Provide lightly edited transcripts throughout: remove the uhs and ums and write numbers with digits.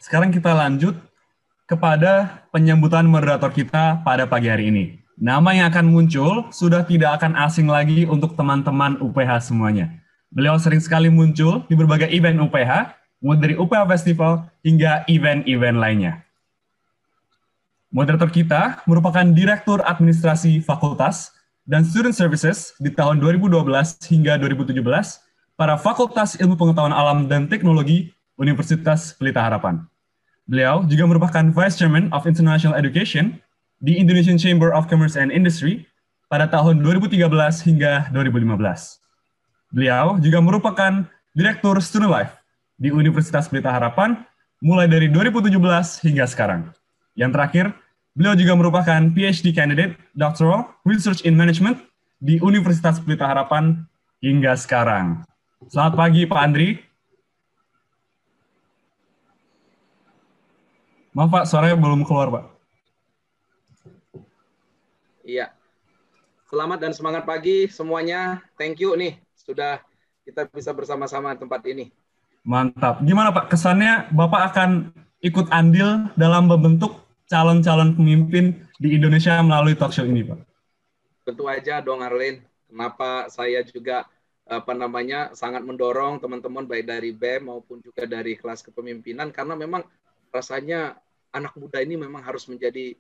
sekarang kita lanjut kepada penyambutan moderator kita pada pagi hari ini. Nama yang akan muncul sudah tidak akan asing lagi untuk teman-teman UPH semuanya. Beliau sering sekali muncul di berbagai event UPH, mulai dari UPH Festival hingga event-event lainnya. Moderator kita merupakan Direktur Administrasi Fakultas dan Student Services di tahun 2012 hingga 2017 pada Fakultas Ilmu Pengetahuan Alam dan Teknologi Universitas Pelita Harapan. Beliau juga merupakan Vice Chairman of International Education di Indonesian Chamber of Commerce and Industry pada tahun 2013 hingga 2015. Beliau juga merupakan Direktur Student Life di Universitas Pelita Harapan mulai dari 2017 hingga sekarang. Yang terakhir, beliau juga merupakan PhD Candidate Doctoral Research in Management di Universitas Pelita Harapan hingga sekarang. Selamat pagi, Pak Andri. Maaf Pak, suaranya belum keluar Pak. Iya. Selamat dan semangat pagi semuanya. Thank you nih, sudah kita bisa bersama-sama di tempat ini. Mantap. Gimana Pak, kesannya Bapak akan ikut andil dalam membentuk calon-calon pemimpin di Indonesia melalui talk show ini Pak? Tentu aja dong Arlene. Kenapa saya juga sangat mendorong teman-teman baik dari BEM maupun juga dari kelas kepemimpinan, karena memang rasanya anak muda ini memang harus menjadi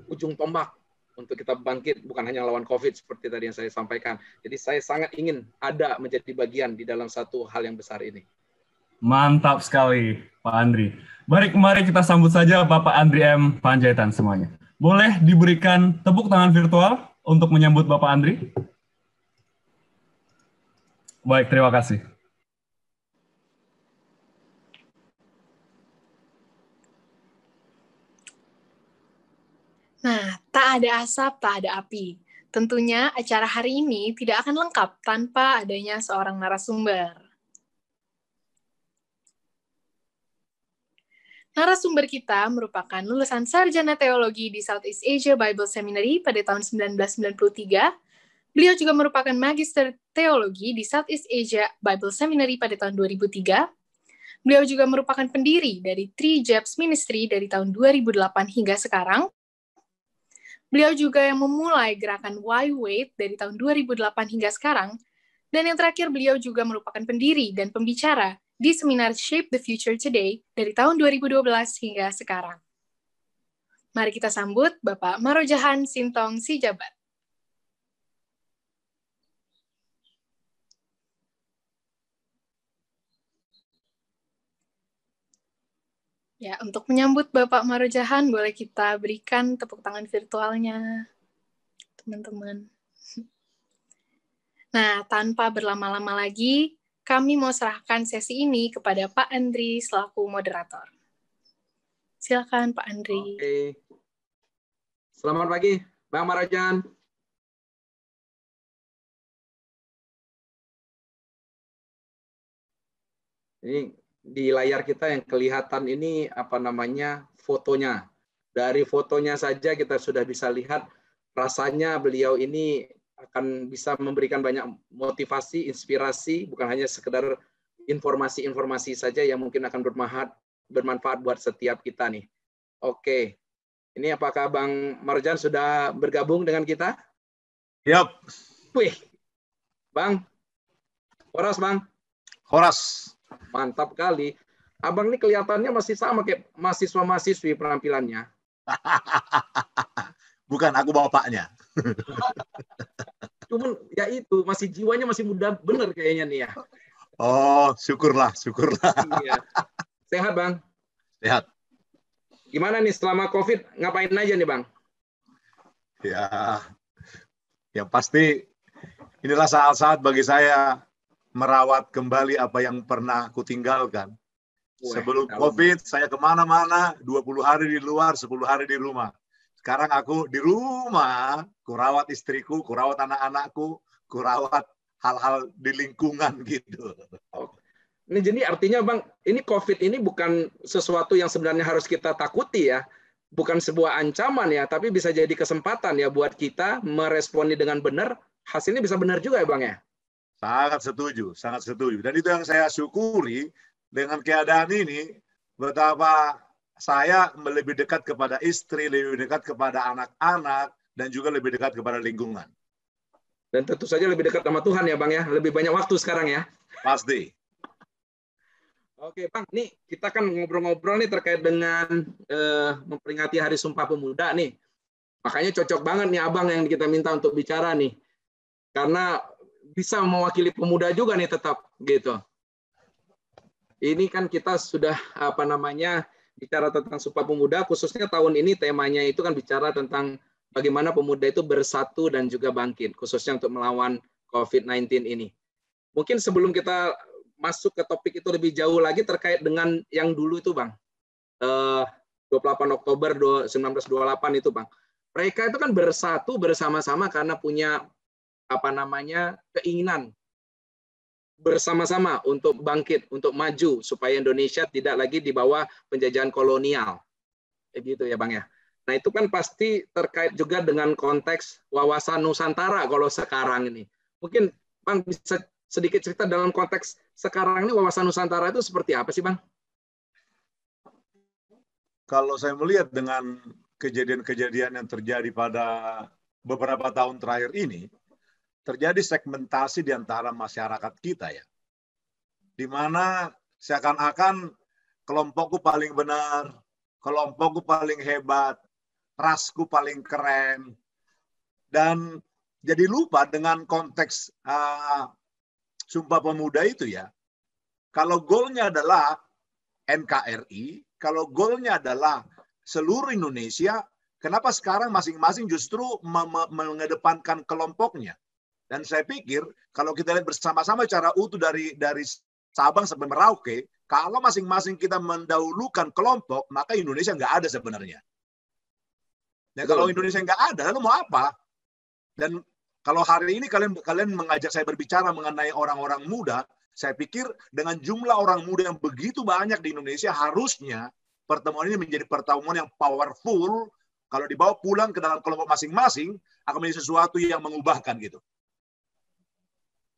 ujung tombak untuk kita bangkit, bukan hanya lawan COVID seperti tadi yang saya sampaikan. Jadi saya sangat ingin ada menjadi bagian di dalam satu hal yang besar ini. Mantap sekali Pak Andri. Baik, mari kita sambut saja Bapak Andri M. Panjaitan semuanya. Boleh diberikan tepuk tangan virtual untuk menyambut Bapak Andri? Baik, terima kasih. Nah, tak ada asap, tak ada api. Tentunya acara hari ini tidak akan lengkap tanpa adanya seorang narasumber. Narasumber kita merupakan lulusan Sarjana Teologi di Southeast Asia Bible Seminary pada tahun 1993. Beliau juga merupakan Magister Teologi di Southeast Asia Bible Seminary pada tahun 2003. Beliau juga merupakan pendiri dari Three Jobs Ministry dari tahun 2008 hingga sekarang. Beliau juga yang memulai gerakan Why Wait dari tahun 2008 hingga sekarang. Dan yang terakhir, beliau juga merupakan pendiri dan pembicara di seminar Shape the Future Today dari tahun 2012 hingga sekarang. Mari kita sambut Bapak Marojahan Sintong Sijabat. Ya, untuk menyambut Bapak Marojahan, boleh kita berikan tepuk tangan virtualnya, teman-teman. Nah, tanpa berlama-lama lagi, kami mau serahkan sesi ini kepada Pak Andri selaku moderator. Silakan Pak Andri. Oke. Selamat pagi, Bang Marojahan. Ini di layar kita yang kelihatan ini fotonya. Dari fotonya saja kita sudah bisa lihat rasanya beliau ini akan bisa memberikan banyak motivasi, inspirasi, bukan hanya sekedar informasi-informasi saja yang mungkin akan bermanfaat buat setiap kita nih. Oke. Ini apakah Bang Marjan sudah bergabung dengan kita? Yap. Wih. Bang. Horas, Bang. Horas. Mantap kali. Abang ini kelihatannya masih sama kayak mahasiswa-mahasiswi penampilannya. Bukan, aku bapaknya. Cuman ya itu, jiwanya masih muda bener kayaknya nih ya. Oh, syukurlah. Iya. Sehat, Bang? Sehat. Gimana nih selama COVID, ngapain aja nih, Bang? Ya pasti inilah saat-saat bagi saya merawat kembali apa yang pernah kutinggalkan. Sebelum COVID, saya kemana-mana, 20 hari di luar, 10 hari di rumah. Sekarang aku di rumah, kurawat istriku, kurawat anak-anakku, kurawat hal-hal di lingkungan gitu. Ini jadi artinya Bang, ini COVID ini bukan sesuatu yang sebenarnya harus kita takuti ya. Bukan sebuah ancaman ya, tapi bisa jadi kesempatan ya buat kita meresponi dengan benar, hasilnya bisa benar juga ya Bang ya? Sangat setuju. Dan itu yang saya syukuri dengan keadaan ini, betapa saya lebih dekat kepada istri, lebih dekat kepada anak-anak, dan juga lebih dekat kepada lingkungan. Dan tentu saja lebih dekat sama Tuhan ya Bang ya, lebih banyak waktu sekarang ya. Pasti. Oke Bang, nih kita kan ngobrol-ngobrol nih terkait dengan memperingati Hari Sumpah Pemuda nih. Makanya cocok banget nih Abang yang kita minta untuk bicara nih. Karena bisa mewakili pemuda juga nih tetap gitu. Ini kan kita sudah bicara tentang Sumpah Pemuda, khususnya tahun ini temanya itu kan bicara tentang bagaimana pemuda itu bersatu dan juga bangkit, khususnya untuk melawan COVID-19 ini. Mungkin sebelum kita masuk ke topik itu lebih jauh lagi terkait dengan yang dulu itu Bang, 28 Oktober 1928 itu Bang. Mereka itu kan bersatu bersama-sama karena punya keinginan bersama-sama untuk bangkit, untuk maju supaya Indonesia tidak lagi di bawah penjajahan kolonial. Begitu ya Bang ya. Nah, itu kan pasti terkait juga dengan konteks wawasan Nusantara kalau sekarang ini. Mungkin Bang bisa sedikit cerita dalam konteks sekarang ini wawasan Nusantara itu seperti apa sih Bang? Kalau saya melihat dengan kejadian-kejadian yang terjadi pada beberapa tahun terakhir ini, terjadi segmentasi di antara masyarakat kita ya. Di mana seakan-akan kelompokku paling benar, kelompokku paling hebat, rasku paling keren. Dan jadi lupa dengan konteks Sumpah Pemuda itu ya. Kalau goalnya adalah NKRI, kalau goalnya adalah seluruh Indonesia, kenapa sekarang masing-masing justru mengedepankan kelompoknya? Dan saya pikir kalau kita lihat bersama-sama secara utuh dari Sabang sampai Merauke, kalau masing-masing kita mendahulukan kelompok, maka Indonesia nggak ada sebenarnya. Nah, kalau Indonesia nggak ada, lalu mau apa? Dan kalau hari ini kalian mengajak saya berbicara mengenai orang-orang muda, saya pikir dengan jumlah orang muda yang begitu banyak di Indonesia, harusnya pertemuan ini menjadi pertemuan yang powerful. Kalau dibawa pulang ke dalam kelompok masing-masing, akan menjadi sesuatu yang mengubahkan gitu.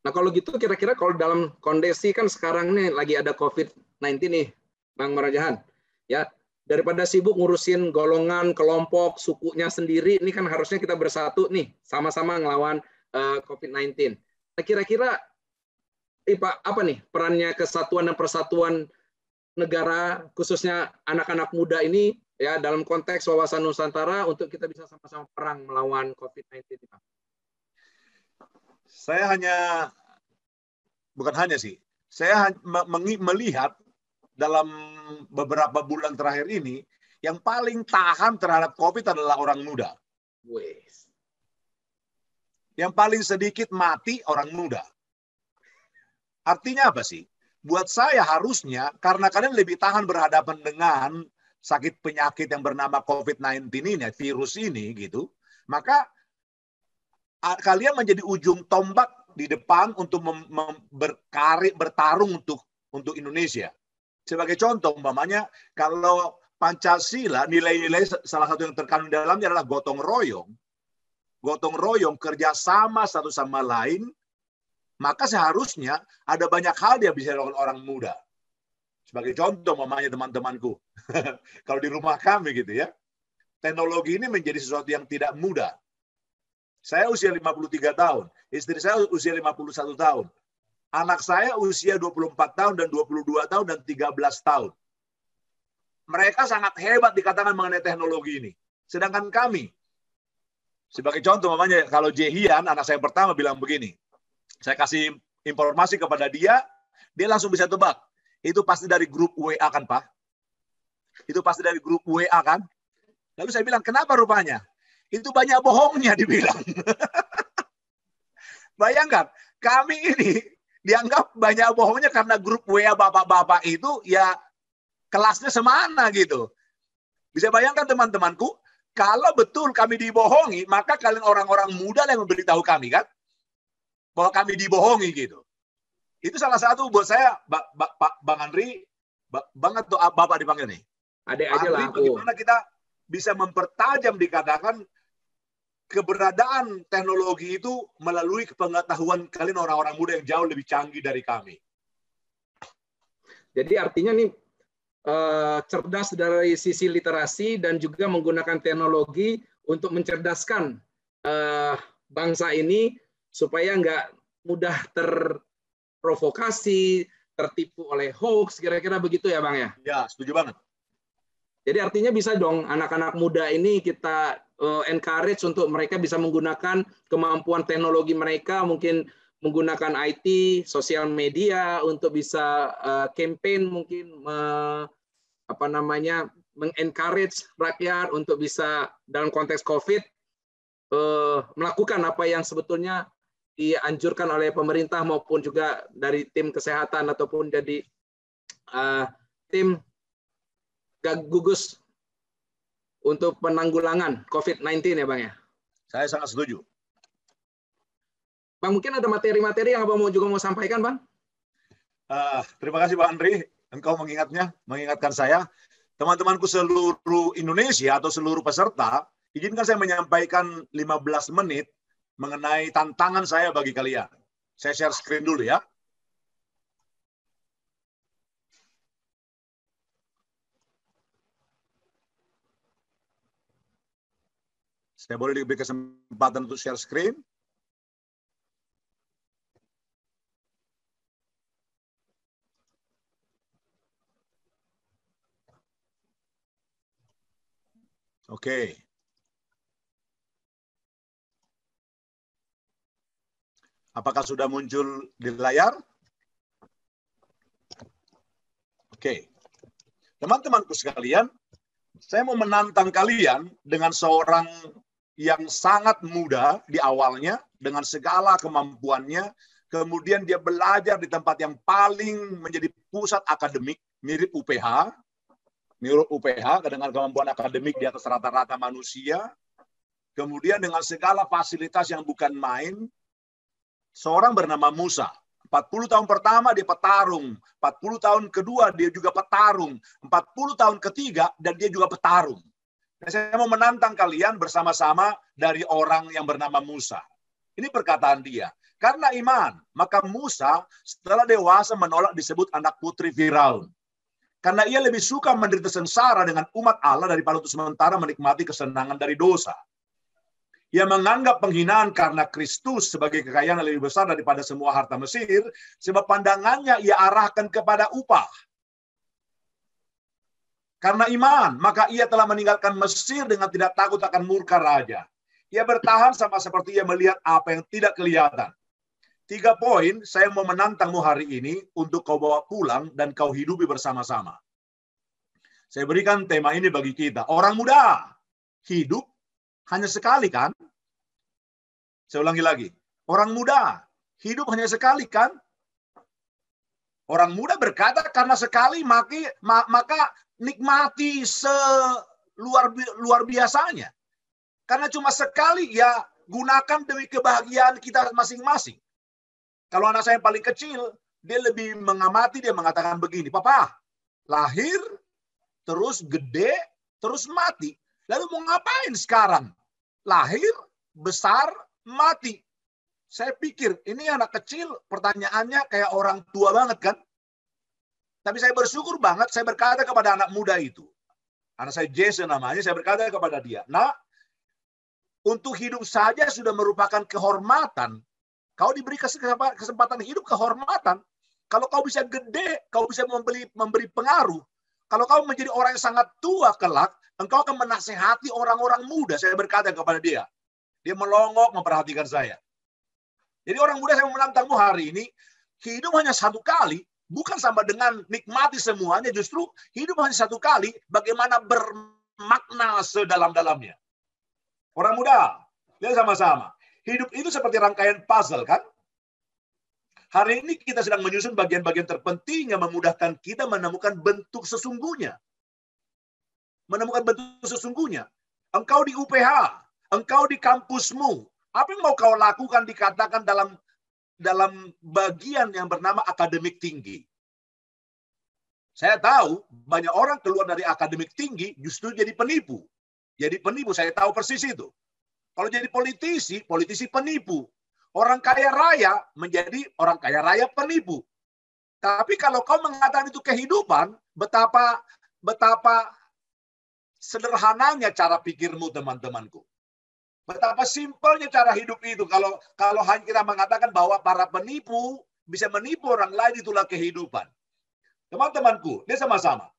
Nah kalau gitu kira-kira kalau dalam kondisi kan sekarang nih lagi ada COVID-19 nih, Bang Marajahan, ya daripada sibuk ngurusin golongan, kelompok, sukunya sendiri, ini kan harusnya kita bersatu nih, sama-sama ngelawan COVID-19. Nah kira-kira apa nih perannya kesatuan dan persatuan negara, khususnya anak-anak muda ini, ya dalam konteks wawasan Nusantara untuk kita bisa sama-sama perang melawan COVID-19, Pak? Saya melihat dalam beberapa bulan terakhir ini, yang paling tahan terhadap COVID adalah orang muda. Yang paling sedikit mati orang muda. Artinya apa sih? Buat saya harusnya, karena kalian lebih tahan berhadapan dengan sakit penyakit yang bernama COVID-19 ini, virus ini, gitu, maka kalian menjadi ujung tombak di depan untuk bertarung untuk Indonesia. Sebagai contoh, umpamanya kalau Pancasila, nilai-nilai salah satu yang terkandung dalamnya adalah gotong royong. Gotong royong, kerjasama satu sama lain, maka seharusnya ada banyak hal yang bisa dilakukan orang muda. Sebagai contoh, umpamanya teman-temanku, kalau di rumah kami gitu ya, teknologi ini menjadi sesuatu yang tidak mudah. Saya usia 53 tahun, istri saya usia 51 tahun. Anak saya usia 24 tahun dan 22 tahun dan 13 tahun. Mereka sangat hebat dikatakan mengenai teknologi ini. Sedangkan kami, sebagai contoh, mamanya kalau Jehian, anak saya pertama bilang begini, saya kasih informasi kepada dia langsung bisa tebak. Itu pasti dari grup WA kan, Pak? Itu pasti dari grup WA kan? Lalu saya bilang, kenapa rupanya? Itu banyak bohongnya dibilang. Bayangkan, kami ini dianggap banyak bohongnya karena grup WA bapak-bapak itu ya kelasnya semana gitu. Bisa bayangkan teman-temanku, kalau betul kami dibohongi, maka kalian orang-orang muda yang memberitahu kami kan, bahwa kami dibohongi gitu. Itu salah satu buat saya, Bang Andri, banget tuh Bapak dipanggil nih. Adek aja lah aku. Bagaimana kita bisa mempertajam dikatakan keberadaan teknologi itu melalui pengetahuan kalian orang-orang muda yang jauh lebih canggih dari kami. Jadi artinya nih cerdas dari sisi literasi dan juga menggunakan teknologi untuk mencerdaskan bangsa ini supaya nggak mudah terprovokasi, tertipu oleh hoax, kira-kira begitu ya Bang ya? Ya, setuju banget. Jadi artinya bisa dong anak-anak muda ini kita encourage untuk mereka bisa menggunakan kemampuan teknologi mereka, mungkin menggunakan IT, sosial media untuk bisa campaign, mungkin mengencourage rakyat untuk bisa dalam konteks COVID melakukan apa yang sebetulnya dianjurkan oleh pemerintah maupun juga dari tim kesehatan ataupun jadi tim gugus untuk penanggulangan COVID-19 ya Bang ya. Saya sangat setuju. Bang, mungkin ada materi-materi yang Abang juga mau sampaikan, Bang? Terima kasih, Pak Andri. Engkau mengingatkan saya. Teman-temanku seluruh Indonesia atau seluruh peserta, izinkan saya menyampaikan 15 menit mengenai tantangan saya bagi kalian. Saya share screen dulu ya. Saya boleh diberi kesempatan untuk share screen. Oke. Apakah sudah muncul di layar? Oke. Teman-temanku sekalian, saya mau menantang kalian dengan seorang yang sangat muda di awalnya, dengan segala kemampuannya, kemudian dia belajar di tempat yang paling menjadi pusat akademik, mirip UPH, dengan kemampuan akademik di atas rata-rata manusia, kemudian dengan segala fasilitas yang bukan main, seorang bernama Musa. 40 tahun pertama dia petarung, 40 tahun kedua dia juga petarung, 40 tahun ketiga dan dia juga petarung. Dan saya mau menantang kalian bersama-sama dari orang yang bernama Musa. Ini perkataan dia. Karena iman, maka Musa setelah dewasa menolak disebut anak putri Firaun. Karena ia lebih suka menderita sengsara dengan umat Allah daripada untuk sementara menikmati kesenangan dari dosa. Ia menganggap penghinaan karena Kristus sebagai kekayaan yang lebih besar daripada semua harta Mesir, sebab pandangannya ia arahkan kepada upah. Karena iman, maka ia telah meninggalkan Mesir dengan tidak takut akan murka raja. Ia bertahan sama seperti ia melihat apa yang tidak kelihatan. 3 poin saya mau menantangmu hari ini untuk kau bawa pulang dan kau hidupi bersama-sama. Saya berikan tema ini bagi kita. Orang muda, hidup hanya sekali kan? Saya ulangi lagi. Orang muda, hidup hanya sekali kan? Orang muda berkata karena sekali maka nikmati luar biasanya. Karena cuma sekali ya gunakan demi kebahagiaan kita masing-masing. Kalau anak saya yang paling kecil, dia lebih mengamati, dia mengatakan begini, Papa, lahir, terus gede, terus mati. Lalu mau ngapain sekarang? Lahir, besar, mati. Saya pikir, ini anak kecil, pertanyaannya kayak orang tua banget kan? Tapi saya bersyukur banget, saya berkata kepada anak muda itu. Anak saya Jason namanya, saya berkata kepada dia, Nak, untuk hidup saja sudah merupakan kehormatan. Kau diberi kesempatan hidup kehormatan. Kalau kau bisa gede, kau bisa memberi pengaruh. Kalau kau menjadi orang yang sangat tua kelak, engkau akan menasehati orang-orang muda. Saya berkata kepada dia. Dia melongok memperhatikan saya. Jadi orang muda, saya menantangmu hari ini, hidup hanya satu kali, bukan sama dengan nikmati semuanya, justru hidup hanya satu kali, bagaimana bermakna sedalam-dalamnya. Orang muda, lihat sama-sama. Hidup itu seperti rangkaian puzzle, kan? Hari ini kita sedang menyusun bagian-bagian terpenting yang memudahkan kita menemukan bentuk sesungguhnya. Menemukan bentuk sesungguhnya. Engkau di UPH, engkau di kampusmu. Apa yang mau kau lakukan dikatakan dalam bagian yang bernama akademik tinggi. Saya tahu banyak orang keluar dari akademik tinggi justru jadi penipu. Jadi penipu, saya tahu persis itu. Kalau jadi politisi penipu. Orang kaya raya menjadi orang kaya raya penipu. Tapi kalau kau mengatakan itu kehidupan, betapa sederhananya cara pikirmu, teman-temanku. Betapa simpelnya cara hidup itu. Kalau hanya kita mengatakan bahwa para penipu bisa menipu orang lain, itulah kehidupan. Teman-temanku, dia sama-sama.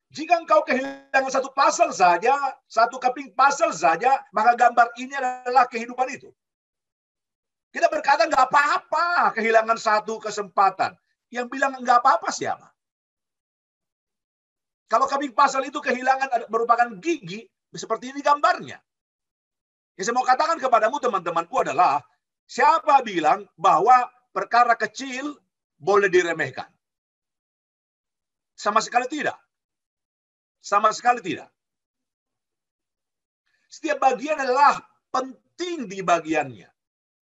Jika engkau kehilangan satu pasal saja, satu keping pasal saja, maka gambar ini adalah kehidupan itu. Kita berkata nggak apa-apa kehilangan satu kesempatan. Yang bilang nggak apa-apa siapa? Kalau keping pasal itu kehilangan merupakan gigi, seperti ini gambarnya. Yang saya mau katakan kepadamu, teman-temanku, adalah siapa bilang bahwa perkara kecil boleh diremehkan? Sama sekali tidak. Sama sekali tidak. Setiap bagian adalah penting di bagiannya.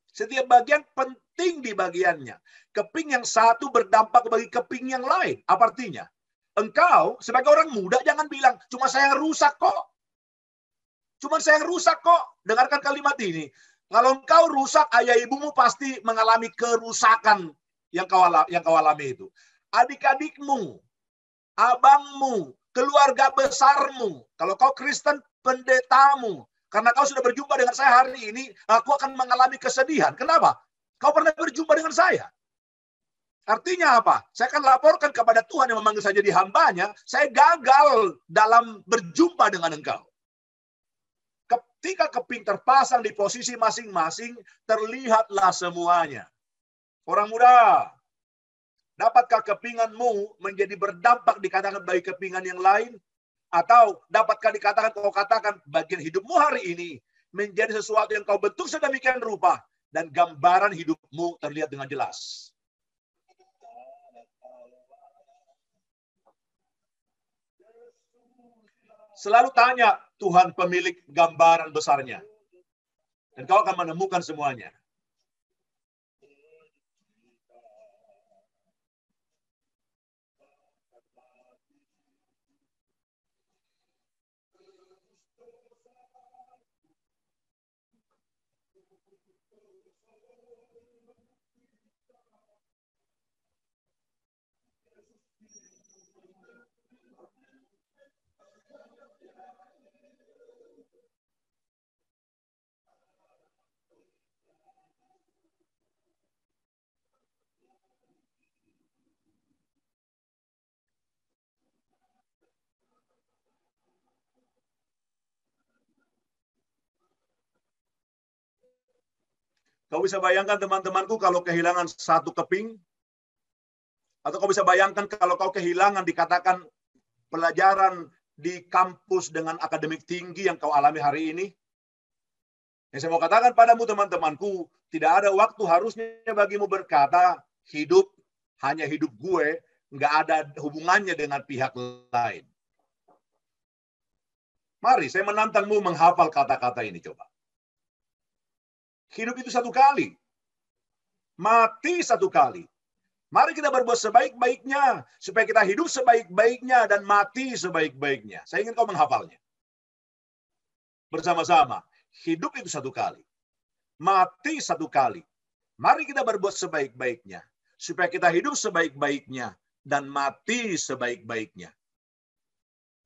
Setiap bagian penting di bagiannya. Keping yang satu berdampak bagi keping yang lain. Apa artinya? Engkau sebagai orang muda jangan bilang, cuma saya yang rusak kok. Cuma saya yang rusak kok. Dengarkan kalimat ini. Kalau engkau rusak, ayah ibumu pasti mengalami kerusakan yang kau alami itu. Adik-adikmu, abangmu, keluarga besarmu. Kalau kau Kristen, pendetamu. Karena kau sudah berjumpa dengan saya hari ini, aku akan mengalami kesedihan. Kenapa? Kau pernah berjumpa dengan saya. Artinya apa? Saya akan laporkan kepada Tuhan yang memanggil saya jadi hambanya, saya gagal dalam berjumpa dengan engkau. Ketika keping terpasang di posisi masing-masing, terlihatlah semuanya. Orang muda, dapatkah kepinganmu menjadi berdampak dikatakan bagi kepingan yang lain? Atau dapatkah dikatakan, kau katakan bagian hidupmu hari ini menjadi sesuatu yang kau bentuk sedemikian rupa dan gambaran hidupmu terlihat dengan jelas? Selalu tanya Tuhan pemilik gambaran besarnya. Dan kau akan menemukan semuanya. Kau bisa bayangkan, teman-temanku, kalau kehilangan satu keping? Atau kau bisa bayangkan kalau kau kehilangan dikatakan pelajaran di kampus dengan akademik tinggi yang kau alami hari ini? Yang saya mau katakan padamu, teman-temanku, tidak ada waktu harusnya bagimu berkata, hidup hanya hidup gue, nggak ada hubungannya dengan pihak lain. Mari, saya menantangmu menghafal kata-kata ini, coba. Hidup itu satu kali. Mati satu kali. Mari kita berbuat sebaik-baiknya. Supaya kita hidup sebaik-baiknya dan mati sebaik-baiknya. Saya ingin kau menghafalnya. Bersama-sama. Hidup itu satu kali. Mati satu kali. Mari kita berbuat sebaik-baiknya. Supaya kita hidup sebaik-baiknya dan mati sebaik-baiknya.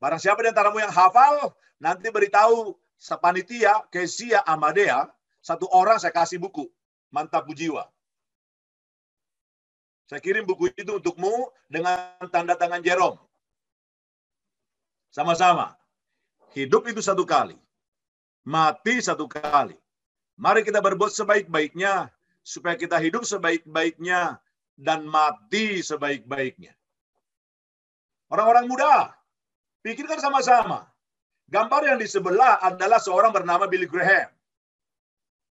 Barang siapa di antaramu yang hafal, nanti beritahu sepanitia, Kesia, Amadea, satu orang saya kasih buku, Mantap Jiwa. Saya kirim buku itu untukmu dengan tanda tangan Jerome. Sama-sama. Hidup itu satu kali. Mati satu kali. Mari kita berbuat sebaik-baiknya, supaya kita hidup sebaik-baiknya dan mati sebaik-baiknya. Orang-orang muda, pikirkan sama-sama. Gambar yang di sebelah adalah seorang bernama Billy Graham.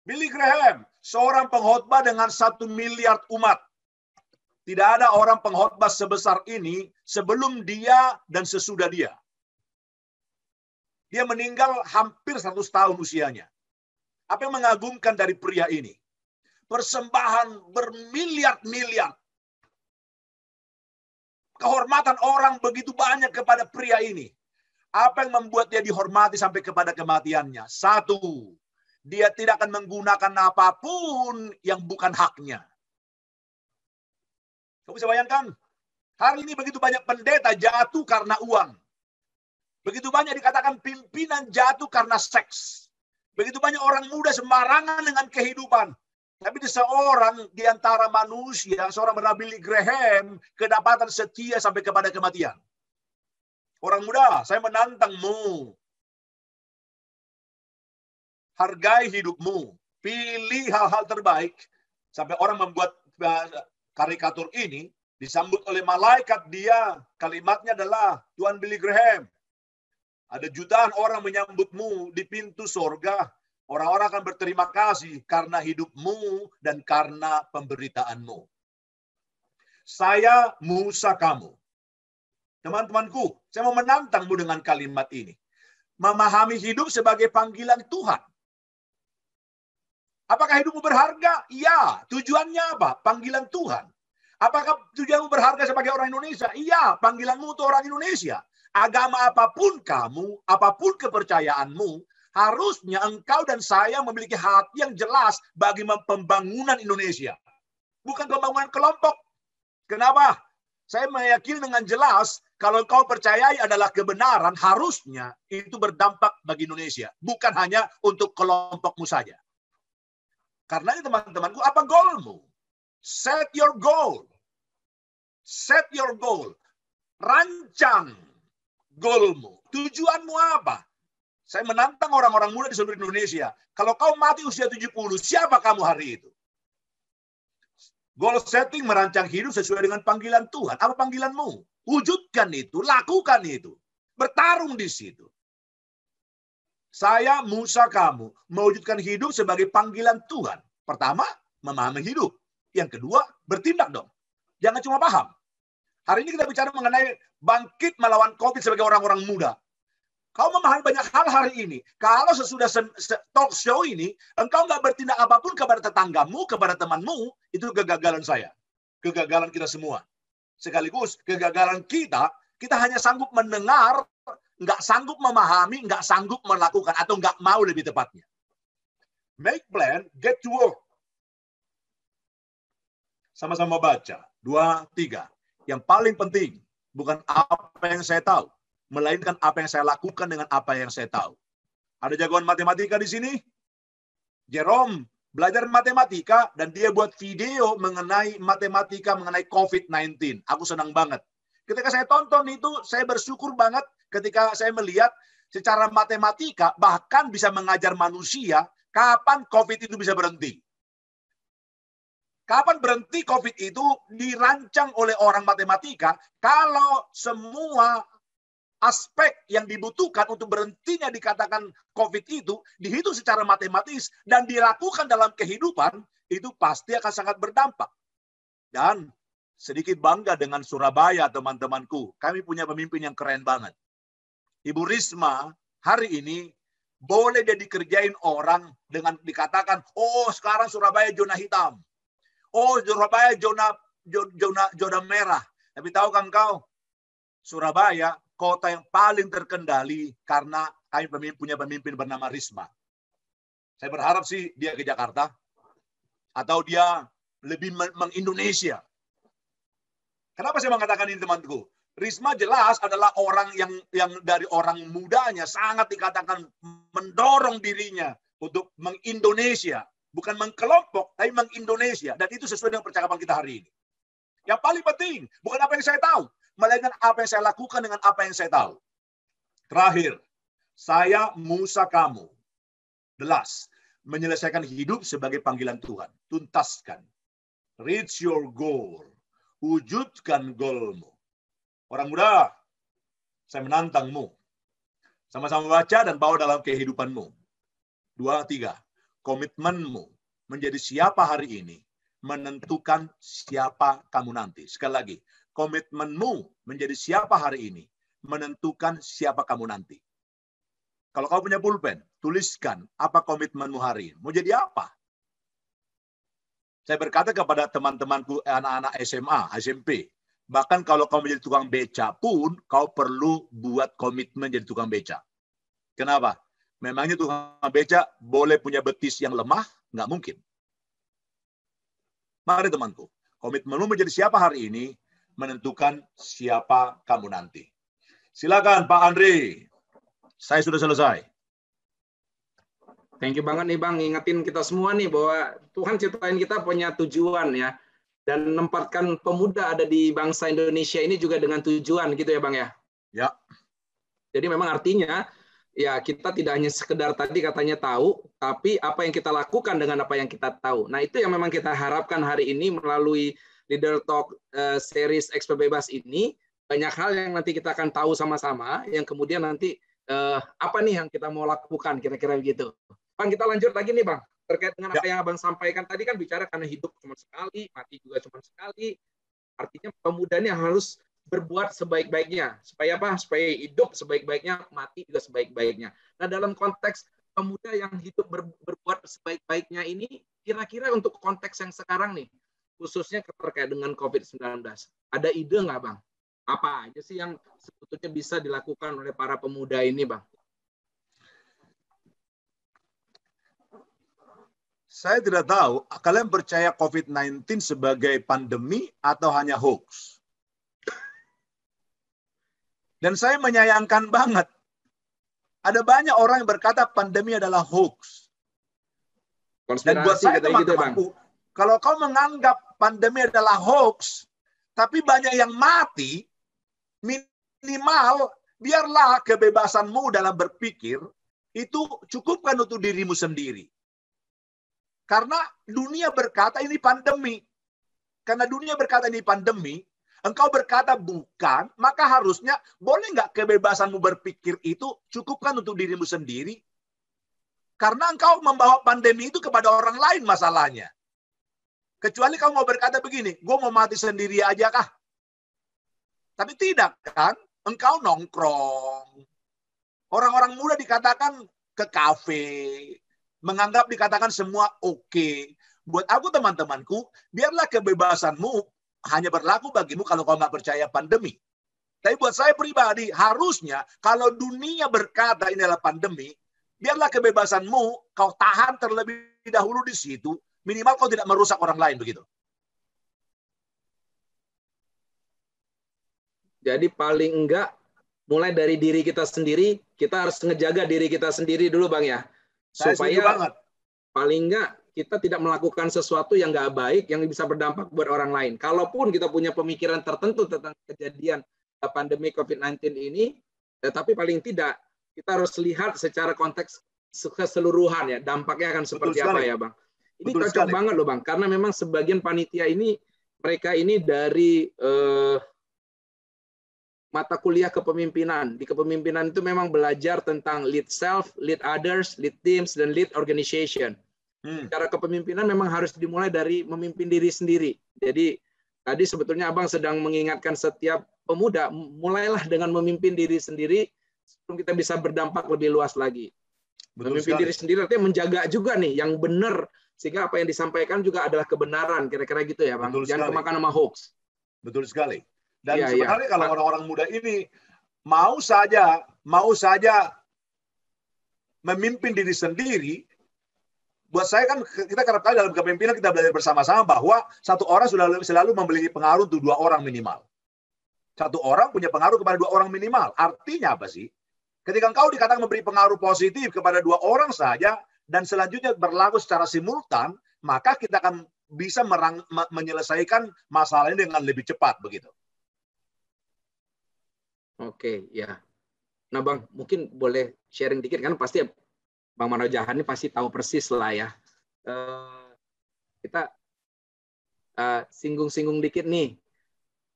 Billy Graham, seorang pengkhotbah dengan 1 miliar umat. Tidak ada orang pengkhotbah sebesar ini sebelum dia dan sesudah dia. Dia meninggal hampir 100 tahun usianya. Apa yang mengagumkan dari pria ini? Persembahan bermiliar-miliar. Kehormatan orang begitu banyak kepada pria ini. Apa yang membuat dia dihormati sampai kepada kematiannya? Satu, dia tidak akan menggunakan apapun yang bukan haknya. Kamu bisa bayangkan? Hari ini begitu banyak pendeta jatuh karena uang. Begitu banyak dikatakan pimpinan jatuh karena seks. Begitu banyak orang muda sembarangan dengan kehidupan. Tapi seorang di antara manusia, seorang bernama Billy Graham, kedapatan setia sampai kepada kematian. Orang muda, saya menantangmu. Hargai hidupmu. Pilih hal-hal terbaik. Sampai orang membuat karikatur ini, disambut oleh malaikat dia. Kalimatnya adalah, Tuan Billy Graham, ada jutaan orang menyambutmu di pintu sorga. Orang-orang akan berterima kasih karena hidupmu dan karena pemberitaanmu. Saya Musa kamu. Teman-temanku, saya mau menantangmu dengan kalimat ini. Memahami hidup sebagai panggilan Tuhan. Apakah hidupmu berharga? Ya. Tujuannya apa? Panggilan Tuhan. Apakah tujuanmu berharga sebagai orang Indonesia? Iya. Panggilanmu untuk orang Indonesia. Agama apapun kamu, apapun kepercayaanmu, harusnya engkau dan saya memiliki hati yang jelas bagi pembangunan Indonesia. Bukan pembangunan kelompok. Kenapa? Saya meyakini dengan jelas, kalau engkau percayai adalah kebenaran, harusnya itu berdampak bagi Indonesia. Bukan hanya untuk kelompokmu saja. Karena itu teman-temanku, apa goalmu? Set your goal. Set your goal. Rancang goalmu. Tujuanmu apa? Saya menantang orang-orang muda di seluruh Indonesia. Kalau kau mati usia 70, siapa kamu hari itu? Goal setting, merancang hidup sesuai dengan panggilan Tuhan. Apa panggilanmu? Wujudkan itu, lakukan itu. Bertarung di situ. Saya Musa kamu, mewujudkan hidup sebagai panggilan Tuhan. Pertama, memahami hidup. Yang kedua, bertindak dong. Jangan cuma paham. Hari ini kita bicara mengenai bangkit melawan COVID sebagai orang-orang muda. Kau memahami banyak hal hari ini. Kalau sesudah talk show ini, engkau nggak bertindak apapun kepada tetanggamu, kepada temanmu, itu kegagalan saya. Kegagalan kita semua. Sekaligus kegagalan kita hanya sanggup mendengar, nggak sanggup memahami, nggak sanggup melakukan, atau nggak mau lebih tepatnya. Make plan, get to work. Sama-sama baca. 2, 3. Yang paling penting, bukan apa yang saya tahu, melainkan apa yang saya lakukan dengan apa yang saya tahu. Ada jagoan matematika di sini? Jerome belajar matematika dan dia buat video mengenai matematika, mengenai COVID-19. Aku senang banget. Ketika saya tonton itu, saya bersyukur banget ketika saya melihat secara matematika bahkan bisa mengajar manusia kapan COVID itu bisa berhenti. Kapan berhenti COVID itu dirancang oleh orang matematika kalau semua aspek yang dibutuhkan untuk berhentinya dikatakan COVID itu dihitung secara matematis dan dilakukan dalam kehidupan, itu pasti akan sangat berdampak. Dan sedikit bangga dengan Surabaya, teman-temanku. Kami punya pemimpin yang keren banget. Ibu Risma hari ini boleh dia dikerjain orang dengan dikatakan, oh sekarang Surabaya zona hitam. Oh, Surabaya zona merah. Tapi tahukah engkau, Surabaya kota yang paling terkendali karena kami punya pemimpin bernama Risma. Saya berharap sih dia ke Jakarta atau dia lebih meng-Indonesia. Kenapa saya mengatakan ini, teman-temanku? Risma jelas adalah orang yang dari orang mudanya sangat dikatakan mendorong dirinya untuk meng-Indonesia. Bukan mengkelompok, tapi meng-Indonesia. Dan itu sesuai dengan percakapan kita hari ini. Yang paling penting, bukan apa yang saya tahu, melainkan apa yang saya lakukan dengan apa yang saya tahu. Terakhir, saya Musa kamu. The last, menyelesaikan hidup sebagai panggilan Tuhan. Tuntaskan. Reach your goal. Wujudkan goalmu. Orang muda, saya menantangmu. Sama-sama baca dan bawa dalam kehidupanmu. 2, 3. Komitmenmu menjadi siapa hari ini menentukan siapa kamu nanti. Sekali lagi, komitmenmu menjadi siapa hari ini menentukan siapa kamu nanti. Kalau kau punya pulpen, tuliskan apa komitmenmu hari ini. Mau jadi apa? Saya berkata kepada teman-temanku, anak-anak SMA, SMP, bahkan kalau kau menjadi tukang beca pun, kau perlu buat komitmen jadi tukang beca. Kenapa? Memangnya tukang beca boleh punya betis yang lemah? Nggak mungkin. Mari temanku, komitmenmu menjadi siapa hari ini menentukan siapa kamu nanti. Silakan Pak Andri. Saya sudah selesai. Thank you banget nih Bang, ngingetin kita semua nih bahwa Tuhan ciptain kita punya tujuan ya. Dan menempatkan pemuda ada di bangsa Indonesia ini juga dengan tujuan gitu ya Bang ya. Ya. Jadi memang artinya ya kita tidak hanya sekedar tadi katanya tahu, tapi apa yang kita lakukan dengan apa yang kita tahu. Nah itu yang memang kita harapkan hari ini melalui Leader Talk series Expert Bebas ini. Banyak hal yang nanti kita akan tahu sama-sama, yang kemudian nanti apa nih yang kita mau lakukan, kira-kira begitu. Bang, kita lanjut lagi nih Bang, terkait dengan apa yang Abang sampaikan tadi kan bicara karena hidup cuma sekali, mati juga cuma sekali. Artinya pemuda ini harus berbuat sebaik-baiknya. Supaya apa? Supaya hidup sebaik-baiknya, mati juga sebaik-baiknya. Nah, dalam konteks pemuda yang hidup berbuat sebaik-baiknya ini, kira-kira untuk konteks yang sekarang nih, khususnya terkait dengan COVID-19, ada ide nggak Bang? Apa aja sih yang sebetulnya bisa dilakukan oleh para pemuda ini, Bang? Saya tidak tahu, kalian percaya COVID-19 sebagai pandemi atau hanya hoax? Dan saya menyayangkan banget. Ada banyak orang yang berkata pandemi adalah hoax. Dan buat saya teman-temanku, kalau kau menganggap pandemi adalah hoax, tapi banyak yang mati, minimal biarlah kebebasanmu dalam berpikir itu cukupkan untuk dirimu sendiri. Karena dunia berkata ini pandemi. Karena dunia berkata ini pandemi, engkau berkata bukan, maka harusnya boleh nggak kebebasanmu berpikir itu cukupkan untuk dirimu sendiri? Karena engkau membawa pandemi itu kepada orang lain masalahnya. Kecuali kau mau berkata begini, gue mau mati sendiri aja kah? Tapi tidak kan, engkau nongkrong. Orang-orang muda dikatakan ke kafe, menganggap dikatakan semua oke. Buat aku teman-temanku, biarlah kebebasanmu hanya berlaku bagimu kalau kau nggak percaya pandemi. Tapi buat saya pribadi, harusnya kalau dunia berkata ini adalah pandemi, biarlah kebebasanmu kau tahan terlebih dahulu di situ, minimal kau tidak merusak orang lain begitu. Jadi paling enggak mulai dari diri kita sendiri, kita harus ngejaga diri kita sendiri dulu Bang ya. Supaya paling enggak kita tidak melakukan sesuatu yang enggak baik yang bisa berdampak buat orang lain. Kalaupun kita punya pemikiran tertentu tentang kejadian pandemi COVID-19 ini, tapi paling tidak kita harus lihat secara konteks keseluruhan ya, dampaknya akan seperti apa ya Bang. Ini cocok banget loh Bang, karena memang sebagian panitia ini, mereka ini dari mata kuliah kepemimpinan. Di kepemimpinan itu memang belajar tentang lead self, lead others, lead teams, dan lead organization. Cara kepemimpinan memang harus dimulai dari memimpin diri sendiri. Jadi tadi sebetulnya Abang sedang mengingatkan setiap pemuda, mulailah dengan memimpin diri sendiri sebelum kita bisa berdampak lebih luas lagi. Memimpin diri sendiri artinya menjaga juga nih yang benar, sehingga apa yang disampaikan juga adalah kebenaran, kira-kira gitu ya Bang. Jangan kemakan sama hoax. Betul sekali. Dan sebenarnya kalau orang-orang muda ini mau saja memimpin diri sendiri, buat saya kan kita kerap kali dalam kepemimpinan kita belajar bersama-sama bahwa satu orang selalu memiliki pengaruh untuk 2 orang minimal. Satu orang punya pengaruh kepada 2 orang minimal. Artinya apa sih? Ketika engkau dikatakan memberi pengaruh positif kepada 2 orang saja dan selanjutnya berlaku secara simultan, maka kita akan bisa menyelesaikan masalah ini dengan lebih cepat begitu. Oke, ya. Nah, Bang, mungkin boleh sharing dikit kan pasti Bang Mano Jahan ini pasti tahu persis lah ya. Kita singgung-singgung dikit nih.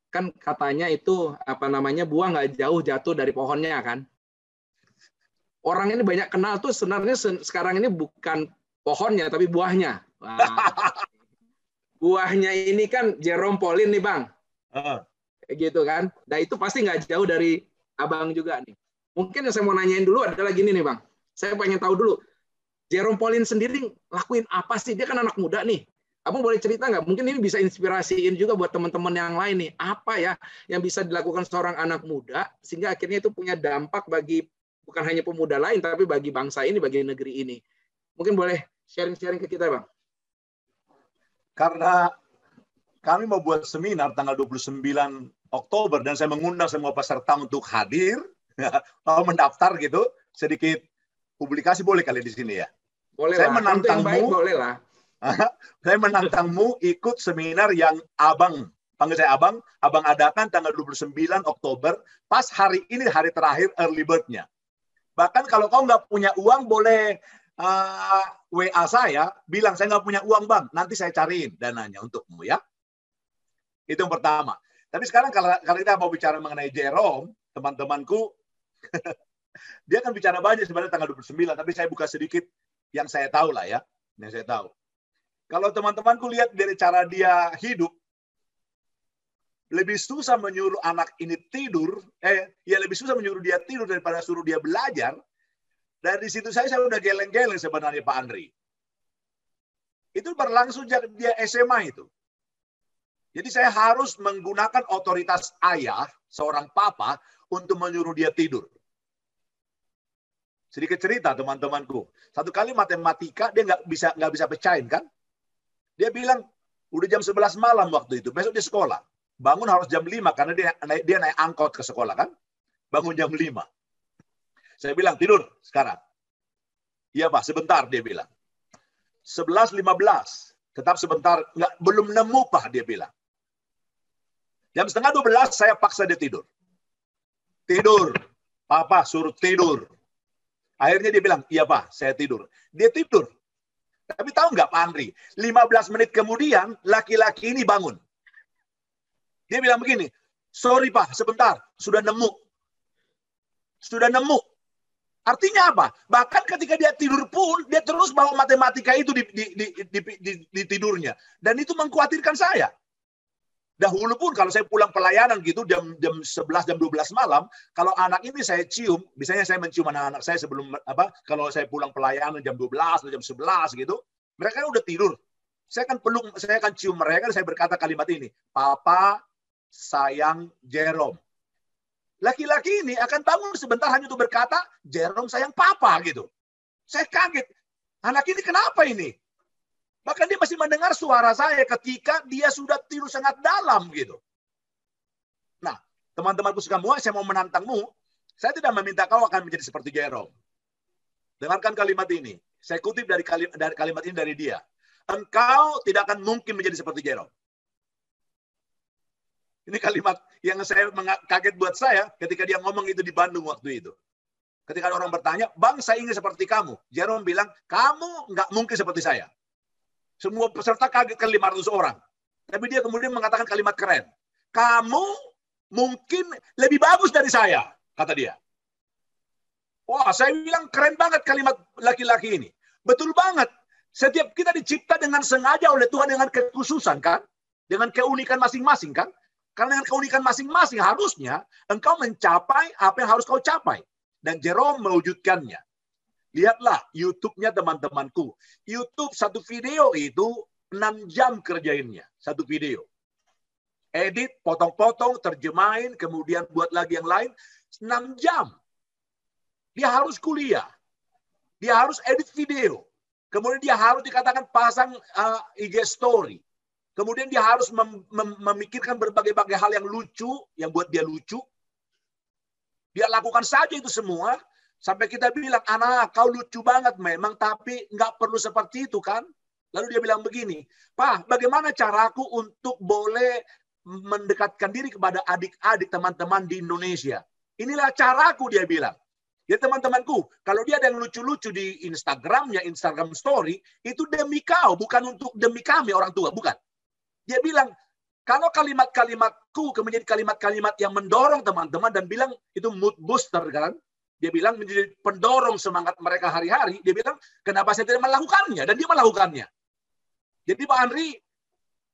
Kan katanya itu apa namanya buah nggak jauh jatuh dari pohonnya kan. Orang ini banyak kenal tuh sebenarnya sekarang ini bukan pohonnya tapi buahnya. Buahnya ini kan Jerome Pauline nih Bang. Gitu kan. Nah itu pasti nggak jauh dari Abang juga nih. Mungkin yang saya mau nanyain dulu adalah gini nih Bang. Saya pengen tahu dulu, Jerome Pauline sendiri lakuin apa sih? Dia kan anak muda nih. Abang boleh cerita nggak? Mungkin ini bisa inspirasiin juga buat teman-teman yang lain nih. Apa ya yang bisa dilakukan seorang anak muda sehingga akhirnya itu punya dampak bagi bukan hanya pemuda lain, tapi bagi bangsa ini, bagi negeri ini. Mungkin boleh sharing-sharing ke kita Bang. Karena kami mau buat seminar tanggal 29 Oktober dan saya mengundang semua peserta untuk hadir, mau mendaftar gitu, sedikit publikasi boleh kali di sini ya. Boleh Saya lah. Untuk yang baik menantangmu, boleh lah. saya menantangmu ikut seminar yang Abang, panggil saya Abang adakan tanggal 29 Oktober, pas hari ini hari terakhir early bird-nya. Bahkan kalau kau nggak punya uang, boleh WA saya, bilang saya nggak punya uang Bang, nanti saya cariin dananya untukmu ya. Itu yang pertama. Tapi sekarang kalau kita mau bicara mengenai Jerome, teman-temanku, dia akan bicara banyak sebenarnya tanggal 29, tapi saya buka sedikit yang saya tahu lah ya, yang saya tahu. Kalau teman-temanku lihat dari cara dia hidup, lebih susah menyuruh anak ini tidur, lebih susah menyuruh dia tidur daripada suruh dia belajar. Dari situ saya udah geleng-geleng sebenarnya Pak Andri. Itu berlangsung sejak dia SMA itu. Jadi saya harus menggunakan otoritas ayah, seorang papa, untuk menyuruh dia tidur. Sedikit cerita teman-temanku. Satu kali matematika dia nggak bisa pecahin kan? Dia bilang udah jam 11 malam waktu itu. Besok dia sekolah. Bangun harus jam 5 karena dia naik angkot ke sekolah kan? Bangun jam 5. Saya bilang tidur sekarang. Iya Pak, sebentar dia bilang. 11.15. Tetap sebentar, belum nemu Pak dia bilang. Jam setengah 12 saya paksa dia tidur. Tidur. Papa suruh tidur. Akhirnya dia bilang, iya Pak, saya tidur. Dia tidur. Tapi tahu nggak Pak Andri, 15 menit kemudian laki-laki ini bangun. Dia bilang begini, sorry Pak, sebentar, sudah nemu. Sudah nemu. Artinya apa? Bahkan ketika dia tidur pun, dia terus bawa matematika itu di tidurnya. Dan itu mengkhawatirkan saya. Dahulu pun kalau saya pulang pelayanan gitu jam 11 jam 12 malam, kalau anak ini saya cium, biasanya saya mencium anak-anak saya sebelum kalau saya pulang pelayanan jam 12 atau jam 11 gitu, mereka udah tidur. Saya akan cium mereka dan saya berkata kalimat ini, Papa sayang Jerome. Laki-laki ini akan bangun sebentar hanya untuk berkata, Jerome sayang Papa gitu. Saya kaget. Anak ini kenapa ini? Bahkan dia masih mendengar suara saya ketika dia sudah tidur sangat dalam gitu. Nah, teman-temanku semua, saya mau menantangmu. Saya tidak meminta kau akan menjadi seperti Jerome. Dengarkan kalimat ini. Saya kutip dari kalimat ini dari dia. Engkau tidak akan mungkin menjadi seperti Jerome. Ini kalimat yang saya kaget buat saya ketika dia ngomong itu di Bandung waktu itu. Ketika ada orang bertanya, Bang, saya ingin seperti kamu. Jerome bilang, kamu nggak mungkin seperti saya. Semua peserta kaget ke 500 orang. Tapi dia kemudian mengatakan kalimat keren. Kamu mungkin lebih bagus dari saya, kata dia. Wah, saya bilang keren banget kalimat laki-laki ini. Betul banget. Setiap kita dicipta dengan sengaja oleh Tuhan dengan kekhususan, kan? Dengan keunikan masing-masing, kan? Karena dengan keunikan masing-masing harusnya engkau mencapai apa yang harus kau capai. Dan Jerome mewujudkannya. Lihatlah YouTube-nya teman-temanku. YouTube satu video itu 6 jam kerjainnya. Satu video. Edit, potong-potong, terjemahin, kemudian buat lagi yang lain. 6 jam. Dia harus kuliah. Dia harus edit video. Kemudian dia harus dikatakan pasang IG story. Kemudian dia harus memikirkan berbagai-bagai hal yang lucu, yang buat dia lucu. Dia lakukan saja itu semua. Sampai kita bilang, anak, kau lucu banget memang, tapi nggak perlu seperti itu kan? Lalu dia bilang begini, Pak, bagaimana caraku untuk boleh mendekatkan diri kepada adik-adik teman-teman di Indonesia? Inilah caraku, dia bilang. Ya teman-temanku, kalau dia ada yang lucu-lucu di Instagramnya, Instagram Story, itu demi kau, bukan untuk demi kami orang tua, bukan. Dia bilang, kalau kalimat-kalimatku menjadi kalimat-kalimat yang mendorong teman-teman dan bilang itu mood booster kan? Dia bilang menjadi pendorong semangat mereka hari-hari. Dia bilang, kenapa saya tidak melakukannya? Dan dia melakukannya. Jadi Pak Andri,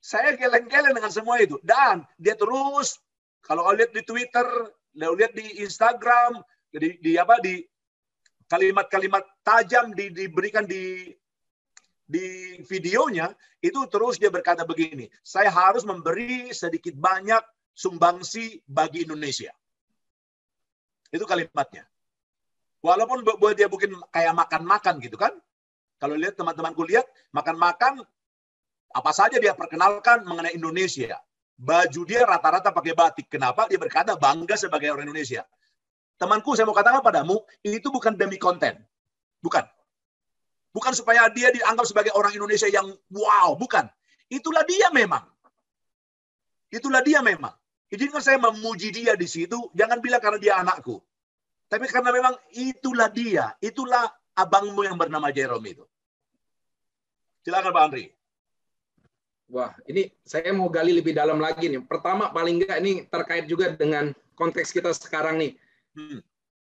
saya geleng-geleng dengan semua itu. Dan dia terus, kalau lihat di Twitter, lihat di Instagram, di kalimat-kalimat tajam diberikan di videonya, itu terus dia berkata begini, saya harus memberi sedikit banyak sumbangsi bagi Indonesia. Itu kalimatnya. Walaupun buat dia mungkin kayak makan-makan gitu kan. Kalau lihat teman-temanku lihat, makan-makan Apa saja dia perkenalkan mengenai Indonesia. Baju dia rata-rata pakai batik. Kenapa? Dia berkata bangga sebagai orang Indonesia. Temanku, saya mau katakan padamu, itu bukan demi konten. Bukan. Bukan supaya dia dianggap sebagai orang Indonesia yang wow. Bukan. Itulah dia memang. Itulah dia memang. Izinkan saya memuji dia di situ. Jangan bilang karena dia anakku. Tapi karena memang itulah dia. Itulah abangmu yang bernama Jerome itu. Silakan Pak Andri. Wah, ini saya mau gali lebih dalam lagi nih. Pertama, paling enggak ini terkait juga dengan konteks kita sekarang nih.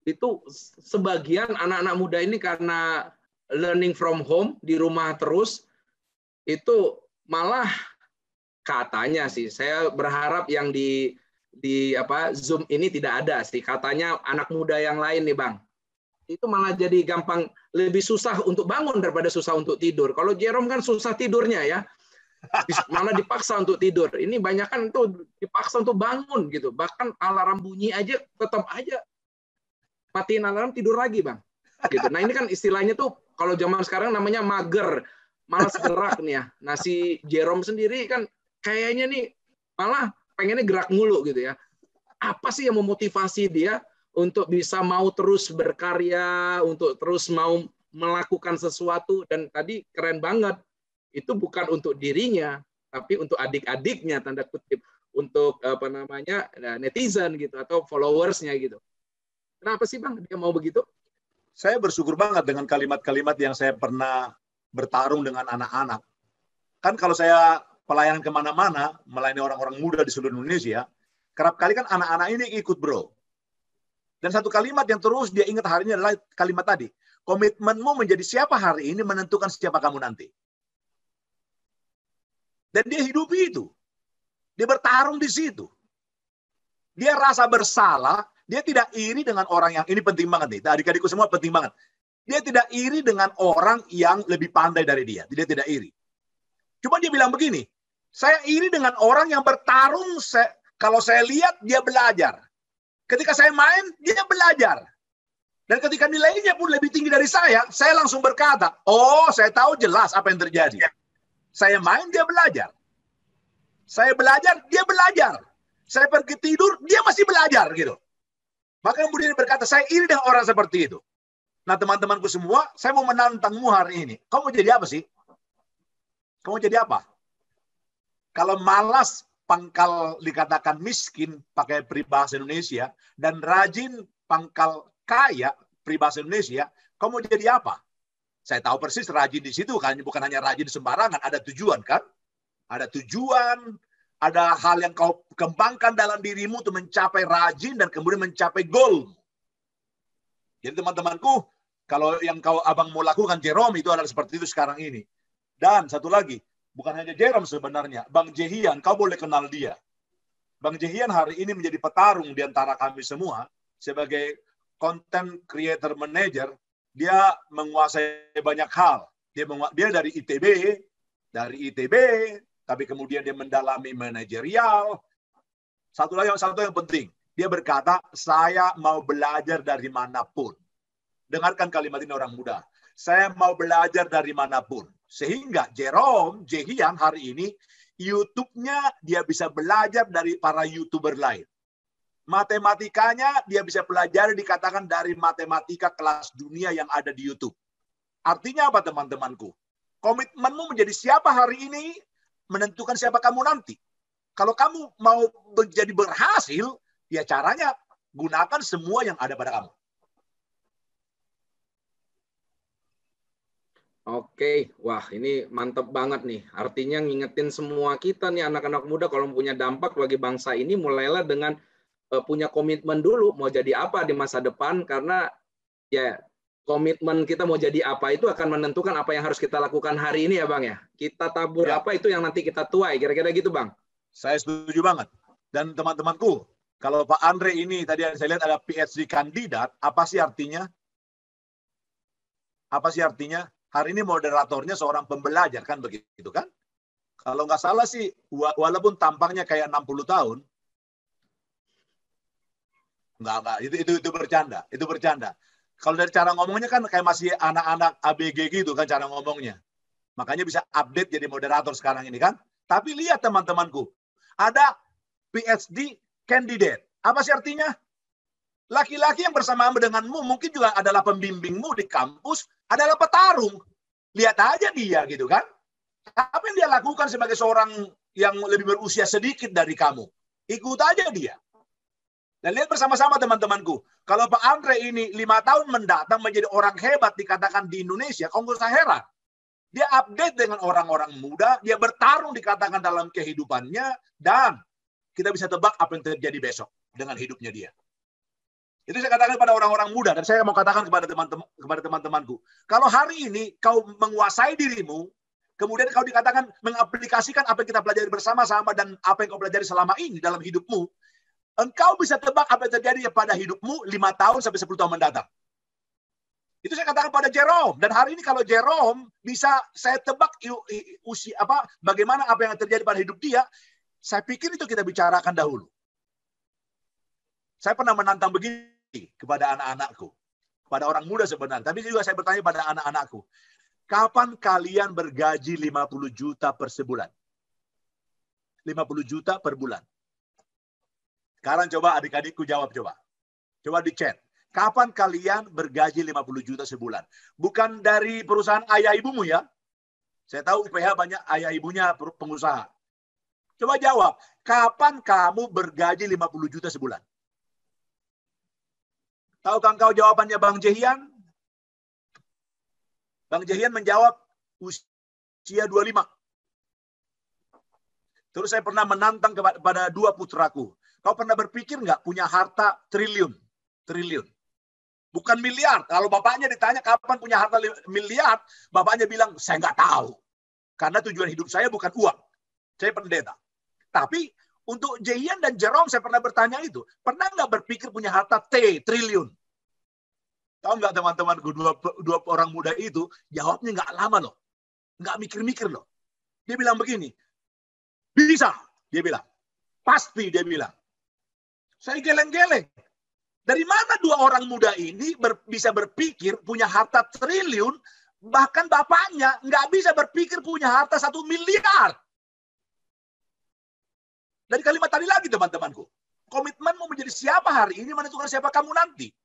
Itu sebagian anak-anak muda ini karena learning from home, di rumah terus, itu malah katanya sih, saya berharap yang di Zoom ini tidak ada sih. Katanya anak muda yang lain nih Bang, itu malah jadi gampang, lebih susah untuk bangun daripada susah untuk tidur. Kalau Jerome kan susah tidurnya ya, malah dipaksa untuk tidur. Ini banyak kan tuh dipaksa untuk bangun gitu. Bahkan alarm bunyi aja tetap aja matiin alarm tidur lagi Bang. Gitu. Nah ini kan istilahnya tuh kalau zaman sekarang namanya mager, malas gerak nih ya. Nah si Jerome sendiri kan kayaknya nih malah pengennya gerak mulu gitu ya. Apa sih yang memotivasi dia untuk bisa mau terus berkarya, untuk terus mau melakukan sesuatu, dan tadi keren banget. Itu bukan untuk dirinya, tapi untuk adik-adiknya, tanda kutip, untuk netizen gitu atau followersnya gitu. Kenapa sih Bang dia mau begitu? Saya bersyukur banget dengan kalimat-kalimat yang saya pernah bertarung dengan anak-anak. Kan kalau saya pelayanan kemana-mana, melayani orang-orang muda di seluruh Indonesia, kerap kali kan anak-anak ini ikut bro. Dan satu kalimat yang terus dia ingat hari ini adalah kalimat tadi. Komitmenmu menjadi siapa hari ini menentukan siapa kamu nanti. Dan dia hidupi itu. Dia bertarung di situ. Dia rasa bersalah. Dia tidak iri dengan orang yang, ini penting banget nih. Adik-adikku semua penting banget. Dia tidak iri dengan orang yang lebih pandai dari dia. Dia tidak iri. Cuma dia bilang begini. Saya iri dengan orang yang bertarung. Kalau saya lihat, dia belajar. Ketika saya main, dia belajar. Dan ketika nilainya pun lebih tinggi dari saya langsung berkata, oh saya tahu jelas apa yang terjadi. Saya main, dia belajar. Saya belajar, dia belajar. Saya pergi tidur, dia masih belajar gitu. Maka kemudian dia berkata, saya iri dengan orang seperti itu. Nah teman-temanku semua, saya mau menantangmu hari ini. Kamu mau jadi apa sih? Kamu mau jadi apa? Kalau malas, pangkal dikatakan miskin, pakai peribahasa Indonesia, dan rajin, pangkal kaya, peribahasa Indonesia, kamu mau jadi apa? Saya tahu persis rajin di situ kan, bukan hanya rajin sembarangan, ada tujuan kan? Ada tujuan, ada hal yang kau kembangkan dalam dirimu untuk mencapai rajin dan kemudian mencapai goal. Jadi teman-temanku, kalau yang abang mau lakukan Jerome itu adalah seperti itu sekarang ini. Dan satu lagi, bukan hanya Jerome sebenarnya, Bang Jehian, kau boleh kenal dia. Bang Jehian hari ini menjadi petarung di antara kami semua sebagai content creator manager. Dia menguasai banyak hal. Dia dari ITB, tapi kemudian dia mendalami manajerial. Satu yang penting, dia berkata, saya mau belajar dari manapun. Dengarkan kalimat ini orang muda. Saya mau belajar dari manapun. Sehingga Jerome, Jehian hari ini, YouTube-nya dia bisa belajar dari para YouTuber lain. Matematikanya dia bisa pelajari dikatakan dari matematika kelas dunia yang ada di YouTube. Artinya apa teman-temanku? Komitmenmu menjadi siapa hari ini menentukan siapa kamu nanti. Kalau kamu mau menjadi berhasil, ya caranya gunakan semua yang ada pada kamu. Oke, wah ini mantap banget nih. Artinya ngingetin semua kita nih anak-anak muda kalau punya dampak bagi bangsa ini, mulailah dengan punya komitmen dulu mau jadi apa di masa depan, karena ya komitmen kita mau jadi apa itu akan menentukan apa yang harus kita lakukan hari ini ya Bang ya. Kita tabur apa itu yang nanti kita tuai, kira-kira gitu Bang. Saya setuju banget. Dan teman-temanku, kalau Pak Andre ini tadi saya lihat ada PhD kandidat, apa sih artinya? Apa sih artinya? Hari ini moderatornya seorang pembelajar kan begitu kan? Kalau nggak salah sih, walaupun tampangnya kayak 60 tahun, Enggak, itu bercanda, itu bercanda. Kalau dari cara ngomongnya kan kayak masih anak-anak ABG gitu kan cara ngomongnya. Makanya bisa update jadi moderator sekarang ini kan. Tapi lihat teman-temanku, ada PhD candidate. Apa sih artinya? Laki-laki yang bersamaan denganmu mungkin juga adalah pembimbingmu di kampus, adalah petarung. Lihat aja dia gitu kan. Apa yang dia lakukan sebagai seorang yang lebih berusia sedikit dari kamu? Ikut aja dia. Dan lihat bersama-sama teman-temanku. Kalau Pak Andre ini 5 tahun mendatang menjadi orang hebat dikatakan di Indonesia, kamu gak usah heran. Dia update dengan orang-orang muda, dia bertarung dikatakan dalam kehidupannya, dan kita bisa tebak apa yang terjadi besok dengan hidupnya dia. Itu saya katakan kepada orang-orang muda, dan saya mau katakan kepada teman-temanku. Kalau hari ini kau menguasai dirimu, kemudian kau dikatakan mengaplikasikan apa yang kita pelajari bersama-sama dan apa yang kau pelajari selama ini dalam hidupmu, engkau bisa tebak apa yang terjadi pada hidupmu 5 tahun sampai 10 tahun mendatang. Itu saya katakan pada Jerome. Dan hari ini kalau Jerome bisa saya tebak usia bagaimana apa yang terjadi pada hidup dia, saya pikir itu kita bicarakan dahulu. Saya pernah menantang begini kepada anak-anakku, pada orang muda sebenarnya, tapi juga saya bertanya pada anak-anakku, kapan kalian bergaji 50 juta per sebulan? 50 juta per bulan. Sekarang coba adik-adikku jawab coba. Coba di chat. Kapan kalian bergaji 50 juta sebulan? Bukan dari perusahaan ayah ibumu ya. Saya tahu UPH banyak ayah ibunya pengusaha. Coba jawab. Kapan kamu bergaji 50 juta sebulan? Tahukah engkau jawabannya Bang Jehian? Bang Jehian menjawab usia 25. Terus saya pernah menantang kepada 2 putraku. Kau pernah berpikir nggak punya harta triliun? Triliun. Bukan miliar. Kalau bapaknya ditanya kapan punya harta miliar, bapaknya bilang, saya nggak tahu. Karena tujuan hidup saya bukan uang. Saya pendeta. Tapi untuk Jehian dan Jerome saya pernah bertanya itu. Pernah nggak berpikir punya harta triliun? Tahu nggak teman-temanku, dua orang muda itu jawabnya nggak lama loh. Nggak mikir-mikir loh. Dia bilang begini. Bisa, dia bilang. Pasti, dia bilang. Saya geleng-geleng. Dari mana 2 orang muda ini bisa berpikir punya harta triliun, bahkan bapaknya nggak bisa berpikir punya harta 1 miliar. Dari kalimat tadi lagi teman-temanku. Komitmenmu menjadi siapa hari ini menentukan siapa kamu nanti.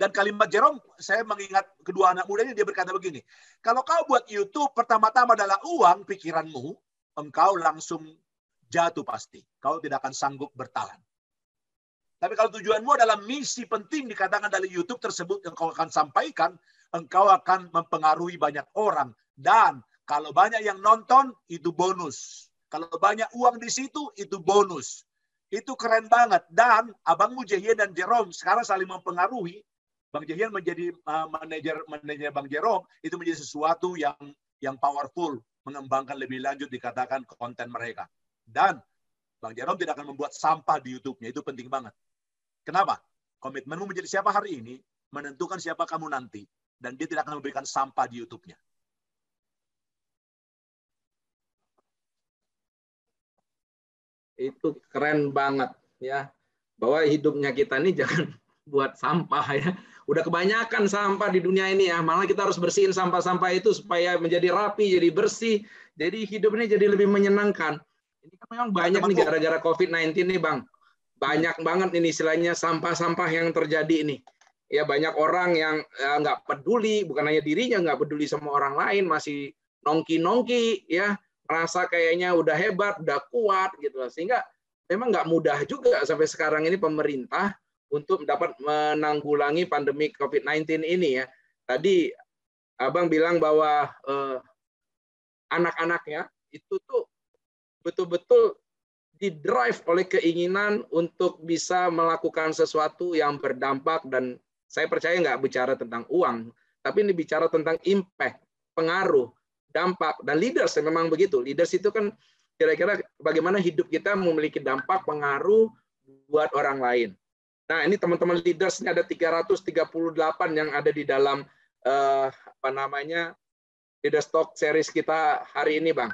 Dan kalimat Jerome, saya mengingat kedua anak muda ini, dia berkata begini. Kalau kau buat YouTube, pertama-tama adalah uang, pikiranmu, engkau langsung jatuh pasti. Kau tidak akan sanggup bertahan. Tapi kalau tujuanmu adalah misi penting dikatakan dari YouTube tersebut yang kau akan sampaikan, engkau akan mempengaruhi banyak orang. Dan kalau banyak yang nonton, itu bonus. Kalau banyak uang di situ, itu bonus. Itu keren banget. Dan abangmu Jehian dan Jerome sekarang saling mempengaruhi. Bang Jehian menjadi manajer Bang Jerome, itu menjadi sesuatu yang powerful, mengembangkan lebih lanjut dikatakan konten mereka. Dan Bang Jerome tidak akan membuat sampah di YouTube-nya, itu penting banget. Kenapa? Komitmenmu menjadi siapa hari ini, menentukan siapa kamu nanti, dan dia tidak akan memberikan sampah di YouTube-nya. Itu keren banget ya. Bahwa hidupnya kita ini jangan buat sampah ya. Udah kebanyakan sampah di dunia ini ya. Malah kita harus bersihin sampah-sampah itu supaya menjadi rapi, jadi bersih. Jadi hidupnya jadi lebih menyenangkan. Ini kan memang banyak nih gara-gara COVID-19 nih Bang. Banyak banget ini istilahnya sampah-sampah yang terjadi ini. Ya banyak orang yang nggak peduli, bukan hanya dirinya nggak peduli sama orang lain, masih nongki-nongki ya, merasa kayaknya udah hebat, udah kuat gitu. Sehingga memang nggak mudah juga sampai sekarang ini pemerintah untuk dapat menanggulangi pandemi COVID-19 ini ya. Tadi Abang bilang bahwa anak-anaknya itu tuh betul-betul didrive oleh keinginan untuk bisa melakukan sesuatu yang berdampak, dan saya percaya nggak bicara tentang uang, tapi ini bicara tentang impact, pengaruh, dampak, dan leaders memang begitu. Leaders itu kan kira-kira bagaimana hidup kita memiliki dampak, pengaruh buat orang lain. Nah ini teman-teman leaders, ini ada 338 yang ada di dalam Leaders Talk series kita hari ini Bang.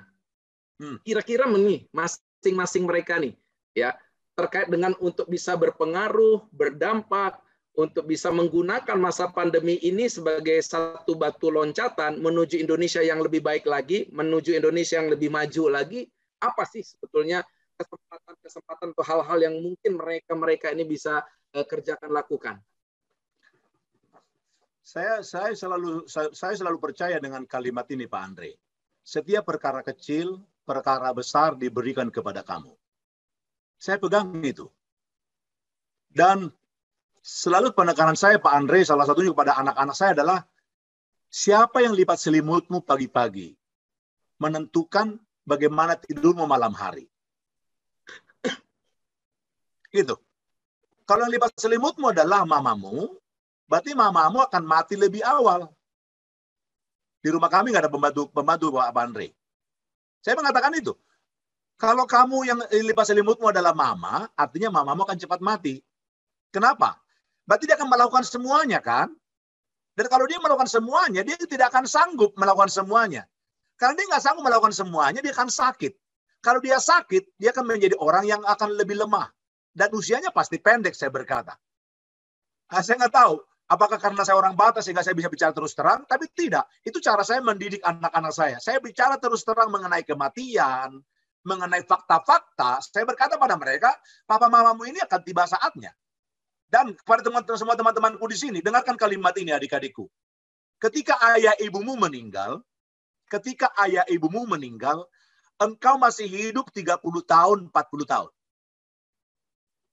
Kira-kira nih masing-masing mereka nih ya terkait dengan untuk bisa berpengaruh, berdampak, untuk bisa menggunakan masa pandemi ini sebagai satu batu loncatan menuju Indonesia yang lebih baik lagi, menuju Indonesia yang lebih maju lagi. Apa sih sebetulnya kesempatan-kesempatan atau hal-hal yang mungkin mereka ini bisa kerjakan, lakukan? Saya selalu percaya dengan kalimat ini, Pak Andre. Setiap perkara kecil, perkara besar diberikan kepada kamu. Saya pegang itu. Dan selalu penekanan saya, Pak Andre, salah satunya kepada anak-anak saya adalah, siapa yang lipat selimutmu pagi-pagi, menentukan bagaimana tidurmu malam hari. Gitu. Kalau yang lipat selimutmu adalah mamamu, berarti mamamu akan mati lebih awal. Di rumah kami nggak ada pembantu Pak Andre. Saya mengatakan itu. Kalau kamu yang lipat selimutmu adalah mama, artinya mamamu akan cepat mati. Kenapa? Berarti dia akan melakukan semuanya, kan? Dan kalau dia melakukan semuanya, dia tidak akan sanggup melakukan semuanya. Karena dia nggak sanggup melakukan semuanya, dia akan sakit. Kalau dia sakit, dia akan menjadi orang yang akan lebih lemah. Dan usianya pasti pendek, saya berkata. Nah, saya nggak tahu, apakah karena saya orang Batak sehingga saya bisa bicara terus terang, tapi tidak. Itu cara saya mendidik anak-anak saya. Saya bicara terus terang mengenai kematian, mengenai fakta-fakta. Saya berkata pada mereka, papa mamamu ini akan tiba saatnya. Dan kepada semua teman-temanku di sini, dengarkan kalimat ini adik-adikku. Ketika ayah ibumu meninggal, engkau masih hidup 30 tahun, 40 tahun.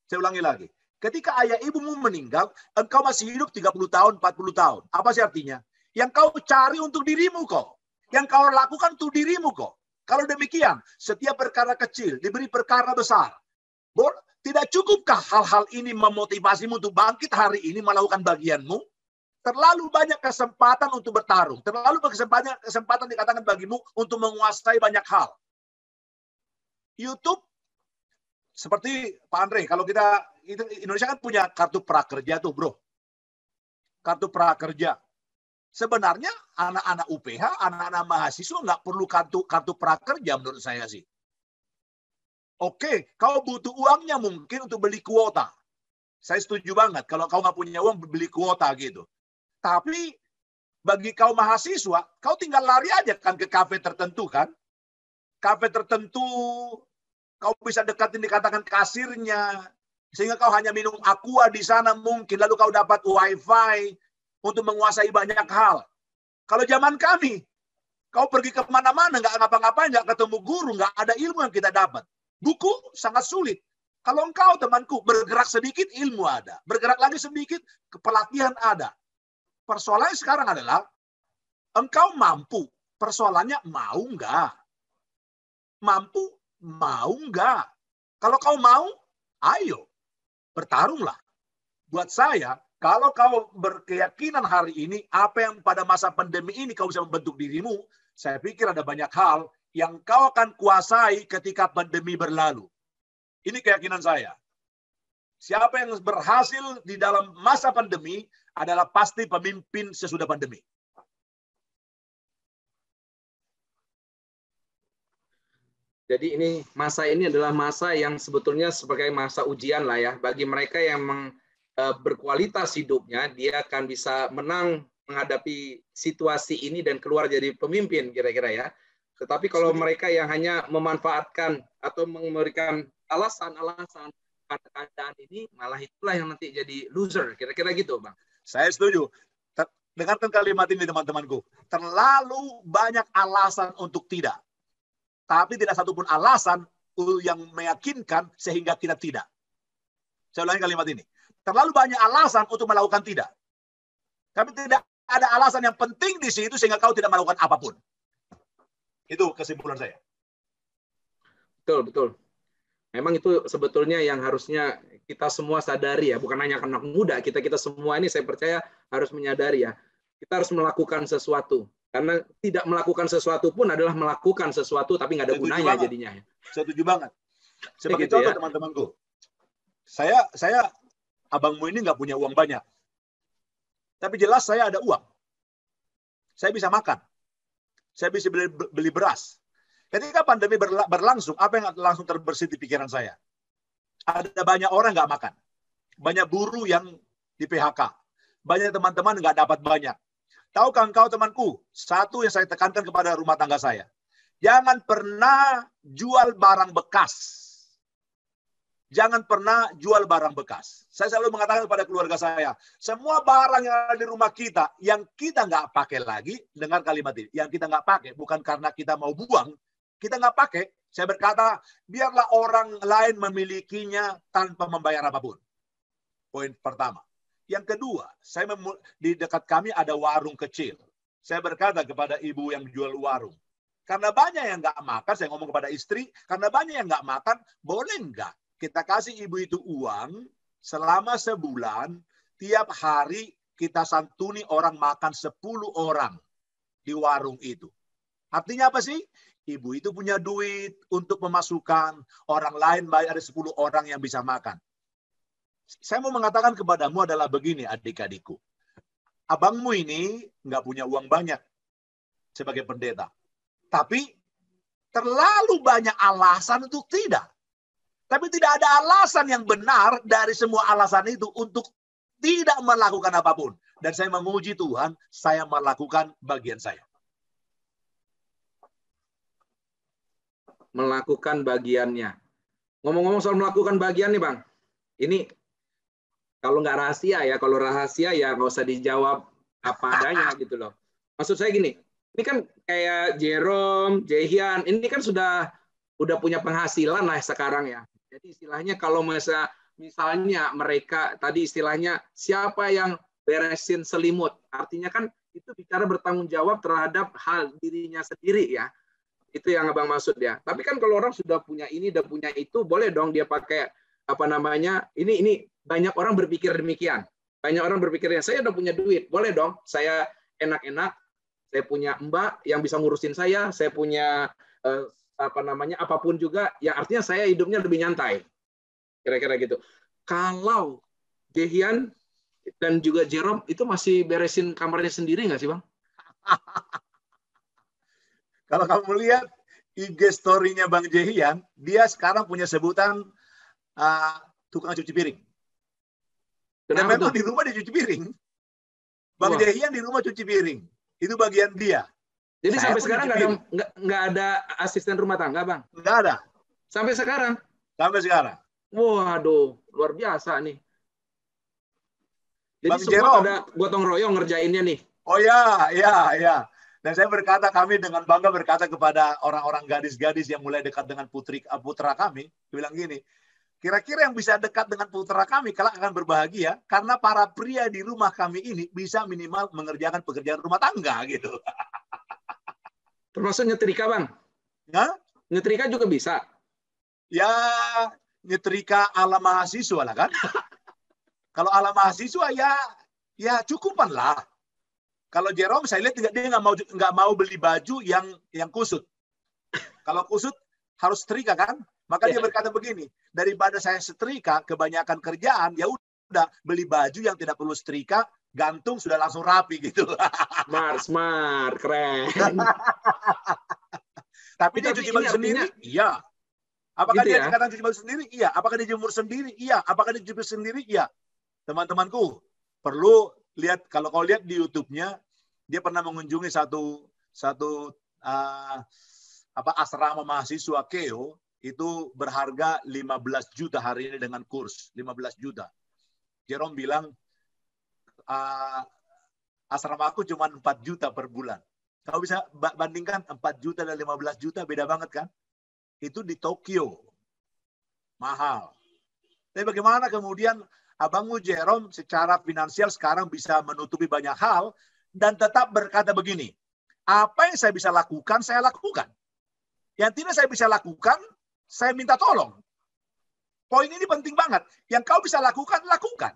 Saya ulangi lagi. Ketika ayah ibumu meninggal, engkau masih hidup 30 tahun, 40 tahun. Apa sih artinya? Yang kau cari untuk dirimu kok. Yang kau lakukan untuk dirimu kok. Kalau demikian, setiap perkara kecil diberi perkara besar. Tidak cukupkah hal-hal ini memotivasimu untuk bangkit hari ini melakukan bagianmu? Terlalu banyak kesempatan untuk bertarung. Terlalu banyak kesempatan dikatakan bagimu untuk menguasai banyak hal. YouTube, seperti Pak Andre, kalau Indonesia kan punya kartu prakerja tuh, bro. Kartu prakerja. Sebenarnya anak-anak UPH, anak-anak mahasiswa nggak perlu kartu prakerja menurut saya sih. Oke, kau butuh uangnya mungkin untuk beli kuota. Saya setuju banget kalau kau nggak punya uang beli kuota gitu. Tapi bagi kau mahasiswa, kau tinggal lari aja kan ke kafe tertentu kan. Kafe tertentu, kau bisa dekatin dikatakan kasirnya. Sehingga kau hanya minum aqua di sana mungkin. Lalu kau dapat wifi untuk menguasai banyak hal. Kalau zaman kami, kau pergi ke mana-mana, nggak ngapa-ngapain, nggak ketemu guru, nggak ada ilmu yang kita dapat. Buku sangat sulit. Kalau engkau temanku bergerak sedikit, ilmu ada. Bergerak lagi sedikit, pelatihan ada. Persoalannya sekarang adalah engkau mampu. Persoalannya mau enggak? Mampu, mau enggak? Kalau kau mau, ayo bertarunglah. Buat saya, kalau kau berkeyakinan hari ini, apa yang pada masa pandemi ini kau bisa membentuk dirimu, saya pikir ada banyak hal yang kau akan kuasai ketika pandemi berlalu. Ini keyakinan saya. Siapa yang berhasil di dalam masa pandemi adalah pasti pemimpin sesudah pandemi. Jadi masa ini adalah masa yang sebetulnya sebagai masa ujian lah ya. Bagi mereka yang berkualitas hidupnya, dia akan bisa menang menghadapi situasi ini dan keluar jadi pemimpin kira-kira ya. Tetapi kalau mereka yang hanya memanfaatkan atau memberikan alasan-alasan pada keadaan ini, malah itulah yang nanti jadi loser. Kira-kira gitu, Bang. Saya setuju. Dengarkan kalimat ini, teman-temanku. Terlalu banyak alasan untuk tidak. Tapi tidak satupun alasan yang meyakinkan sehingga kita tidak. Saya ulangi kalimat ini. Terlalu banyak alasan untuk melakukan tidak. Tapi tidak ada alasan yang penting di situ sehingga kau tidak melakukan apapun. Itu kesimpulan saya. Betul, betul. Memang itu sebetulnya yang harusnya kita semua sadari ya, bukan hanya anak muda, kita semua ini saya percaya harus menyadari ya. Kita harus melakukan sesuatu. Karena tidak melakukan sesuatu pun adalah melakukan sesuatu tapi nggak ada gunanya jadinya. Setuju banget. Sebagai contoh teman-temanku. Saya abangmu ini nggak punya uang banyak. Tapi jelas saya ada uang. Saya bisa makan. Saya bisa beli beras. Ketika pandemi berlangsung, apa yang langsung terbersit di pikiran saya? Ada banyak orang nggak makan. Banyak buruh yang di PHK. Banyak teman-teman nggak dapat banyak. Tahukah engkau temanku, satu yang saya tekankan kepada rumah tangga saya. Jangan pernah jual barang bekas. Jangan pernah jual barang bekas. Saya selalu mengatakan kepada keluarga saya, semua barang yang ada di rumah kita, yang kita nggak pakai lagi, dengar kalimat ini, yang kita nggak pakai, bukan karena kita mau buang, kita nggak pakai. Saya berkata, biarlah orang lain memilikinya tanpa membayar apapun. Poin pertama. Yang kedua, di dekat kami ada warung kecil. Saya berkata kepada ibu yang jual warung, karena banyak yang nggak makan, saya ngomong kepada istri, karena banyak yang nggak makan, boleh nggak kita kasih ibu itu uang selama sebulan, tiap hari kita santuni orang makan 10 orang di warung itu. Artinya apa sih? Ibu itu punya duit untuk memasukkan, orang lain bayar, ada 10 orang yang bisa makan. Saya mau mengatakan kepadamu adalah begini adik-adikku. Abangmu ini nggak punya uang banyak sebagai pendeta. Tapi terlalu banyak alasan untuk tidak. Tapi tidak ada alasan yang benar dari semua alasan itu untuk tidak melakukan apapun. Dan saya memuji Tuhan, saya melakukan bagian saya. Melakukan bagiannya. Ngomong-ngomong soal melakukan bagian nih Bang. Ini kalau nggak rahasia ya, kalau rahasia ya nggak usah dijawab apa adanya gitu loh. Maksud saya gini, ini kan kayak Jerome, Jehian, ini kan sudah punya penghasilan lah sekarang ya. Jadi istilahnya kalau misalnya mereka tadi istilahnya siapa yang beresin selimut, artinya kan itu bicara bertanggung jawab terhadap hal dirinya sendiri ya. Itu yang Abang maksud ya. Tapi kan kalau orang sudah punya ini, udah punya itu, boleh dong dia pakai apa namanya? Ini banyak orang berpikir demikian. Banyak orang berpikirnya saya udah punya duit, boleh dong saya enak-enak, saya punya mbak yang bisa ngurusin saya punya apa namanya apapun juga, yang artinya saya hidupnya lebih nyantai, kira-kira gitu. Kalau Jehian dan juga Jerome itu masih beresin kamarnya sendiri nggak sih Bang? Kalau kamu lihat IG story-nya Bang Jehian, dia sekarang punya sebutan tukang cuci piring. Dan memang di rumah dia cuci piring. Bang Jehian di rumah cuci piring. Itu bagian dia. Jadi sampai sekarang nggak ada asisten rumah tangga, Bang? Nggak ada. Sampai sekarang? Sampai sekarang. Waduh, luar biasa nih. Jadi Bang semua Jerome, pada gotong royong ngerjainnya nih. Oh ya. Dan saya berkata, kami dengan bangga berkata kepada orang-orang gadis-gadis yang mulai dekat dengan putra kami, bilang gini, kira-kira yang bisa dekat dengan putra kami kelak akan berbahagia karena para pria di rumah kami ini bisa minimal mengerjakan pekerjaan rumah tangga gitu. Termasuk nyetrika, Bang? Nah? Nyetrika juga bisa? Ya, nyetrika ala mahasiswa lah kan. Kalau ala mahasiswa ya cukupan lah. Kalau Jerome saya lihat dia nggak mau beli baju yang kusut. Kalau kusut harus setrika kan. Maka dia berkata begini, daripada saya setrika kebanyakan kerjaan, ya udah beli baju yang tidak perlu setrika, gantung sudah langsung rapi gitu. Smart, keren. Tapi dia cuci baju sendiri? Iya. Apakah dia kadang cuci baju sendiri? Iya. Apakah dia jemur sendiri? Iya. Apakah dia jemur sendiri? Iya. Teman-temanku, perlu lihat, kalau kau lihat di YouTube-nya, dia pernah mengunjungi satu asrama mahasiswa Keo, itu berharga 15 juta hari ini dengan kurs 15 juta. Jerome bilang, asrama aku cuma 4 juta per bulan. Kau bisa bandingkan 4 juta dan 15 juta, beda banget kan? Itu di Tokyo. Mahal. Tapi bagaimana kemudian abangmu Jerome secara finansial sekarang bisa menutupi banyak hal dan tetap berkata begini, apa yang saya bisa lakukan, saya lakukan. Yang tidak saya bisa lakukan, saya minta tolong. Poin ini penting banget. Yang kau bisa lakukan, lakukan.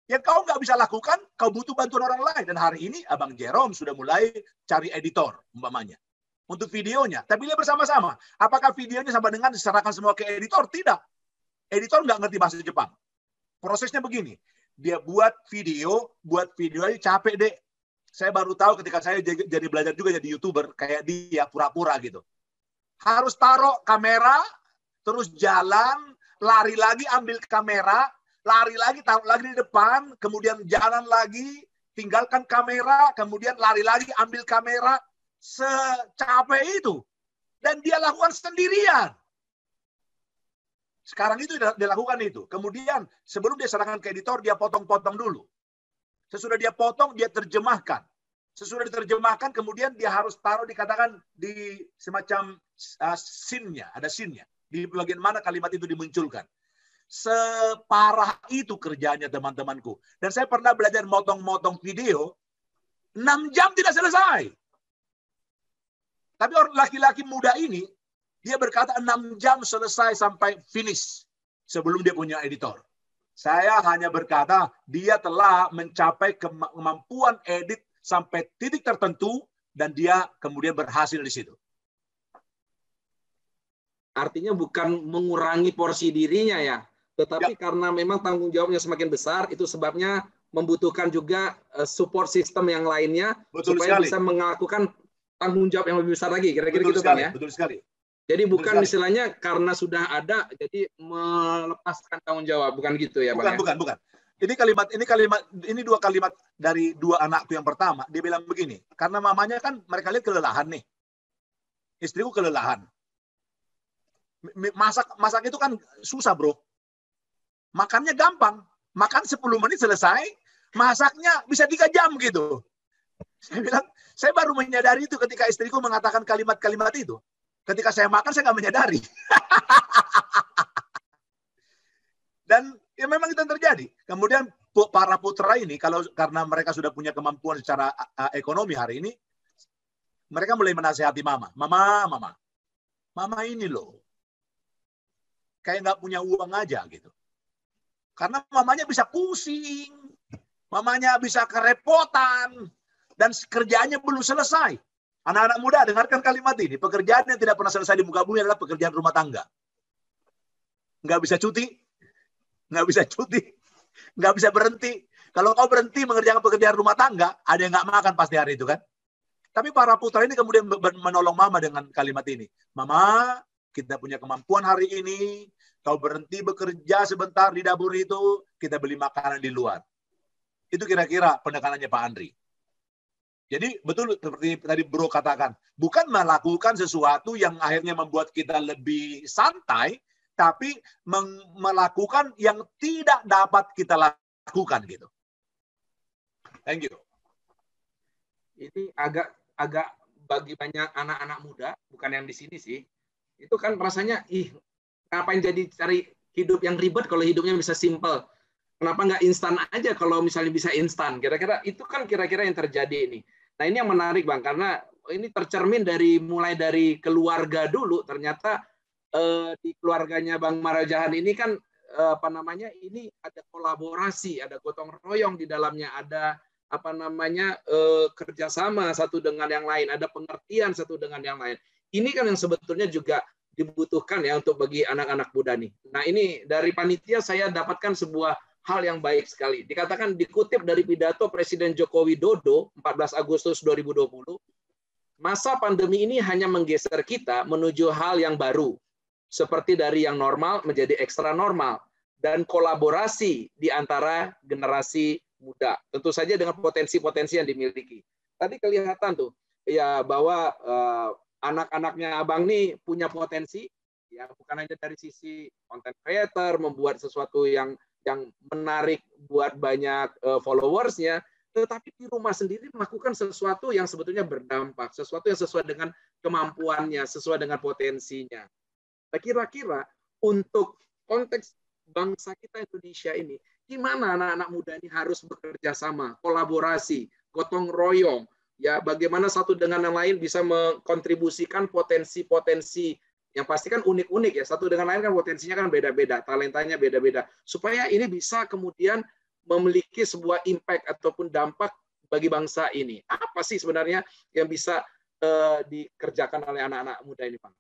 Yang kau nggak bisa lakukan, kau butuh bantuan orang lain. Dan hari ini Abang Jerome sudah mulai cari editor, umpamanya. Untuk videonya. Tapi dia bersama-sama. Apakah videonya sama dengan diserahkan semua ke editor? Tidak. Editor nggak ngerti bahasa Jepang. Prosesnya begini. Dia buat video aja capek deh. Saya baru tahu ketika saya jadi belajar juga jadi YouTuber. Kayak dia, pura-pura gitu. Harus taruh kamera, terus jalan, lari lagi ambil kamera, lari lagi, taruh lagi di depan, kemudian jalan lagi, tinggalkan kamera, kemudian lari lagi, ambil kamera, secapek itu. Dan dia lakukan sendirian. Sekarang itu dia lakukan itu. Kemudian sebelum dia serahkan ke editor, dia potong-potong dulu. Sesudah dia potong, dia terjemahkan. Sesudah diterjemahkan, kemudian dia harus taruh dikatakan di semacam scene-nya, ada scene-nya. Di bagian mana kalimat itu dimunculkan. Separah itu kerjanya teman-temanku. Dan saya pernah belajar motong-motong video, 6 jam tidak selesai. Tapi orang laki-laki muda ini, dia berkata 6 jam selesai sampai finish sebelum dia punya editor. Saya hanya berkata, dia telah mencapai kemampuan edit sampai titik tertentu, dan dia kemudian berhasil di situ. Artinya bukan mengurangi porsi dirinya ya, tetapi karena memang tanggung jawabnya semakin besar, itu sebabnya membutuhkan juga support system yang lainnya, supaya bisa melakukan tanggung jawab yang lebih besar lagi. Kira-kira gitu Bang ya? Betul sekali. Jadi bukan istilahnya karena sudah ada, jadi melepaskan tanggung jawab, bukan gitu ya Bang? Bukan. Ini dua kalimat dari dua anakku yang pertama. Dia bilang begini, karena mamanya kan mereka lihat kelelahan nih. Istriku kelelahan. Masak itu kan susah, bro. Makannya gampang. Makan 10 menit selesai, masaknya bisa 3 jam gitu. Saya bilang, saya baru menyadari itu ketika istriku mengatakan kalimat-kalimat itu. Ketika saya makan, saya nggak menyadari. Dan ya memang itu yang terjadi. Kemudian para putra ini, karena mereka sudah punya kemampuan secara ekonomi hari ini, mereka mulai menasihati mama. Mama ini loh, kayak nggak punya uang aja gitu. Karena mamanya bisa pusing, mamanya bisa kerepotan, dan kerjaannya belum selesai. Anak-anak muda, dengarkan kalimat ini. Pekerjaan yang tidak pernah selesai di muka bumi adalah pekerjaan rumah tangga. Nggak bisa cuti, nggak bisa berhenti. Kalau kau berhenti mengerjakan pekerjaan rumah tangga, ada yang nggak makan pasti hari itu kan. Tapi para putra ini kemudian menolong mama dengan kalimat ini. Mama, kita punya kemampuan hari ini. Kau berhenti bekerja sebentar di dapur itu, kita beli makanan di luar. Itu kira-kira penekanannya Pak Andri. Jadi betul seperti tadi Bro katakan, bukan melakukan sesuatu yang akhirnya membuat kita lebih santai, tapi melakukan yang tidak dapat kita lakukan gitu. Thank you. Ini agak bagi banyak anak-anak muda, bukan yang di sini sih, itu kan rasanya, ngapain jadi cari hidup yang ribet kalau hidupnya bisa simple. Kenapa nggak instan aja kalau misalnya bisa instan? Kira-kira itu kan kira-kira yang terjadi ini. Nah ini yang menarik Bang, karena ini tercermin mulai dari keluarga dulu. Ternyata di keluarganya Bang Marajahan ini kan ini ada kolaborasi, ada gotong royong di dalamnya, ada kerjasama satu dengan yang lain, ada pengertian satu dengan yang lain. Ini kan yang sebetulnya juga dibutuhkan ya untuk bagi anak-anak muda nih. Nah ini dari panitia saya dapatkan sebuah hal yang baik sekali. Dikatakan dikutip dari pidato Presiden Joko Widodo 14 Agustus 2020, masa pandemi ini hanya menggeser kita menuju hal yang baru, seperti dari yang normal menjadi ekstra normal, dan kolaborasi di antara generasi muda. Tentu saja dengan potensi-potensi yang dimiliki. Tadi kelihatan tuh ya bahwa anak-anaknya Abang nih punya potensi, ya bukan hanya dari sisi content creator, membuat sesuatu yang menarik buat banyak followersnya, tetapi di rumah sendiri melakukan sesuatu yang sebetulnya berdampak, sesuatu yang sesuai dengan kemampuannya, sesuai dengan potensinya. Nah, kira-kira untuk konteks bangsa kita Indonesia ini, gimana anak-anak muda ini harus bekerja sama, kolaborasi, gotong royong, ya bagaimana satu dengan yang lain bisa mengkontribusikan potensi-potensi yang pasti kan unik-unik ya, satu dengan lain kan potensinya kan beda-beda, talentanya beda-beda, supaya ini bisa kemudian memiliki sebuah impact ataupun dampak bagi bangsa ini. Apa sih sebenarnya yang bisa dikerjakan oleh anak-anak muda ini, Pak?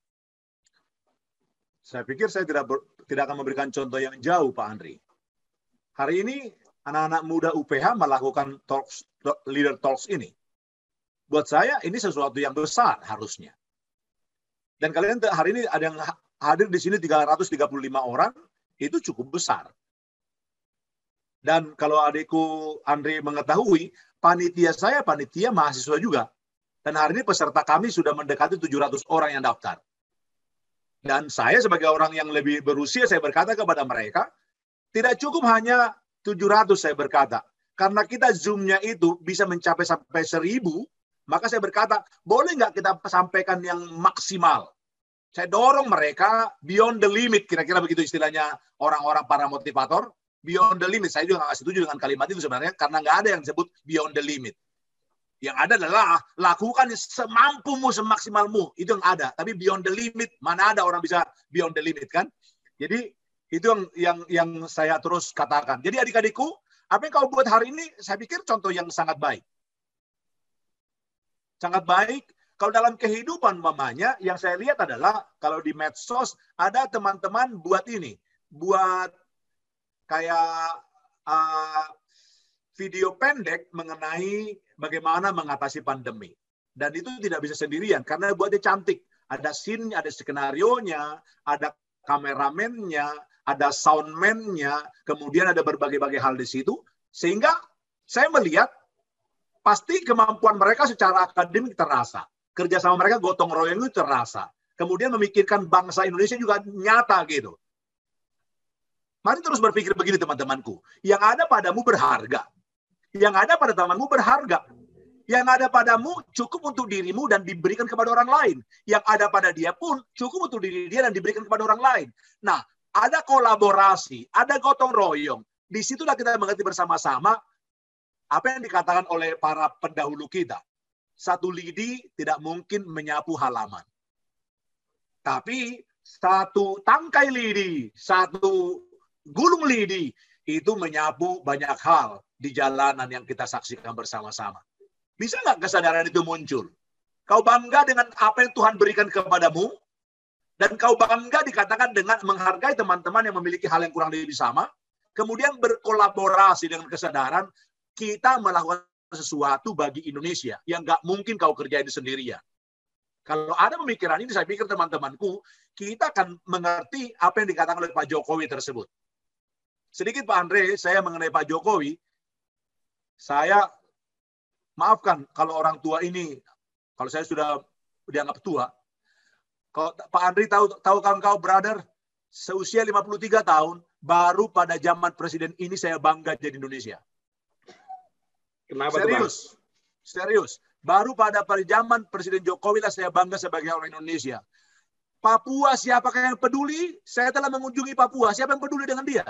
Saya pikir saya tidak akan memberikan contoh yang jauh, Pak Andri. Hari ini anak-anak muda UPH melakukan leader talks ini. Buat saya ini sesuatu yang besar harusnya. Dan kalian hari ini ada yang hadir di sini 335 orang, itu cukup besar. Dan kalau adikku Andre mengetahui, panitia saya panitia mahasiswa juga. Dan hari ini peserta kami sudah mendekati 700 orang yang daftar. Dan saya sebagai orang yang lebih berusia, saya berkata kepada mereka, tidak cukup hanya 700 saya berkata. Karena kita Zoom-nya itu bisa mencapai sampai 1.000, maka saya berkata, boleh nggak kita sampaikan yang maksimal? Saya dorong mereka beyond the limit, kira-kira begitu istilahnya orang-orang para motivator. Beyond the limit, saya juga nggak setuju dengan kalimat itu sebenarnya, karena nggak ada yang disebut beyond the limit. Yang ada adalah lakukan semampumu, semaksimalmu. Itu yang ada. Tapi beyond the limit, mana ada orang bisa beyond the limit kan? Jadi itu yang saya terus katakan. Jadi adik-adikku, apa yang kau buat hari ini, saya pikir contoh yang sangat baik. Sangat baik. Kalau dalam kehidupan mamanya, yang saya lihat adalah kalau di medsos ada teman-teman buat ini. Buat kayak video pendek mengenai bagaimana mengatasi pandemi. Dan itu tidak bisa sendirian, karena buatnya cantik. Ada scene, ada skenario-nya, ada kameramennya, ada soundman-nya, kemudian ada berbagai-bagai hal di situ. Sehingga saya melihat, pasti kemampuan mereka secara akademik terasa. Kerjasama mereka gotong royong itu terasa. Kemudian memikirkan bangsa Indonesia juga nyata gitu. Mari terus berpikir begini teman-temanku. Yang ada padamu berharga. Yang ada pada temanmu berharga. Yang ada padamu cukup untuk dirimu dan diberikan kepada orang lain. Yang ada pada dia pun cukup untuk diri dia dan diberikan kepada orang lain. Nah, ada kolaborasi, ada gotong royong. Disitulah kita mengerti bersama-sama apa yang dikatakan oleh para pendahulu kita. Satu lidi tidak mungkin menyapu halaman. Tapi satu tangkai lidi, satu gulung lidi, itu menyapu banyak hal di jalanan yang kita saksikan bersama-sama. Bisa nggak kesadaran itu muncul? Kau bangga dengan apa yang Tuhan berikan kepadamu, dan kau bangga dikatakan dengan menghargai teman-teman yang memiliki hal yang kurang lebih sama, kemudian berkolaborasi dengan kesadaran, kita melakukan sesuatu bagi Indonesia yang nggak mungkin kau kerjain sendirian. Kalau ada pemikiran ini, saya pikir teman-temanku, kita akan mengerti apa yang dikatakan oleh Pak Jokowi tersebut. Sedikit Pak Andre, saya mengenai Pak Jokowi, saya maafkan kalau orang tua ini, kalau saya sudah dianggap tua. Kalau Pak Andre tahu kan kau brother, seusia 53 tahun, baru pada zaman presiden ini saya bangga jadi Indonesia. Kenapa serius, serius. Baru pada zaman Presiden Jokowi lah saya bangga sebagai orang Indonesia. Papua, siapakah yang peduli? Saya telah mengunjungi Papua. Siapa yang peduli dengan dia?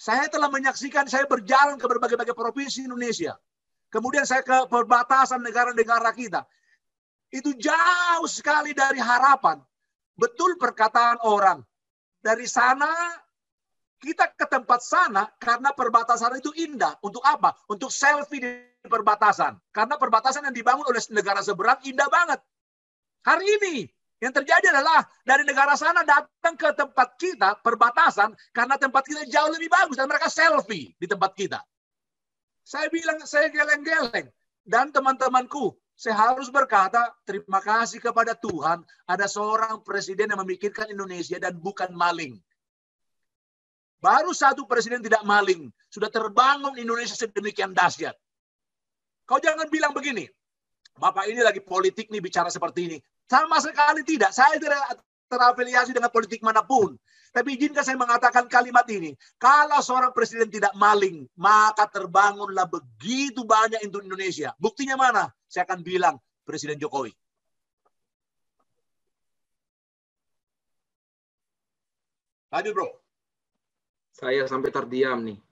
Saya telah menyaksikan, saya berjalan ke berbagai-bagai provinsi Indonesia. Kemudian saya ke perbatasan negara-negara kita. Itu jauh sekali dari harapan. Betul perkataan orang. Dari sana, kita ke tempat sana karena perbatasan itu indah. Untuk apa? Untuk selfie di perbatasan. Karena perbatasan yang dibangun oleh negara seberang indah banget. Hari ini yang terjadi adalah dari negara sana datang ke tempat kita, perbatasan, karena tempat kita jauh lebih bagus dan mereka selfie di tempat kita. Saya bilang, saya geleng-geleng. Dan teman-temanku, saya harus berkata, terima kasih kepada Tuhan, ada seorang presiden yang memikirkan Indonesia dan bukan maling. Baru satu presiden tidak maling. Sudah terbangun Indonesia sedemikian dahsyat. Kau jangan bilang begini, Bapak ini lagi politik nih bicara seperti ini. Sama sekali tidak. Saya tidak terafiliasi dengan politik manapun. Tapi izinkan saya mengatakan kalimat ini. Kalau seorang presiden tidak maling, maka terbangunlah begitu banyak untuk Indonesia. Buktinya mana? Saya akan bilang Presiden Jokowi. Lanjut bro. Saya sampai terdiam nih.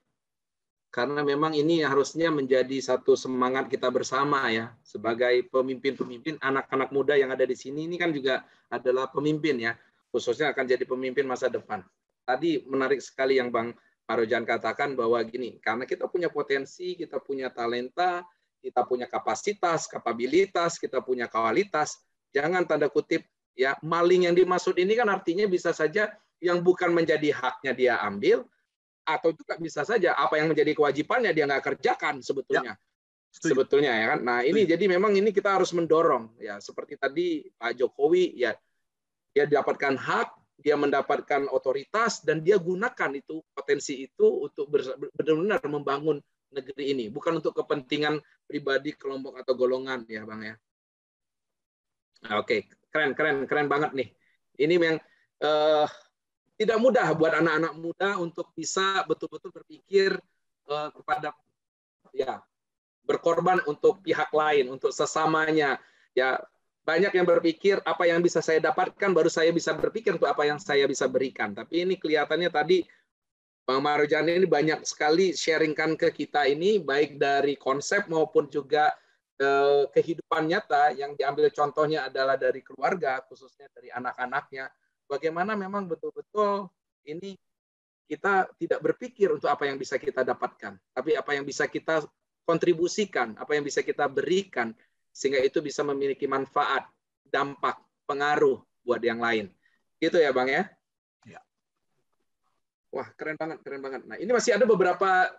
Karena memang ini harusnya menjadi satu semangat kita bersama ya. Sebagai pemimpin-pemimpin, anak-anak muda yang ada di sini ini kan juga adalah pemimpin ya. Khususnya akan jadi pemimpin masa depan. Tadi menarik sekali yang Bang Parojan katakan bahwa gini, karena kita punya potensi, kita punya talenta, kita punya kapasitas, kapabilitas, kita punya kualitas. Jangan tanda kutip ya, maling yang dimaksud ini kan artinya bisa saja yang bukan menjadi haknya dia ambil, atau juga bisa saja apa yang menjadi kewajibannya dia nggak kerjakan sebetulnya. Ya, sebetulnya ya kan. Nah ini jadi memang ini kita harus mendorong ya seperti tadi Pak Jokowi ya dia dapatkan hak dia mendapatkan otoritas, dan dia gunakan itu potensi itu untuk benar-benar membangun negeri ini, bukan untuk kepentingan pribadi, kelompok atau golongan, ya Bang ya. Oke, keren banget nih. Ini yang tidak mudah buat anak-anak muda untuk bisa betul-betul berpikir kepada ya berkorban untuk pihak lain, untuk sesamanya. Ya, banyak yang berpikir apa yang bisa saya dapatkan baru saya bisa berpikir untuk apa yang saya bisa berikan. Tapi ini kelihatannya tadi Bang Marujani ini banyak sekali sharingkan ke kita ini, baik dari konsep maupun juga kehidupan nyata. Yang diambil contohnya adalah dari keluarga, khususnya dari anak-anaknya. Bagaimana memang betul-betul ini kita tidak berpikir untuk apa yang bisa kita dapatkan, tapi apa yang bisa kita kontribusikan, apa yang bisa kita berikan, sehingga itu bisa memiliki manfaat, dampak, pengaruh buat yang lain. Gitu ya Bang ya? Ya. Wah, keren banget. Nah, ini masih ada beberapa,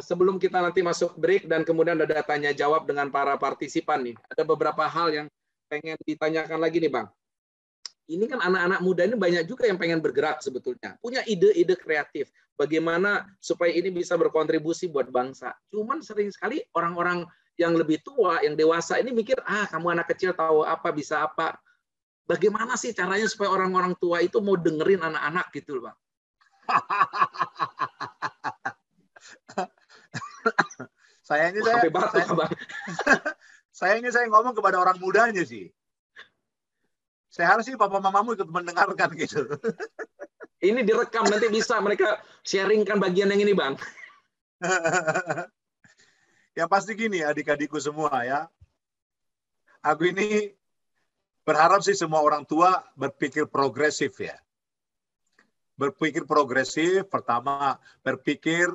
sebelum kita nanti masuk break dan kemudian ada tanya jawab dengan para partisipan nih. Ada beberapa hal yang pengen ditanyakan lagi nih Bang. Ini kan anak-anak muda ini banyak juga yang pengen bergerak sebetulnya. Punya ide-ide kreatif. Bagaimana supaya ini bisa berkontribusi buat bangsa. Cuman sering sekali orang-orang yang lebih tua, yang dewasa ini mikir, kamu anak kecil tahu apa, bisa apa. Bagaimana sih caranya supaya orang-orang tua itu mau dengerin anak-anak gitu Bang? Sayangnya saya ngomong kepada orang mudanya sih. Saya harus sih papa mamamu ikut mendengarkan gitu. Ini direkam, nanti bisa mereka sharingkan bagian yang ini Bang. Yang pasti gini adik-adikku semua ya. Aku ini berharap sih semua orang tua berpikir progresif ya. Berpikir progresif, pertama berpikir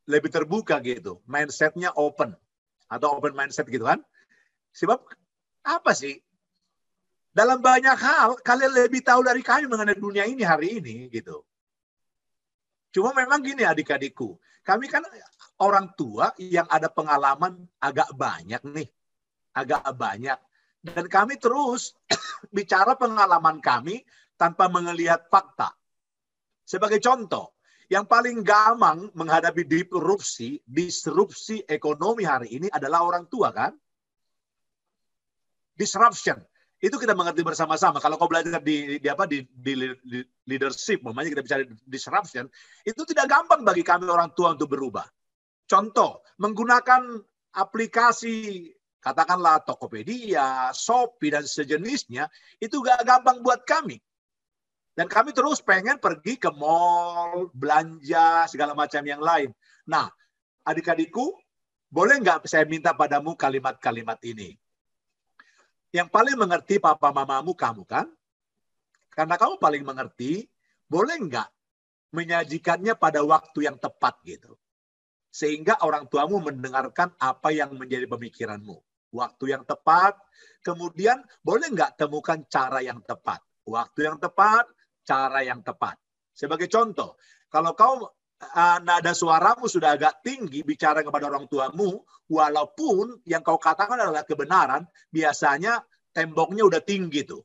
lebih terbuka gitu. Mindsetnya open. Atau open mindset gitu kan. Sebab apa sih? Dalam banyak hal, kalian lebih tahu dari kami mengenai dunia ini hari ini, gitu. Cuma memang gini adik-adikku, kami kan orang tua yang ada pengalaman agak banyak nih. Agak banyak. Dan kami terus bicara pengalaman kami tanpa melihat fakta. Sebagai contoh, yang paling gampang menghadapi disrupsi ekonomi hari ini adalah orang tua kan? Disruption itu kita mengerti bersama-sama. Kalau kau belajar di leadership, namanya kita bicara disruption, itu tidak gampang bagi kami orang tua untuk berubah. Contoh, menggunakan aplikasi katakanlah Tokopedia, Shopee dan sejenisnya, itu gak gampang buat kami. Dan kami terus pengen pergi ke mall, belanja segala macam yang lain. Nah, adik-adikku, boleh nggak saya minta padamu kalimat-kalimat ini? Yang paling mengerti papa mamamu kamu kan? Karena kamu paling mengerti, boleh nggak menyajikannya pada waktu yang tepat gitu. Sehingga orang tuamu mendengarkan apa yang menjadi pemikiranmu. Waktu yang tepat, kemudian boleh nggak temukan cara yang tepat. Waktu yang tepat, cara yang tepat. Sebagai contoh, kalau kau nada suaramu sudah agak tinggi bicara kepada orang tuamu, walaupun yang kau katakan adalah kebenaran, biasanya temboknya udah tinggi tuh.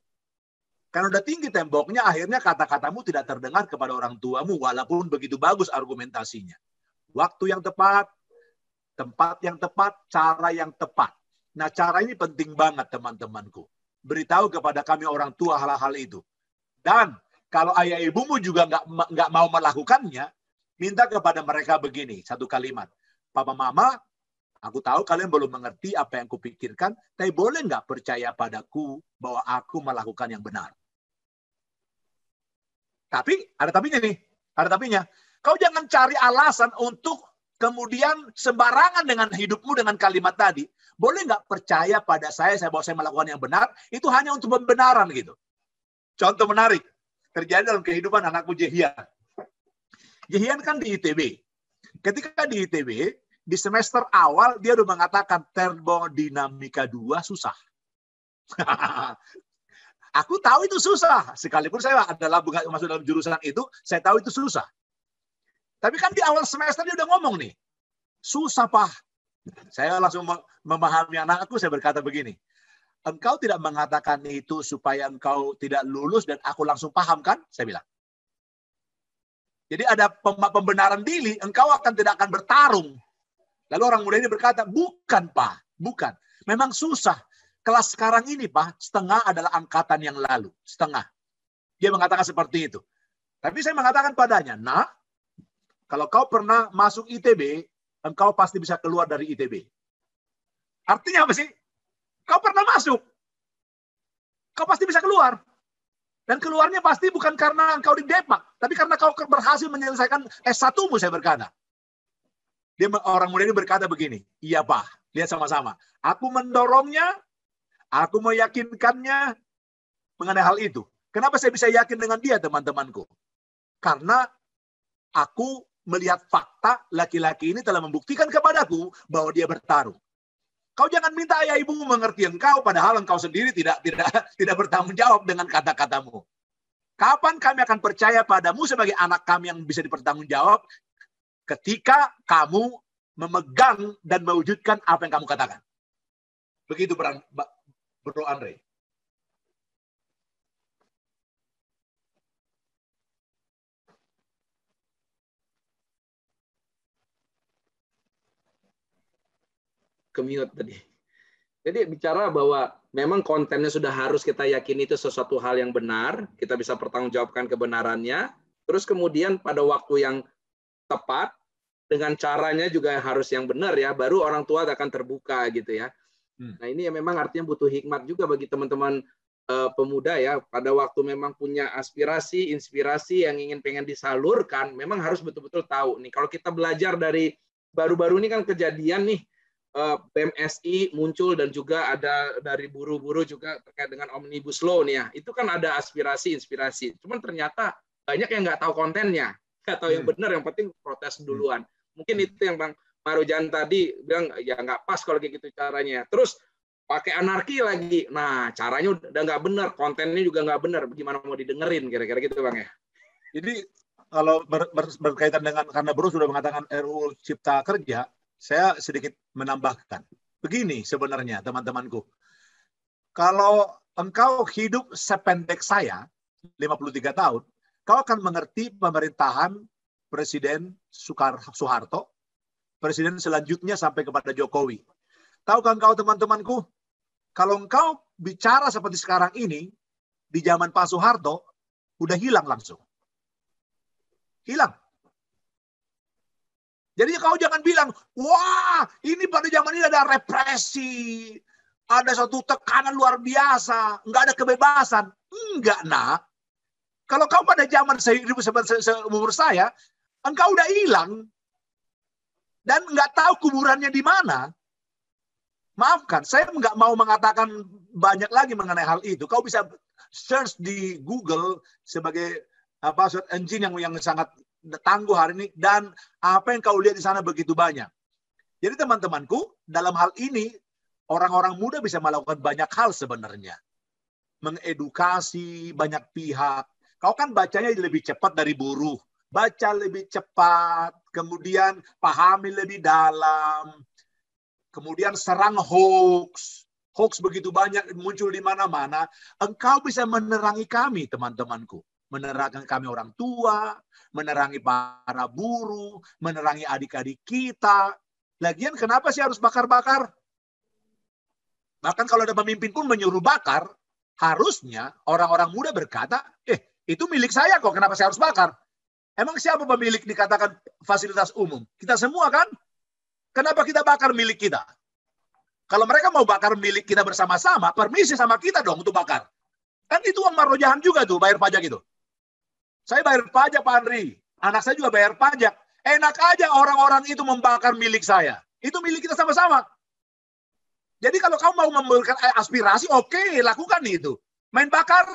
Karena udah tinggi temboknya, akhirnya kata-katamu tidak terdengar kepada orang tuamu, walaupun begitu bagus argumentasinya. Waktu yang tepat, tempat yang tepat, cara yang tepat. Nah, cara ini penting banget teman-temanku. Beritahu kepada kami orang tua hal-hal itu. Dan kalau ayah ibumu juga nggak mau melakukannya, minta kepada mereka begini, satu kalimat. Papa mama, aku tahu kalian belum mengerti apa yang kupikirkan, tapi boleh nggak percaya padaku bahwa aku melakukan yang benar. Tapi, ada tapinya nih, ada tapinya. Kau jangan cari alasan untuk kemudian sembarangan dengan hidupmu dengan kalimat tadi. Boleh nggak percaya pada saya bahwa saya melakukan yang benar, itu hanya untuk pembenaran gitu. Contoh menarik, terjadi dalam kehidupan anakku Jehian. Jehian kan di ITB. Ketika di ITB, di semester awal dia udah mengatakan termodinamika 2 susah. Aku tahu itu susah. Sekalipun saya adalah bukan masuk dalam jurusan itu, saya tahu itu susah. Tapi kan di awal semester dia udah ngomong nih, susah Pak. Saya langsung memahami anakku, saya berkata begini, engkau tidak mengatakan itu supaya engkau tidak lulus dan aku langsung paham kan? Saya bilang. Jadi ada pembenaran diri, engkau tidak akan bertarung. Lalu orang muda ini berkata, bukan Pak, bukan. Memang susah. Kelas sekarang ini Pak, setengah adalah angkatan yang lalu. Setengah. Dia mengatakan seperti itu. Tapi saya mengatakan padanya, nah, kalau kau pernah masuk ITB, engkau pasti bisa keluar dari ITB. Artinya apa sih? Kau pernah masuk. Kau pasti bisa keluar. Dan keluarnya pasti bukan karena engkau di Depak, tapi karena kau berhasil menyelesaikan S1-mu, saya berkata. Orang muda ini berkata begini, iya Pak, lihat sama-sama. Aku mendorongnya, aku meyakinkannya mengenai hal itu. Kenapa saya bisa yakin dengan dia, teman-temanku? Karena aku melihat fakta laki-laki ini telah membuktikan kepadaku bahwa dia bertarung. Kau jangan minta ayah ibumu mengerti engkau, padahal engkau sendiri tidak bertanggung jawab dengan kata-katamu. Kapan kami akan percaya padamu sebagai anak kami yang bisa dipertanggungjawab? Ketika kamu memegang dan mewujudkan apa yang kamu katakan. Begitu Bro Andre. Commute tadi. Jadi bicara bahwa memang kontennya sudah harus kita yakini itu sesuatu hal yang benar, kita bisa pertanggungjawabkan kebenarannya, terus kemudian pada waktu yang tepat, dengan caranya juga harus yang benar ya, baru orang tua akan terbuka gitu ya. Nah ini yang memang artinya butuh hikmat juga bagi teman-teman pemuda ya, pada waktu memang punya aspirasi, inspirasi yang pengen disalurkan, memang harus betul-betul tahu nih. Kalau kita belajar dari baru-baru ini kan kejadian nih, BMSI muncul dan juga ada dari buruh-buruh juga terkait dengan Omnibus Law nih ya. Itu kan ada aspirasi, inspirasi. Cuman ternyata banyak yang nggak tahu kontennya, nggak tahu yang benar, yang penting protes duluan. Mungkin itu yang Bang Marujan tadi bilang, ya nggak pas kalau kayak gitu caranya. Terus pakai anarki lagi. Nah, caranya udah nggak benar, kontennya juga nggak benar. Bagaimana mau didengerin kira-kira gitu Bang ya? Jadi kalau berkaitan dengan, karena Bro sudah mengatakan RUU Cipta Kerja, saya sedikit menambahkan. Begini sebenarnya teman-temanku. Kalau engkau hidup sependek saya, 53 tahun, kau akan mengerti pemerintahan Presiden Soeharto, Presiden selanjutnya sampai kepada Jokowi. Tahukah engkau teman-temanku, kalau engkau bicara seperti sekarang ini, di zaman Pak Soeharto, udah hilang langsung. Hilang. Jadi kau jangan bilang, wah ini pada zaman ini ada represi, ada satu tekanan luar biasa, nggak ada kebebasan. Enggak, nak. Kalau kau pada zaman seumur saya, engkau udah hilang dan nggak tahu kuburannya di mana. Maafkan, saya nggak mau mengatakan banyak lagi mengenai hal itu. Kau bisa search di Google sebagai search engine yang sangat tangguh hari ini, dan apa yang kau lihat di sana begitu banyak. Jadi teman-temanku, dalam hal ini orang-orang muda bisa melakukan banyak hal sebenarnya. Mengedukasi banyak pihak. Kau kan bacanya lebih cepat dari buruh. Baca lebih cepat, kemudian pahami lebih dalam. Kemudian serang hoax. Hoax begitu banyak muncul di mana-mana. Engkau bisa menerangi kami, teman-temanku. Menerangi kami orang tua, menerangi para buruh, menerangi adik-adik kita. Lagian kenapa sih harus bakar-bakar? Bahkan kalau ada pemimpin pun menyuruh bakar, harusnya orang-orang muda berkata, itu milik saya kok, kenapa saya harus bakar? Emang siapa pemilik dikatakan fasilitas umum? Kita semua kan? Kenapa kita bakar milik kita? Kalau mereka mau bakar milik kita bersama-sama, permisi sama kita dong untuk bakar. Kan itu uang marrojahan juga tuh, bayar pajak itu. Saya bayar pajak, Pak Andri. Anak saya juga bayar pajak. Enak aja orang-orang itu membakar milik saya. Itu milik kita sama-sama. Jadi kalau kamu mau memberikan aspirasi, oke, lakukan itu. Main bakar.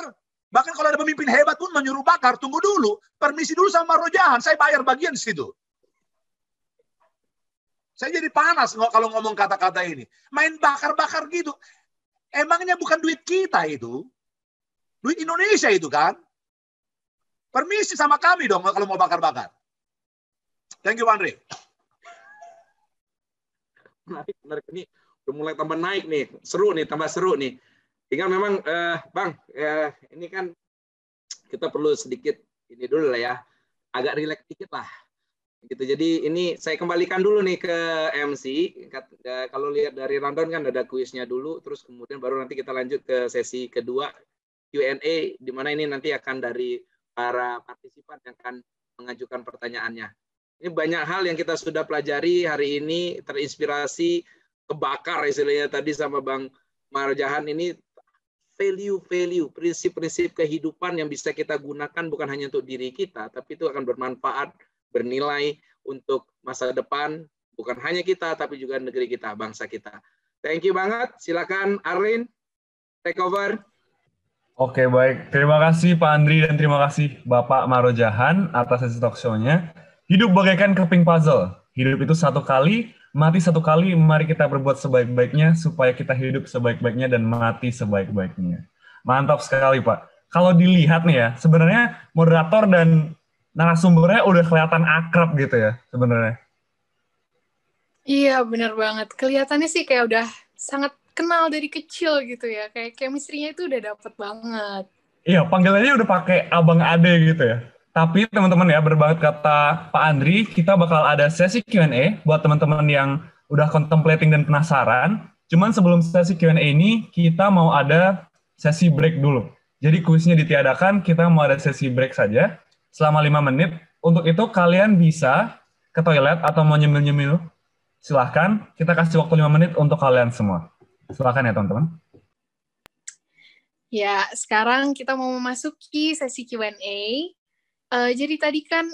Bahkan kalau ada pemimpin hebat pun menyuruh bakar, tunggu dulu. Permisi dulu sama rojahan, saya bayar bagian di situ. Saya jadi panas kalau ngomong kata-kata ini. Main bakar-bakar gitu. Emangnya bukan duit kita itu. Duit Indonesia itu kan. Permisi sama kami dong kalau mau bakar-bakar. Thank you, Andre. Menarik. Ini udah mulai tambah naik nih. Seru nih, tambah seru nih. Tinggal memang Bang, ini kan kita perlu sedikit ini dulu lah ya, agak rileks dikit lah. Gitu. Jadi ini saya kembalikan dulu nih ke MC. Kalau lihat dari rundown kan ada kuisnya dulu, terus kemudian baru nanti kita lanjut ke sesi kedua Q&A, di mana ini nanti akan dari para partisipan yang akan mengajukan pertanyaannya. Ini banyak hal yang kita sudah pelajari hari ini, terinspirasi, kebakar istilahnya tadi sama Bang Marjahan ini, value, prinsip-prinsip kehidupan yang bisa kita gunakan bukan hanya untuk diri kita, tapi itu akan bermanfaat, bernilai untuk masa depan, bukan hanya kita, tapi juga negeri kita, bangsa kita. Thank you banget. Silakan Arlin, take over. Oke, baik. Terima kasih Pak Andri dan terima kasih Bapak Marjahan atas sesi talk show-nya. Hidup bagaikan keping puzzle. Hidup itu satu kali, mati satu kali. Mari kita berbuat sebaik-baiknya supaya kita hidup sebaik-baiknya dan mati sebaik-baiknya. Mantap sekali, Pak. Kalau dilihat nih ya, sebenarnya moderator dan narasumbernya udah kelihatan akrab gitu ya sebenarnya. Iya, benar banget. Kelihatannya sih kayak udah sangat kenal dari kecil gitu ya. Kayak chemistry-nya itu udah dapet banget. Iya, panggilannya udah pakai abang ade gitu ya. Tapi teman-teman ya, berbanget kata Pak Andri, kita bakal ada sesi Q&A buat teman-teman yang udah contemplating dan penasaran. Cuman sebelum sesi Q&A ini, kita mau ada sesi break dulu. Jadi kuisnya ditiadakan, kita mau ada sesi break saja selama 5 menit. Untuk itu kalian bisa ke toilet atau mau nyemil-nyemil, silahkan. Kita kasih waktu 5 menit untuk kalian semua. Silahkan ya teman-teman. Ya, sekarang kita mau memasuki sesi Q&A. Jadi tadi kan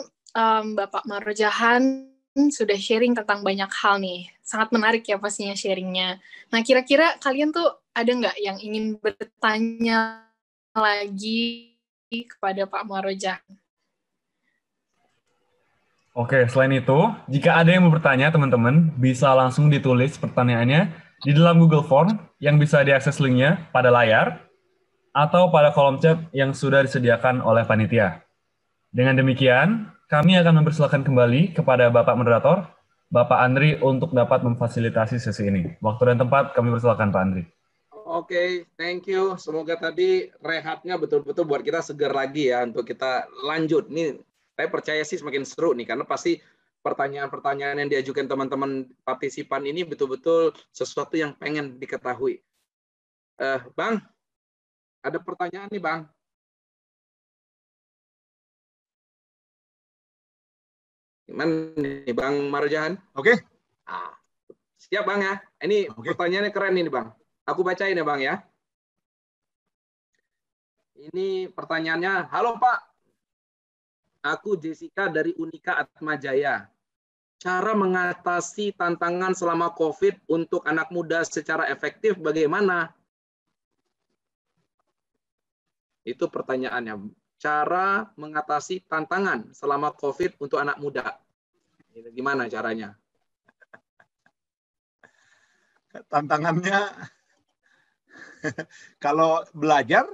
Bapak Marjahan sudah sharing tentang banyak hal nih. Sangat menarik ya pastinya sharingnya. Nah, kira-kira kalian tuh ada nggak yang ingin bertanya lagi kepada Pak Marjahan? Oke, selain itu, jika ada yang mau bertanya, teman-teman, bisa langsung ditulis pertanyaannya di dalam Google Form yang bisa diakses linknya pada layar atau pada kolom chat yang sudah disediakan oleh panitia. Dengan demikian, kami akan mempersilakan kembali kepada Bapak Moderator, Bapak Andri, untuk dapat memfasilitasi sesi ini. Waktu dan tempat kami persilakan, Pak Andri. Oke, thank you. Semoga tadi rehatnya betul-betul buat kita segar lagi ya untuk kita lanjut. Nih, saya percaya sih semakin seru nih, karena pasti pertanyaan-pertanyaan yang diajukan teman-teman partisipan ini betul-betul sesuatu yang pengen diketahui. Bang, ada pertanyaan nih, Bang. Gimana nih, Bang Marjahan? Oke. Siap, Bang ya. Ini pertanyaannya keren ini, Bang. Aku bacain ya, Bang ya. Ini pertanyaannya, halo Pak. Aku Jessica dari Unika Atmajaya. Cara mengatasi tantangan selama COVID untuk anak muda secara efektif bagaimana? Itu pertanyaannya. Cara mengatasi tantangan selama COVID untuk anak muda. Gimana caranya? Tantangannya, kalau belajar,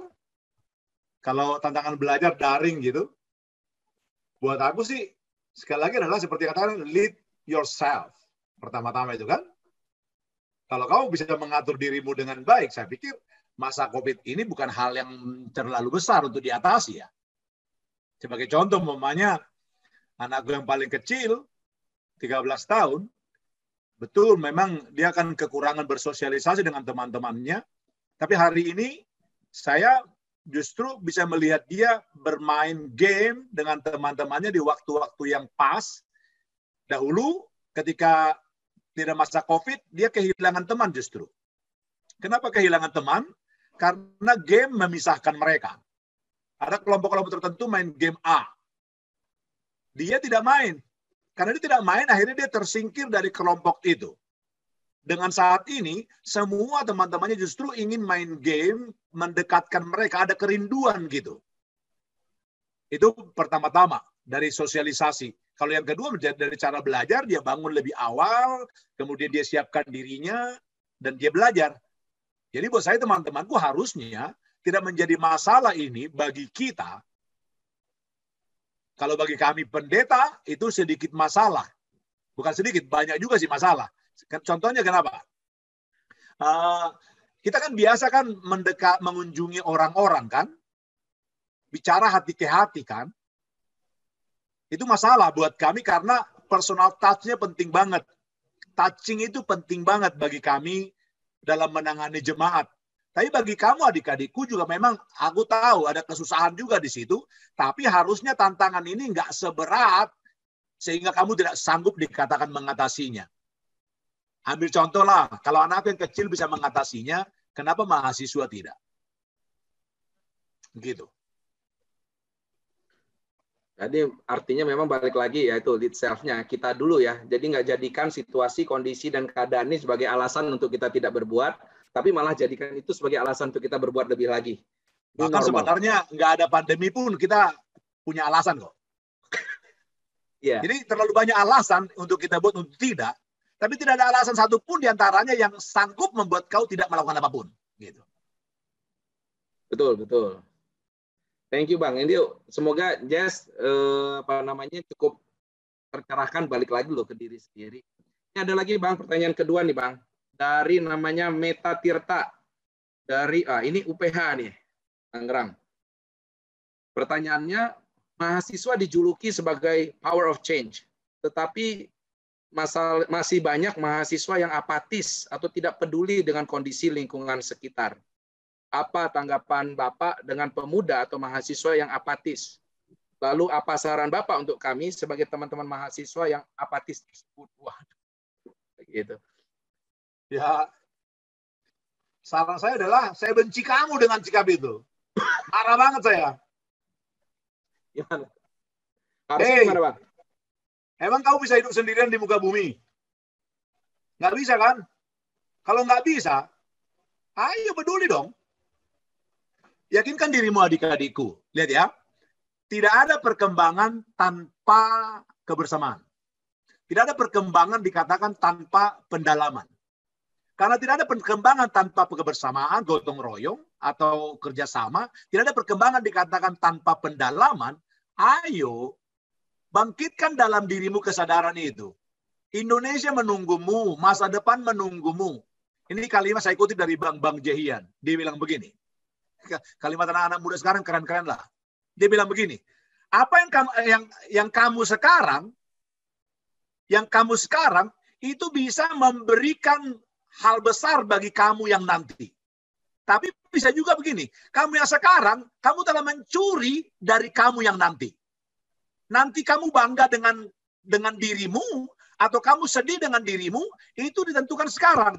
kalau tantangan belajar daring gitu, buat aku sih, sekali lagi adalah seperti katakan, lead yourself. Pertama-tama itu kan. Kalau kamu bisa mengatur dirimu dengan baik, saya pikir masa COVID ini bukan hal yang terlalu besar untuk diatasi ya. Sebagai contoh, umpamanya anakku yang paling kecil, 13 tahun, betul memang dia akan kekurangan bersosialisasi dengan teman-temannya, tapi hari ini saya justru bisa melihat dia bermain game dengan teman-temannya di waktu-waktu yang pas. Dahulu ketika tidak masa COVID, dia kehilangan teman justru. Kenapa kehilangan teman? Karena game memisahkan mereka. Ada kelompok-kelompok tertentu main game A. Dia tidak main. Karena dia tidak main, akhirnya dia tersingkir dari kelompok itu. Dengan saat ini, semua teman-temannya justru ingin main game, mendekatkan mereka, ada kerinduan gitu. Itu pertama-tama, dari sosialisasi. Kalau yang kedua, dari cara belajar, dia bangun lebih awal, kemudian dia siapkan dirinya, dan dia belajar. Jadi buat saya teman-temanku harusnya tidak menjadi masalah ini bagi kita. Kalau bagi kami pendeta, itu sedikit masalah. Bukan sedikit, banyak juga sih masalah. Contohnya kenapa? Kita kan biasa kan mendekat, mengunjungi orang-orang kan, bicara hati ke hati kan. Itu masalah buat kami karena personal touch-nya penting banget. Touching itu penting banget bagi kami dalam menangani jemaat. Tapi bagi kamu adik-adikku juga memang aku tahu ada kesusahan juga di situ. Tapi harusnya tantangan ini nggak seberat sehingga kamu tidak sanggup dikatakan mengatasinya. Ambil contoh lah, kalau anak yang kecil bisa mengatasinya, kenapa mahasiswa tidak? Gitu. Jadi artinya memang balik lagi ya itu lead self-nya kita dulu ya. Jadi nggak jadikan situasi, kondisi, dan keadaan ini sebagai alasan untuk kita tidak berbuat, tapi malah jadikan itu sebagai alasan untuk kita berbuat lebih lagi. Bahkan sebenarnya nggak ada pandemi pun kita punya alasan kok. Yeah. Jadi terlalu banyak alasan untuk kita buat untuk tidak, tapi tidak ada alasan satupun diantaranya yang sanggup membuat kau tidak melakukan apapun. Gitu. Betul, betul. Thank you Bang. Ini semoga Jess cukup tercerahkan, balik lagi loh ke diri sendiri. Ini ada lagi Bang, pertanyaan kedua nih Bang. Dari namanya Meta Tirta. Dari ini UPH nih, Tangerang. Pertanyaannya, mahasiswa dijuluki sebagai power of change, tetapi masih banyak mahasiswa yang apatis atau tidak peduli dengan kondisi lingkungan sekitar. Apa tanggapan Bapak dengan pemuda atau mahasiswa yang apatis? Lalu apa saran Bapak untuk kami sebagai teman-teman mahasiswa yang apatis tersebut? Waduh, gitu. Ya, saran saya adalah saya benci kamu dengan sikap itu. Marah banget saya. Gimana? Harusnya gimana Bang? Emang kamu bisa hidup sendirian di muka bumi? Nggak bisa kan? Kalau nggak bisa, ayo peduli dong. Yakinkan dirimu adik-adikku. Lihat ya, tidak ada perkembangan tanpa kebersamaan. Tidak ada perkembangan dikatakan tanpa pendalaman. Karena tidak ada perkembangan tanpa kebersamaan, gotong royong, atau kerjasama. Tidak ada perkembangan dikatakan tanpa pendalaman. Ayo, bangkitkan dalam dirimu kesadaran itu. Indonesia menunggumu, masa depan menunggumu. Ini kalimat saya kutip dari Bang Jehian. Dia bilang begini. Kalimat anak-anak muda sekarang keren-keren lah. Dia bilang begini. Apa yang kamu sekarang itu bisa memberikan hal besar bagi kamu yang nanti. Tapi bisa juga begini. Kamu yang sekarang, kamu telah mencuri dari kamu yang nanti. Nanti kamu bangga dengan dirimu atau kamu sedih dengan dirimu, itu ditentukan sekarang.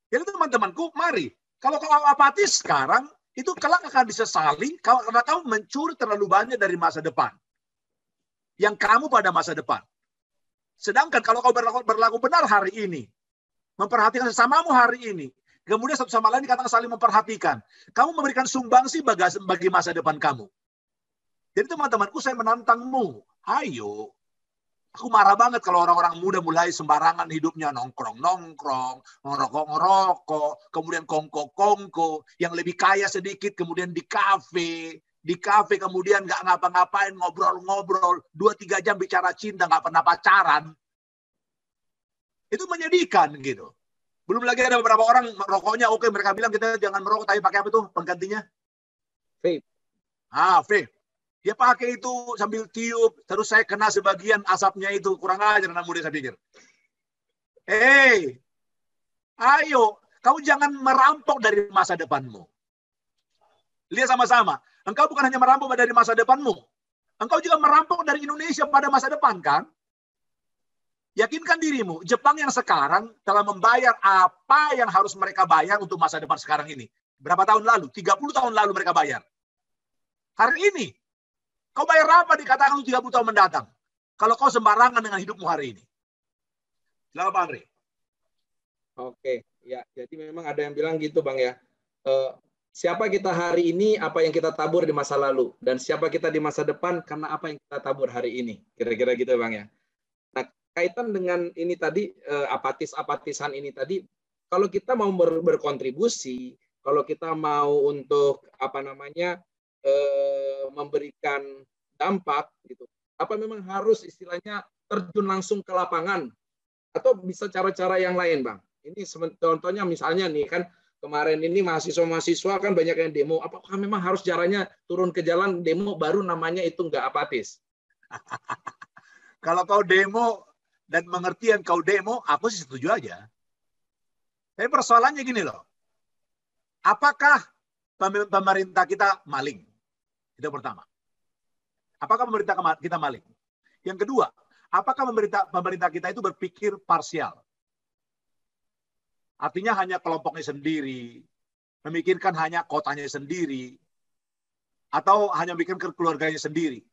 Jadi teman-temanku, mari. Kalau kamu apatis sekarang, itu kelak akan disesali karena kamu mencuri terlalu banyak dari masa depan. Yang kamu pada masa depan. Sedangkan kalau kau berlaku benar hari ini, memperhatikan sesamamu hari ini, kemudian satu sama lain dikatakan saling memperhatikan, kamu memberikan sumbangsi bagi masa depan kamu. Jadi teman-temanku, saya menantangmu. Ayo. Aku marah banget kalau orang-orang muda mulai sembarangan hidupnya, nongkrong-nongkrong, ngerokok-ngerokok, kemudian kongko-kongko, yang lebih kaya sedikit, kemudian di kafe kemudian nggak ngapa-ngapain, ngobrol-ngobrol, 2-3 jam bicara cinta, nggak pernah pacaran. Itu menyedihkan gitu. Belum lagi ada beberapa orang rokoknya, oke, mereka bilang kita jangan merokok, tapi pakai apa tuh penggantinya? Vape. Vape. Dia pakai itu sambil tiup, terus saya kena sebagian asapnya itu. Kurang ajar anak muda saya pikir. Ayo, kamu jangan merampok dari masa depanmu. Lihat sama-sama, engkau bukan hanya merampok dari masa depanmu, engkau juga merampok dari Indonesia pada masa depan, kan? Yakinkan dirimu, Jepang yang sekarang telah membayar apa yang harus mereka bayar untuk masa depan sekarang ini. Berapa tahun lalu? 30 tahun lalu mereka bayar. Hari ini, kau bayar apa dikatakan 30 tahun mendatang? Kalau kau sembarangan dengan hidupmu hari ini. Silakan Pak Andre. Oke, ya. Jadi memang ada yang bilang gitu Bang ya. Siapa kita hari ini, apa yang kita tabur di masa lalu. Dan siapa kita di masa depan, karena apa yang kita tabur hari ini. Kira-kira gitu Bang ya. Nah, kaitan dengan ini tadi, apatis-apatisan ini tadi, kalau kita mau berkontribusi, kalau kita mau untuk memberikan dampak gitu. Apa memang harus istilahnya terjun langsung ke lapangan atau bisa cara-cara yang lain, Bang? Ini contohnya misalnya nih kan kemarin ini mahasiswa-mahasiswa kan banyak yang demo. Apakah memang harus caranya turun ke jalan demo baru namanya itu nggak apatis? Kalau kau demo dan pengertian kau demo, aku sih setuju aja. Tapi persoalannya gini loh. Apakah pemerintah kita maling? Itu pertama. Apakah pemerintah kita maling? Yang kedua, apakah pemerintah kita itu berpikir parsial? Artinya hanya kelompoknya sendiri, memikirkan hanya kotanya sendiri, atau hanya memikirkan keluarganya sendiri.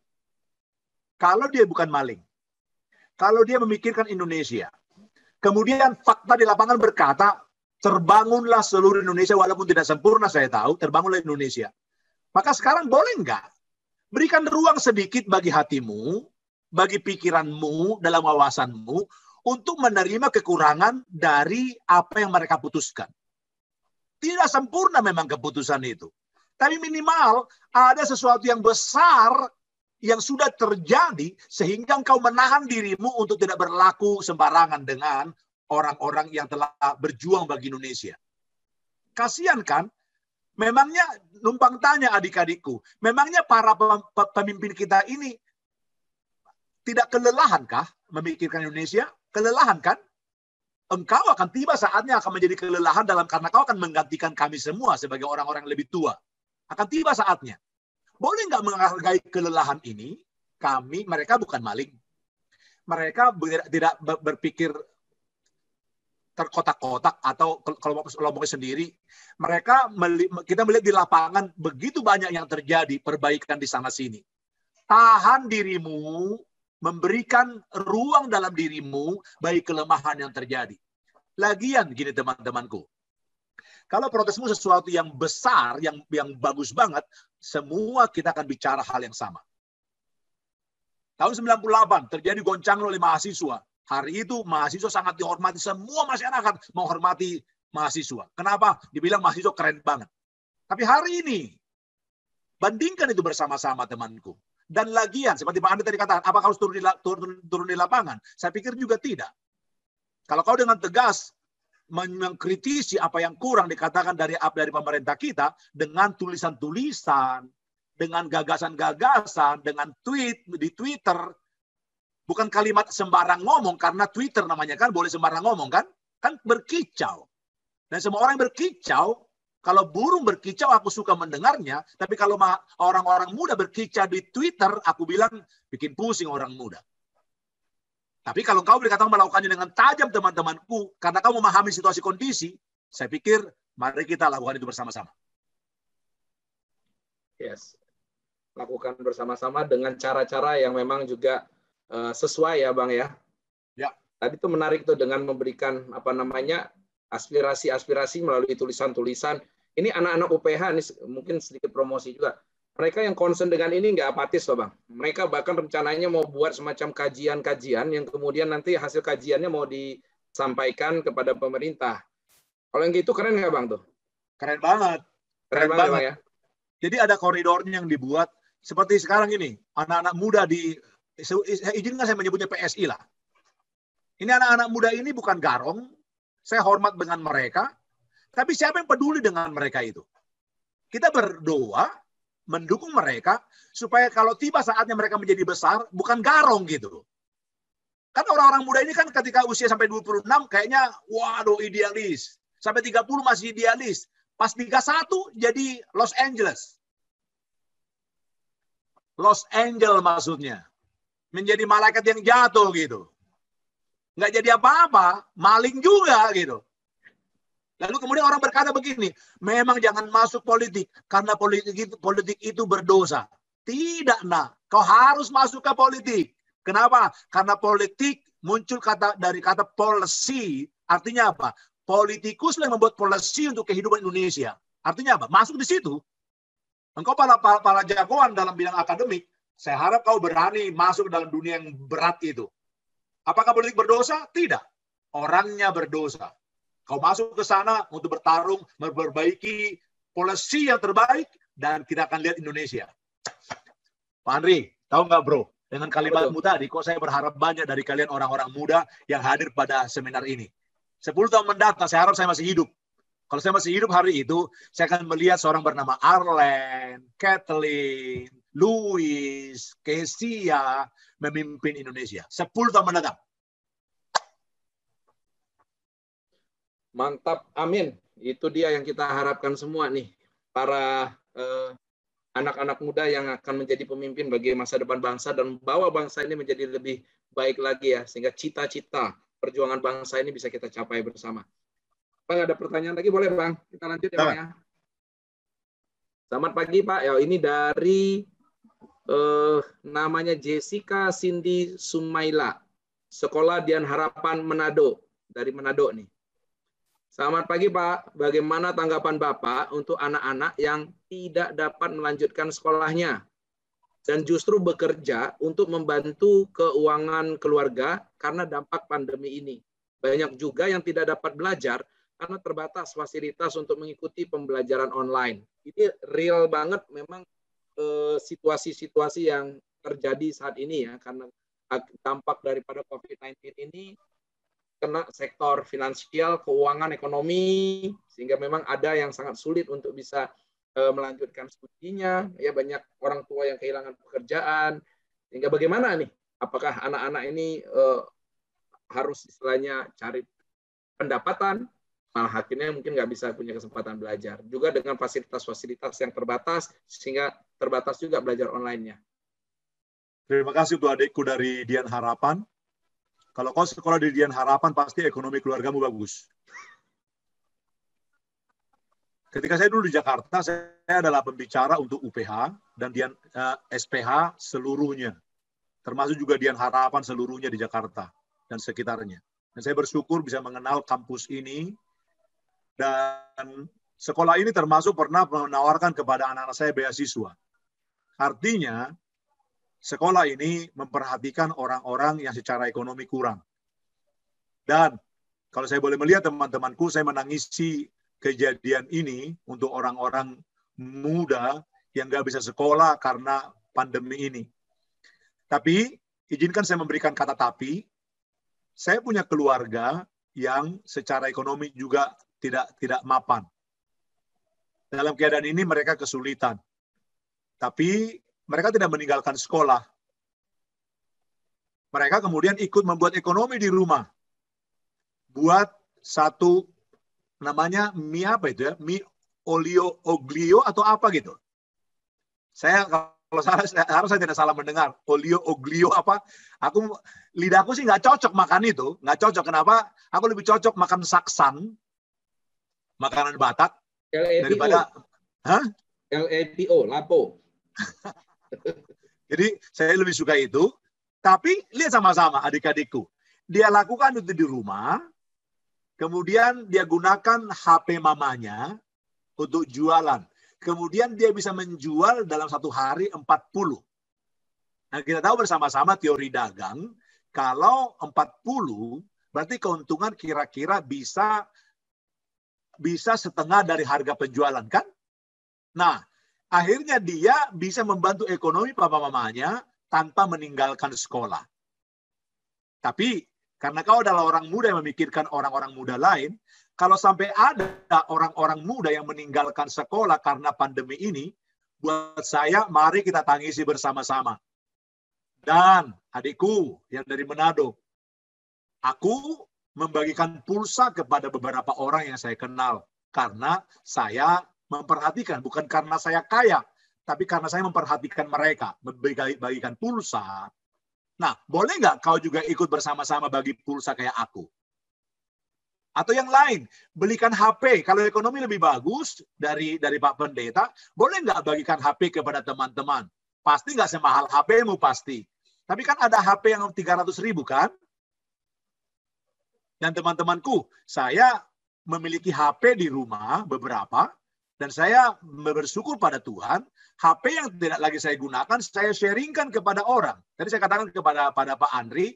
Kalau dia bukan maling, kalau dia memikirkan Indonesia, kemudian fakta di lapangan berkata, terbangunlah seluruh Indonesia, walaupun tidak sempurna saya tahu, terbangunlah Indonesia. Maka sekarang boleh nggak? Berikan ruang sedikit bagi hatimu, bagi pikiranmu, dalam wawasanmu, untuk menerima kekurangan dari apa yang mereka putuskan. Tidak sempurna memang keputusan itu. Tapi minimal ada sesuatu yang besar yang sudah terjadi sehingga engkau menahan dirimu untuk tidak berlaku sembarangan dengan orang-orang yang telah berjuang bagi Indonesia. Kasian kan? Memangnya numpang tanya adik-adikku, memangnya para pemimpin kita ini tidak kelelahan kah memikirkan Indonesia? Kelelahan kan? Engkau akan tiba saatnya akan menjadi kelelahan karena kau akan menggantikan kami semua sebagai orang-orang yang lebih tua. Akan tiba saatnya. Boleh nggak menghargai kelelahan ini? Mereka bukan maling. Mereka tidak berpikir terkotak-kotak atau kelompoknya sendiri. Kita melihat di lapangan begitu banyak yang terjadi, perbaikan di sana-sini. Tahan dirimu, memberikan ruang dalam dirimu bagi kelemahan yang terjadi. Lagian gini teman-temanku, kalau protesmu sesuatu yang besar, yang bagus banget, semua kita akan bicara hal yang sama. Tahun 98 terjadi goncangan oleh mahasiswa. Hari itu mahasiswa sangat dihormati, semua masyarakat menghormati mahasiswa. Kenapa? Dibilang mahasiswa keren banget. Tapi hari ini, bandingkan itu bersama-sama temanku. Dan lagian, seperti Pak Andi tadi katakan, apakah harus turun di lapangan? Saya pikir juga tidak. Kalau kau dengan tegas mengkritisi apa yang kurang dikatakan dari pemerintah kita, dengan tulisan-tulisan, dengan gagasan-gagasan, dengan tweet di Twitter, bukan kalimat sembarang ngomong, karena Twitter namanya kan, boleh sembarang ngomong kan? Kan berkicau. Dan semua orang berkicau, kalau burung berkicau aku suka mendengarnya, tapi kalau orang-orang muda berkicau di Twitter, aku bilang bikin pusing orang muda. Tapi kalau kau berkata melakukannya dengan tajam teman-temanku, karena kau memahami situasi kondisi, saya pikir mari kita lakukan itu bersama-sama. Yes. Lakukan bersama-sama dengan cara-cara yang memang juga sesuai ya Bang ya. Ya. Tadi itu menarik tuh dengan memberikan aspirasi-aspirasi melalui tulisan-tulisan. Ini anak-anak UPH ini mungkin sedikit promosi juga. Mereka yang concern dengan ini nggak apatis loh Bang. Mereka bahkan rencananya mau buat semacam kajian-kajian yang kemudian nanti hasil kajiannya mau disampaikan kepada pemerintah. Kalau yang gitu keren nggak Bang tuh? Keren banget. Keren banget Bang ya. Jadi ada koridornya yang dibuat seperti sekarang ini. Anak-anak muda izinkan saya menyebutnya PSI lah. Ini anak-anak muda ini bukan garong. Saya hormat dengan mereka. Tapi siapa yang peduli dengan mereka itu? Kita berdoa, mendukung mereka, supaya kalau tiba saatnya mereka menjadi besar, bukan garong gitu. Kan orang-orang muda ini kan ketika usia sampai 26, kayaknya, waduh idealis. Sampai 30 masih idealis. Pas 31 jadi Los Angeles. Los Angeles maksudnya. Menjadi malaikat yang jatuh gitu. Nggak jadi apa-apa, maling juga gitu. Lalu kemudian orang berkata begini, memang jangan masuk politik, karena politik itu berdosa. Tidak, kau harus masuk ke politik. Kenapa? Karena politik muncul dari kata policy, artinya apa? Politikus yang membuat policy untuk kehidupan Indonesia. Artinya apa? Masuk di situ. Engkau para jagoan dalam bidang akademik, saya harap kau berani masuk dalam dunia yang berat itu. Apakah politik berdosa? Tidak. Orangnya berdosa. Kau masuk ke sana untuk bertarung, memperbaiki policy yang terbaik, dan kita akan lihat Indonesia. Pak Andri, tahu nggak bro? Dengan kalimatmu tadi, kok saya berharap banyak dari kalian orang-orang muda yang hadir pada seminar ini. 10 tahun mendatang, saya harap saya masih hidup. Kalau saya masih hidup hari itu, saya akan melihat seorang bernama Arlen, Kathleen, Louis, Kesia memimpin Indonesia. 10 tahun mendatang. Mantap, amin. Itu dia yang kita harapkan semua nih. Para anak-anak muda yang akan menjadi pemimpin bagi masa depan bangsa dan membawa bangsa ini menjadi lebih baik lagi ya. Sehingga cita-cita perjuangan bangsa ini bisa kita capai bersama. Bang, ada pertanyaan lagi? Boleh, Bang? Kita lanjut ya, Bang ya. Selamat pagi, Pak. Ya, ini dari namanya Jessica Cindy Sumaila. Sekolah Dian Harapan Manado. Dari Manado nih. Selamat pagi, Pak. Bagaimana tanggapan Bapak untuk anak-anak yang tidak dapat melanjutkan sekolahnya dan justru bekerja untuk membantu keuangan keluarga karena dampak pandemi ini? Banyak juga yang tidak dapat belajar karena terbatas fasilitas untuk mengikuti pembelajaran online. Ini real banget memang situasi-situasi yang terjadi saat ini ya, karena dampak daripada COVID-19 ini kena sektor finansial, keuangan, ekonomi, sehingga memang ada yang sangat sulit untuk bisa melanjutkan studinya. Ya, banyak orang tua yang kehilangan pekerjaan. Sehingga bagaimana nih? Apakah anak-anak ini harus istilahnya cari pendapatan, malah akhirnya mungkin nggak bisa punya kesempatan belajar. Juga dengan fasilitas-fasilitas yang terbatas, sehingga terbatas juga belajar online-nya. Terima kasih untuk adikku dari Dian Harapan. Kalau kau sekolah di Dian Harapan, pasti ekonomi keluargamu bagus. Ketika saya dulu di Jakarta, saya adalah pembicara untuk UPH dan Dian SPH seluruhnya. Termasuk juga Dian Harapan seluruhnya di Jakarta dan sekitarnya. Dan saya bersyukur bisa mengenal kampus ini. Dan sekolah ini termasuk pernah menawarkan kepada anak-anak saya beasiswa. Artinya, sekolah ini memperhatikan orang-orang yang secara ekonomi kurang. Dan kalau saya boleh melihat teman-temanku, saya menangisi kejadian ini untuk orang-orang muda yang nggak bisa sekolah karena pandemi ini. Tapi, izinkan saya memberikan kata tapi, saya punya keluarga yang secara ekonomi juga tidak mapan. Dalam keadaan ini mereka kesulitan. Tapi mereka tidak meninggalkan sekolah. Mereka kemudian ikut membuat ekonomi di rumah. Buat satu namanya mie apa itu ya? Mie olio oglio atau apa gitu. Saya kalau harus saya tidak salah mendengar. Olio oglio apa? Lidahku sih nggak cocok makan itu. Nggak cocok. Kenapa? Aku lebih cocok makan saksan. Makanan Batak. Daripada LAPO, lapo. Jadi saya lebih suka itu. Tapi lihat sama-sama adik-adikku. Dia lakukan itu di rumah. Kemudian dia gunakan HP mamanya untuk jualan. Kemudian dia bisa menjual dalam satu hari 40. Nah, kita tahu bersama-sama teori dagang. Kalau 40, berarti keuntungan kira-kira bisa setengah dari harga penjualan, kan? Nah, akhirnya dia bisa membantu ekonomi papa-mamanya tanpa meninggalkan sekolah. Tapi, karena kau adalah orang muda yang memikirkan orang-orang muda lain, kalau sampai ada orang-orang muda yang meninggalkan sekolah karena pandemi ini, buat saya, mari kita tangisi bersama-sama. Dan adikku yang dari Manado, aku membagikan pulsa kepada beberapa orang yang saya kenal. Karena saya memperhatikan, bukan karena saya kaya, tapi karena saya memperhatikan mereka, membagikan pulsa. Nah, boleh nggak kau juga ikut bersama-sama bagi pulsa kayak aku? Atau yang lain, belikan HP. Kalau ekonomi lebih bagus dari Pak Pendeta, boleh nggak bagikan HP kepada teman-teman? Pasti nggak semahal HP-mu pasti. Tapi kan ada HP yang 300.000 kan? Dan teman-temanku, saya memiliki HP di rumah beberapa, dan saya bersyukur pada Tuhan, HP yang tidak lagi saya gunakan, saya sharingkan kepada orang. Tadi saya katakan kepada Pak Andri,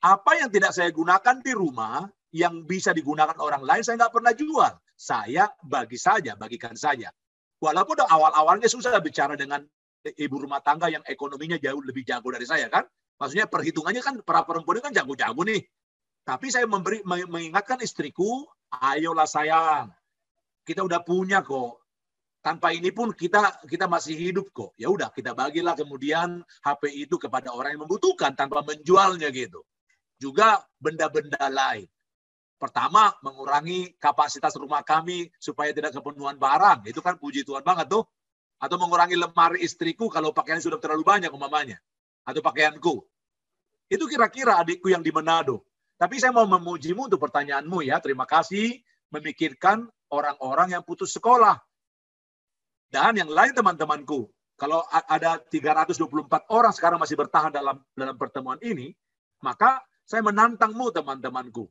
apa yang tidak saya gunakan di rumah, yang bisa digunakan orang lain, saya nggak pernah jual. Saya bagikan saja. Walaupun awal-awalnya susah bicara dengan ibu rumah tangga yang ekonominya jauh lebih jago dari saya, kan? Maksudnya perhitungannya kan, para perempuan itu kan jago-jago nih. Tapi saya mengingatkan istriku, ayolah sayang, kita udah punya kok. Tanpa ini pun kita masih hidup kok. Ya udah, kita bagilah kemudian HP itu kepada orang yang membutuhkan tanpa menjualnya gitu. Juga benda-benda lain. Pertama, mengurangi kapasitas rumah kami supaya tidak kepenuhan barang. Itu kan puji Tuhan banget tuh. Atau mengurangi lemari istriku kalau pakaian sudah terlalu banyak umpamanya. Atau pakaianku. Itu kira-kira adikku yang di Manado. Tapi saya mau memujimu untuk pertanyaanmu ya. Terima kasih memikirkan orang-orang yang putus sekolah. Dan yang lain teman-temanku, kalau ada 324 orang sekarang masih bertahan dalam pertemuan ini, maka saya menantangmu teman-temanku.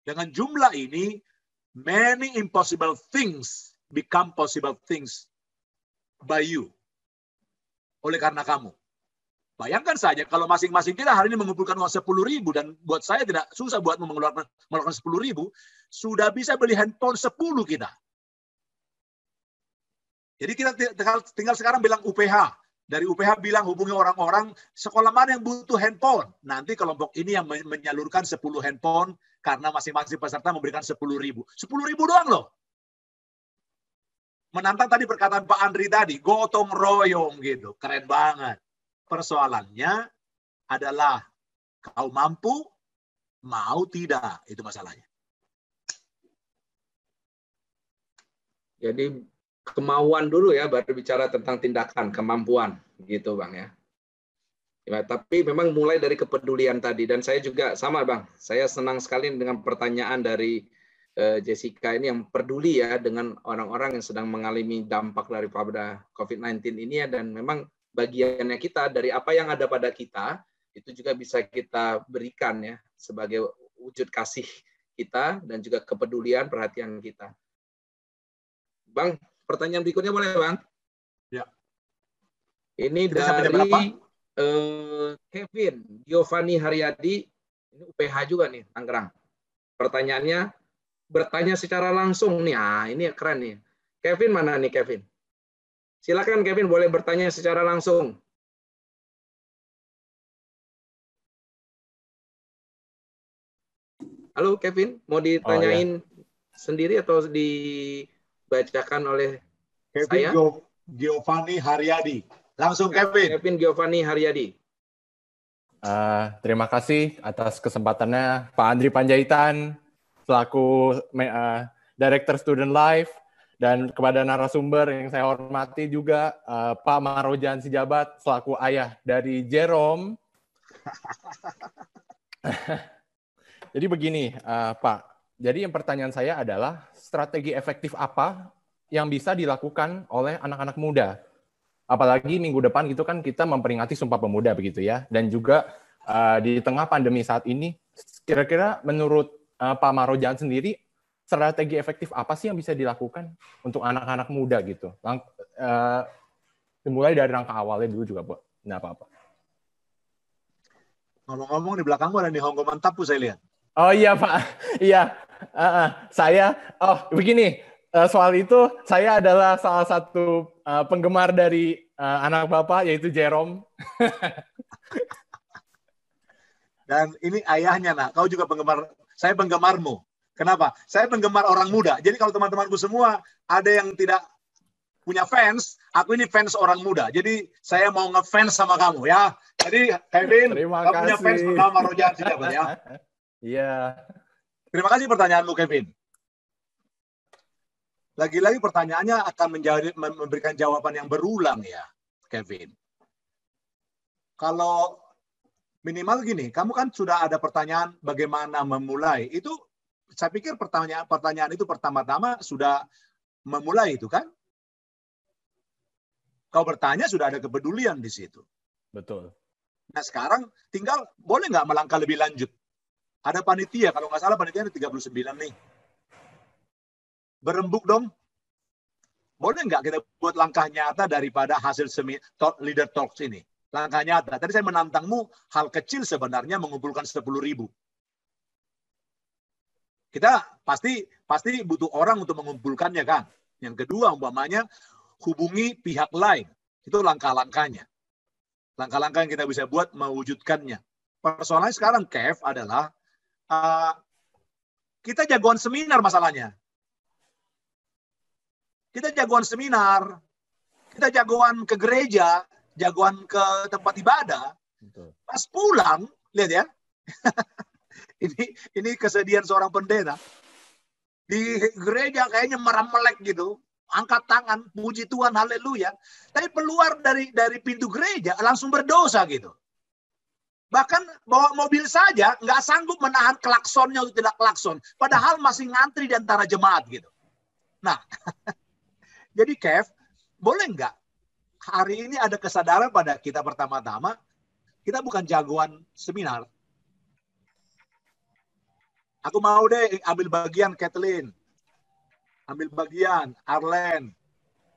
Dengan jumlah ini, many impossible things become possible things by you. Oleh karena kamu. Bayangkan saja kalau masing-masing kita hari ini mengumpulkan uang 10.000 dan buat saya tidak susah buat mengeluarkan 10.000, sudah bisa beli handphone 10 kita. Jadi kita tinggal sekarang bilang UPH. Dari UPH bilang hubungi orang-orang sekolah mana yang butuh handphone. Nanti kelompok ini yang menyalurkan 10 handphone karena masing-masing peserta memberikan 10.000. 10.000 doang loh. Menantang tadi perkataan Pak Andri tadi, gotong royong gitu. Keren banget. Persoalannya adalah kau mampu, mau tidak. Itu masalahnya. Jadi kemauan dulu ya, baru bicara tentang tindakan, kemampuan, gitu Bang ya. Ya, tapi memang mulai dari kepedulian tadi, dan saya juga sama Bang, saya senang sekali dengan pertanyaan dari Jessica ini yang peduli ya dengan orang-orang yang sedang mengalami dampak daripada COVID-19 ini ya, dan memang bagiannya kita dari apa yang ada pada kita, itu juga bisa kita berikan ya, sebagai wujud kasih kita dan juga kepedulian, perhatian kita. Bang, pertanyaan berikutnya boleh, Bang? Ya. Ini kita dari Kevin Giovanni Haryadi, ini UPH juga nih, Tangerang. Pertanyaannya, bertanya secara langsung nih. Ini keren nih. Kevin mana nih, Kevin? Silakan Kevin, boleh bertanya secara langsung. Halo Kevin, mau ditanyain sendiri atau dibacakan oleh Kevin saya? Giovanni Haryadi. Langsung Kevin. Kevin Giovanni Haryadi. Terima kasih atas kesempatannya Pak Andri Panjaitan selaku Director Student Life, dan kepada narasumber yang saya hormati juga Pak Marojan Sijabat selaku ayah dari Jerome. Jadi begini Pak, jadi yang pertanyaan saya adalah strategi efektif apa yang bisa dilakukan oleh anak-anak muda? Apalagi minggu depan gitu kan kita memperingati Sumpah Pemuda begitu ya. Dan juga di tengah pandemi saat ini, kira-kira menurut Pak Marojan sendiri, strategi efektif apa sih yang bisa dilakukan untuk anak-anak muda gitu? Dimulai dari rangka awalnya dulu juga, Pak. Nah, apa-apa. Ngomong-ngomong di belakangmu ada Nihongo Mantapu saya lihat. Oh iya, Pak. Iya. Begini. Soal itu, saya adalah salah satu penggemar dari anak Bapak, yaitu Jerome. Dan ini ayahnya, nak. Kau juga penggemar, saya penggemarmu. Kenapa? Saya penggemar orang muda. Jadi kalau teman-temanku semua ada yang tidak punya fans, aku ini fans orang muda. Jadi saya mau ngefans sama kamu ya. Jadi Kevin, kamu punya fans bernama Rojan Sijabat ya. Iya. Terima kasih pertanyaanmu, Kevin. Lagi-lagi pertanyaannya akan memberikan jawaban yang berulang ya, Kevin. Kalau minimal gini, kamu kan sudah ada pertanyaan bagaimana memulai. Itu saya pikir pertanyaan itu pertama-tama sudah memulai itu kan? Kau bertanya sudah ada kepedulian di situ. Betul. Nah sekarang tinggal boleh nggak melangkah lebih lanjut? Ada panitia, kalau nggak salah panitia ada 39 nih. Berembuk dong. Boleh nggak kita buat langkah nyata daripada hasil leader talks ini? Langkah nyata. Tadi saya menantangmu hal kecil sebenarnya mengumpulkan 10.000. Kita pasti butuh orang untuk mengumpulkannya kan. Yang kedua umpamanya hubungi pihak lain. Itu langkah-langkahnya. Langkah-langkah yang kita bisa buat mewujudkannya. Persoalannya sekarang Kev adalah kita jagoan seminar masalahnya. Kita jagoan seminar, kita jagoan ke gereja, jagoan ke tempat ibadah. Pas pulang, lihat ya, ini kesedihan seorang pendeta. Di gereja kayaknya merem-melek gitu, angkat tangan, puji Tuhan, haleluya. Tapi keluar dari pintu gereja langsung berdosa gitu. Bahkan bawa mobil saja nggak sanggup menahan klaksonnya untuk tidak klakson. Padahal masih ngantri di antara jemaat gitu. Nah, jadi Kev, boleh nggak hari ini ada kesadaran pada kita pertama-tama, kita bukan jagoan seminar. Aku mau deh ambil bagian Kathleen, ambil bagian Arlen.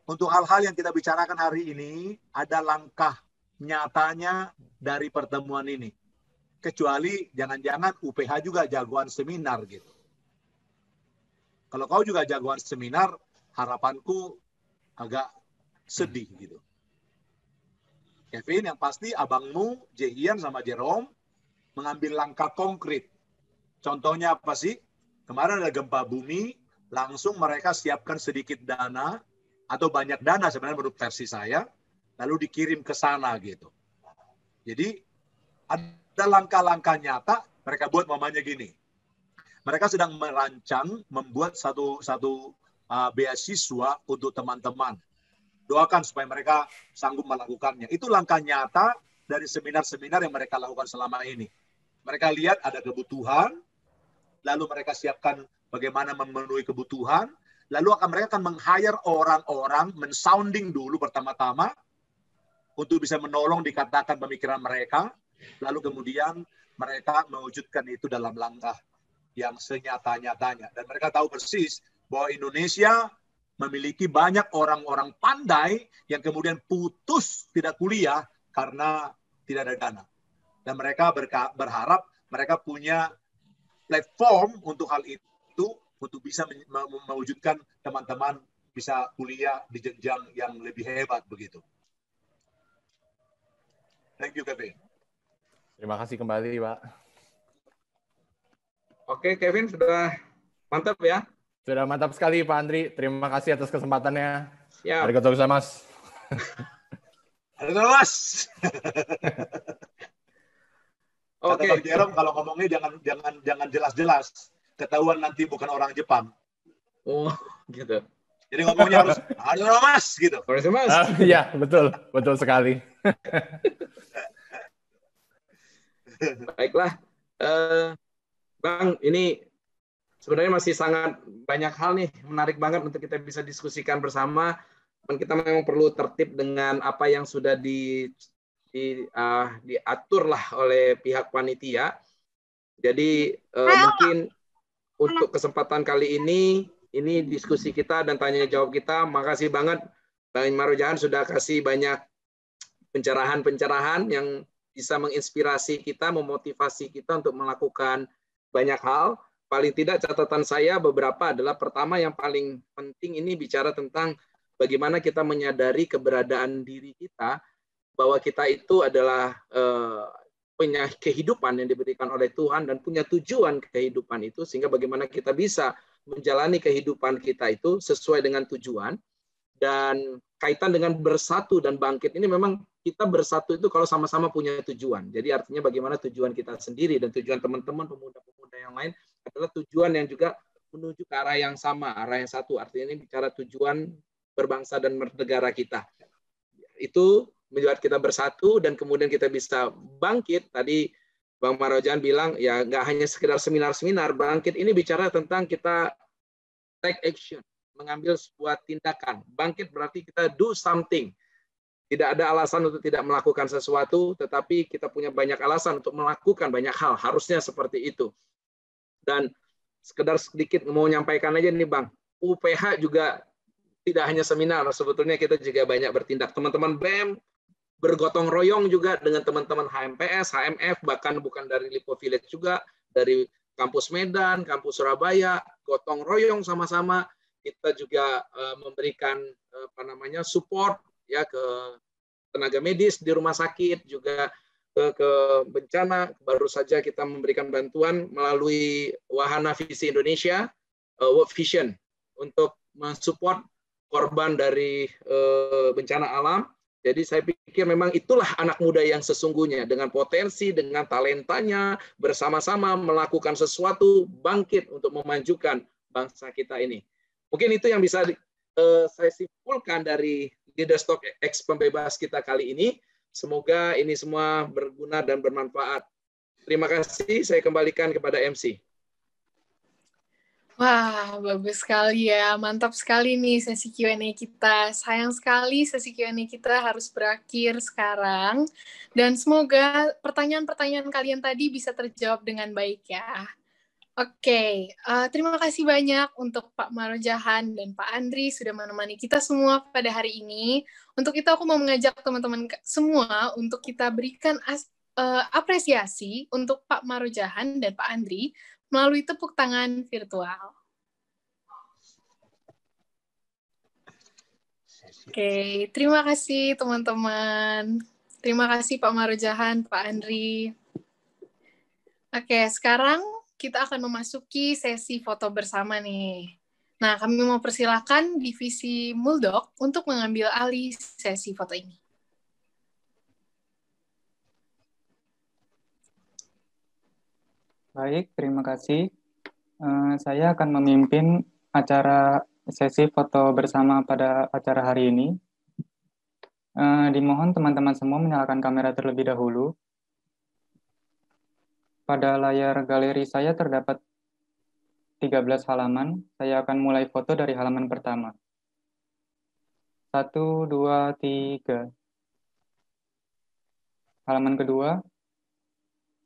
Untuk hal-hal yang kita bicarakan hari ini, ada langkah nyatanya dari pertemuan ini. Kecuali jangan-jangan UPH juga jagoan seminar gitu. Kalau kau juga jagoan seminar, harapanku agak sedih gitu. Kevin, yang pasti abangmu, Jehian sama Jerome, mengambil langkah konkret. Contohnya apa sih? Kemarin ada gempa bumi, langsung mereka siapkan sedikit dana, atau banyak dana sebenarnya menurut versi saya, lalu dikirim ke sana gitu. Jadi ada langkah-langkah nyata mereka buat, mamanya gini. Mereka sedang merancang membuat satu beasiswa untuk teman-teman. Doakan supaya mereka sanggup melakukannya. Itu langkah nyata dari seminar-seminar yang mereka lakukan selama ini. Mereka lihat ada kebutuhan, lalu mereka siapkan bagaimana memenuhi kebutuhan, lalu mereka akan meng-hire orang-orang, men-sounding dulu pertama-tama, untuk bisa menolong dikatakan pemikiran mereka, lalu kemudian mereka mewujudkan itu dalam langkah yang senyata-nyatanya. Dan mereka tahu persis bahwa Indonesia memiliki banyak orang-orang pandai yang kemudian putus tidak kuliah karena tidak ada dana. Dan mereka berharap mereka punya platform untuk hal itu, untuk bisa mewujudkan teman-teman bisa kuliah di jenjang yang lebih hebat begitu. Thank you, Kevin. Terima kasih kembali, Pak. Oke, Kevin, sudah mantap ya? Sudah mantap sekali, Pak Andri. Terima kasih atas kesempatannya. Siap. Arigatou gozaimasu. Arigatou gozaimasu. Oke. Kata Bang Jerome, kalau ngomongnya jangan jelas-jelas. Ketahuan nanti bukan orang Jepang. Oh, gitu. Jadi ngomongnya harus mas gitu. Mas. Iya, betul sekali. Baiklah, Bang, ini sebenarnya masih sangat banyak hal nih, menarik banget untuk kita bisa diskusikan bersama. Dan kita memang perlu tertib dengan apa yang sudah diatur lah oleh pihak panitia. Jadi mungkin untuk kesempatan kali ini diskusi kita dan tanya jawab kita. Makasih banget Bang Marojan sudah kasih banyak pencerahan-pencerahan yang bisa menginspirasi kita, memotivasi kita untuk melakukan banyak hal. Paling tidak catatan saya beberapa adalah, pertama yang paling penting ini bicara tentang bagaimana kita menyadari keberadaan diri kita, bahwa kita itu adalah punya kehidupan yang diberikan oleh Tuhan dan punya tujuan kehidupan itu, sehingga bagaimana kita bisa menjalani kehidupan kita itu sesuai dengan tujuan. Dan kaitan dengan bersatu dan bangkit ini, memang kita bersatu itu kalau sama-sama punya tujuan. Jadi artinya bagaimana tujuan kita sendiri dan tujuan teman-teman pemuda-pemuda yang lain adalah tujuan yang juga menuju ke arah yang sama, arah yang satu. Artinya ini bicara tujuan berbangsa dan bernegara kita. Itu membuat kita bersatu dan kemudian kita bisa bangkit. Tadi Bang Marojan bilang ya nggak hanya sekedar seminar-seminar, bangkit ini bicara tentang kita take action, mengambil sebuah tindakan. Bangkit berarti kita do something. Tidak ada alasan untuk tidak melakukan sesuatu, tetapi kita punya banyak alasan untuk melakukan banyak hal. Harusnya seperti itu. Dan sekedar sedikit mau nyampaikan aja nih Bang, UPH juga tidak hanya seminar, sebetulnya kita juga banyak bertindak. Teman-teman BEM bergotong royong juga dengan teman-teman HMPS, HMF, bahkan bukan dari Lipo Village juga, dari kampus Medan, kampus Surabaya, gotong royong sama-sama. Kita juga memberikan support ya ke tenaga medis di rumah sakit, juga ke bencana. Baru saja kita memberikan bantuan melalui Wahana Visi Indonesia, World Vision, untuk mensupport korban dari bencana alam. Jadi saya pikir memang itulah anak muda yang sesungguhnya, dengan potensi, dengan talentanya, bersama-sama melakukan sesuatu, bangkit untuk memajukan bangsa kita ini. Mungkin itu yang bisa saya simpulkan dari Leaders Talk X Pembebas kita kali ini. Semoga ini semua berguna dan bermanfaat. Terima kasih, saya kembalikan kepada MC. Wah, bagus sekali ya. Mantap sekali nih sesi Q&A kita. Sayang sekali sesi Q&A kita harus berakhir sekarang. Dan semoga pertanyaan-pertanyaan kalian tadi bisa terjawab dengan baik ya. Oke, terima kasih banyak untuk Pak Marojahan dan Pak Andri sudah menemani kita semua pada hari ini. Untuk itu aku mau mengajak teman-teman semua untuk kita berikan apresiasi untuk Pak Marojahan dan Pak Andri melalui tepuk tangan virtual. Oke, terima kasih teman-teman. Terima kasih Pak Marojahan, Pak Andri. Oke, sekarang kita akan memasuki sesi foto bersama nih. Nah, kami mau persilakan divisi Muldok untuk mengambil alih sesi foto ini. Baik, terima kasih. Saya akan memimpin acara sesi foto bersama pada acara hari ini. Dimohon teman-teman semua menyalakan kamera terlebih dahulu. Pada layar galeri saya terdapat 13 halaman. Saya akan mulai foto dari halaman pertama. 1, 2, 3. Halaman kedua.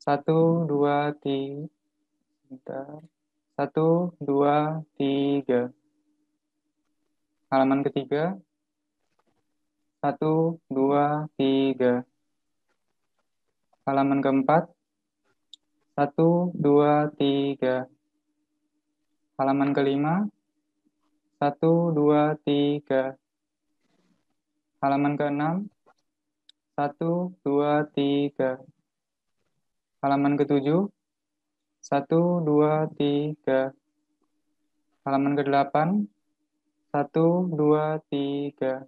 1, 2, 3. 1, 2, 3. Halaman ketiga. 1, 2, 3. Halaman keempat. 1, 2, 3. Halaman kelima. 1, 2, 3. Halaman keenam. 1, 2, 3. Halaman ketujuh. 1, 2, 3. Halaman ke-8. 1, 2, 3.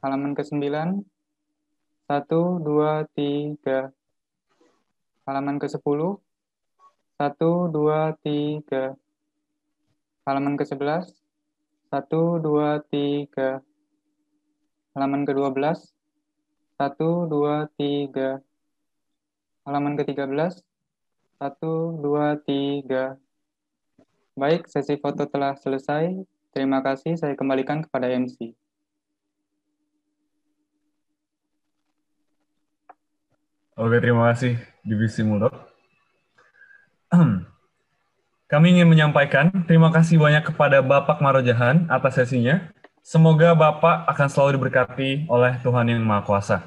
Halaman ke-9. 1, 2, 3. Halaman ke-10. 1, 2, 3. Halaman ke-11. 1, 2, 3. Halaman ke-12. 1, 2, 3. Halaman ke-13. 1, 2, 3. Baik, sesi foto telah selesai. Terima kasih, saya kembalikan kepada MC. Oke, terima kasih Divisi Muldok. Kami ingin menyampaikan terima kasih banyak kepada Bapak Marojahan atas sesinya. Semoga Bapak akan selalu diberkati oleh Tuhan Yang Maha Kuasa.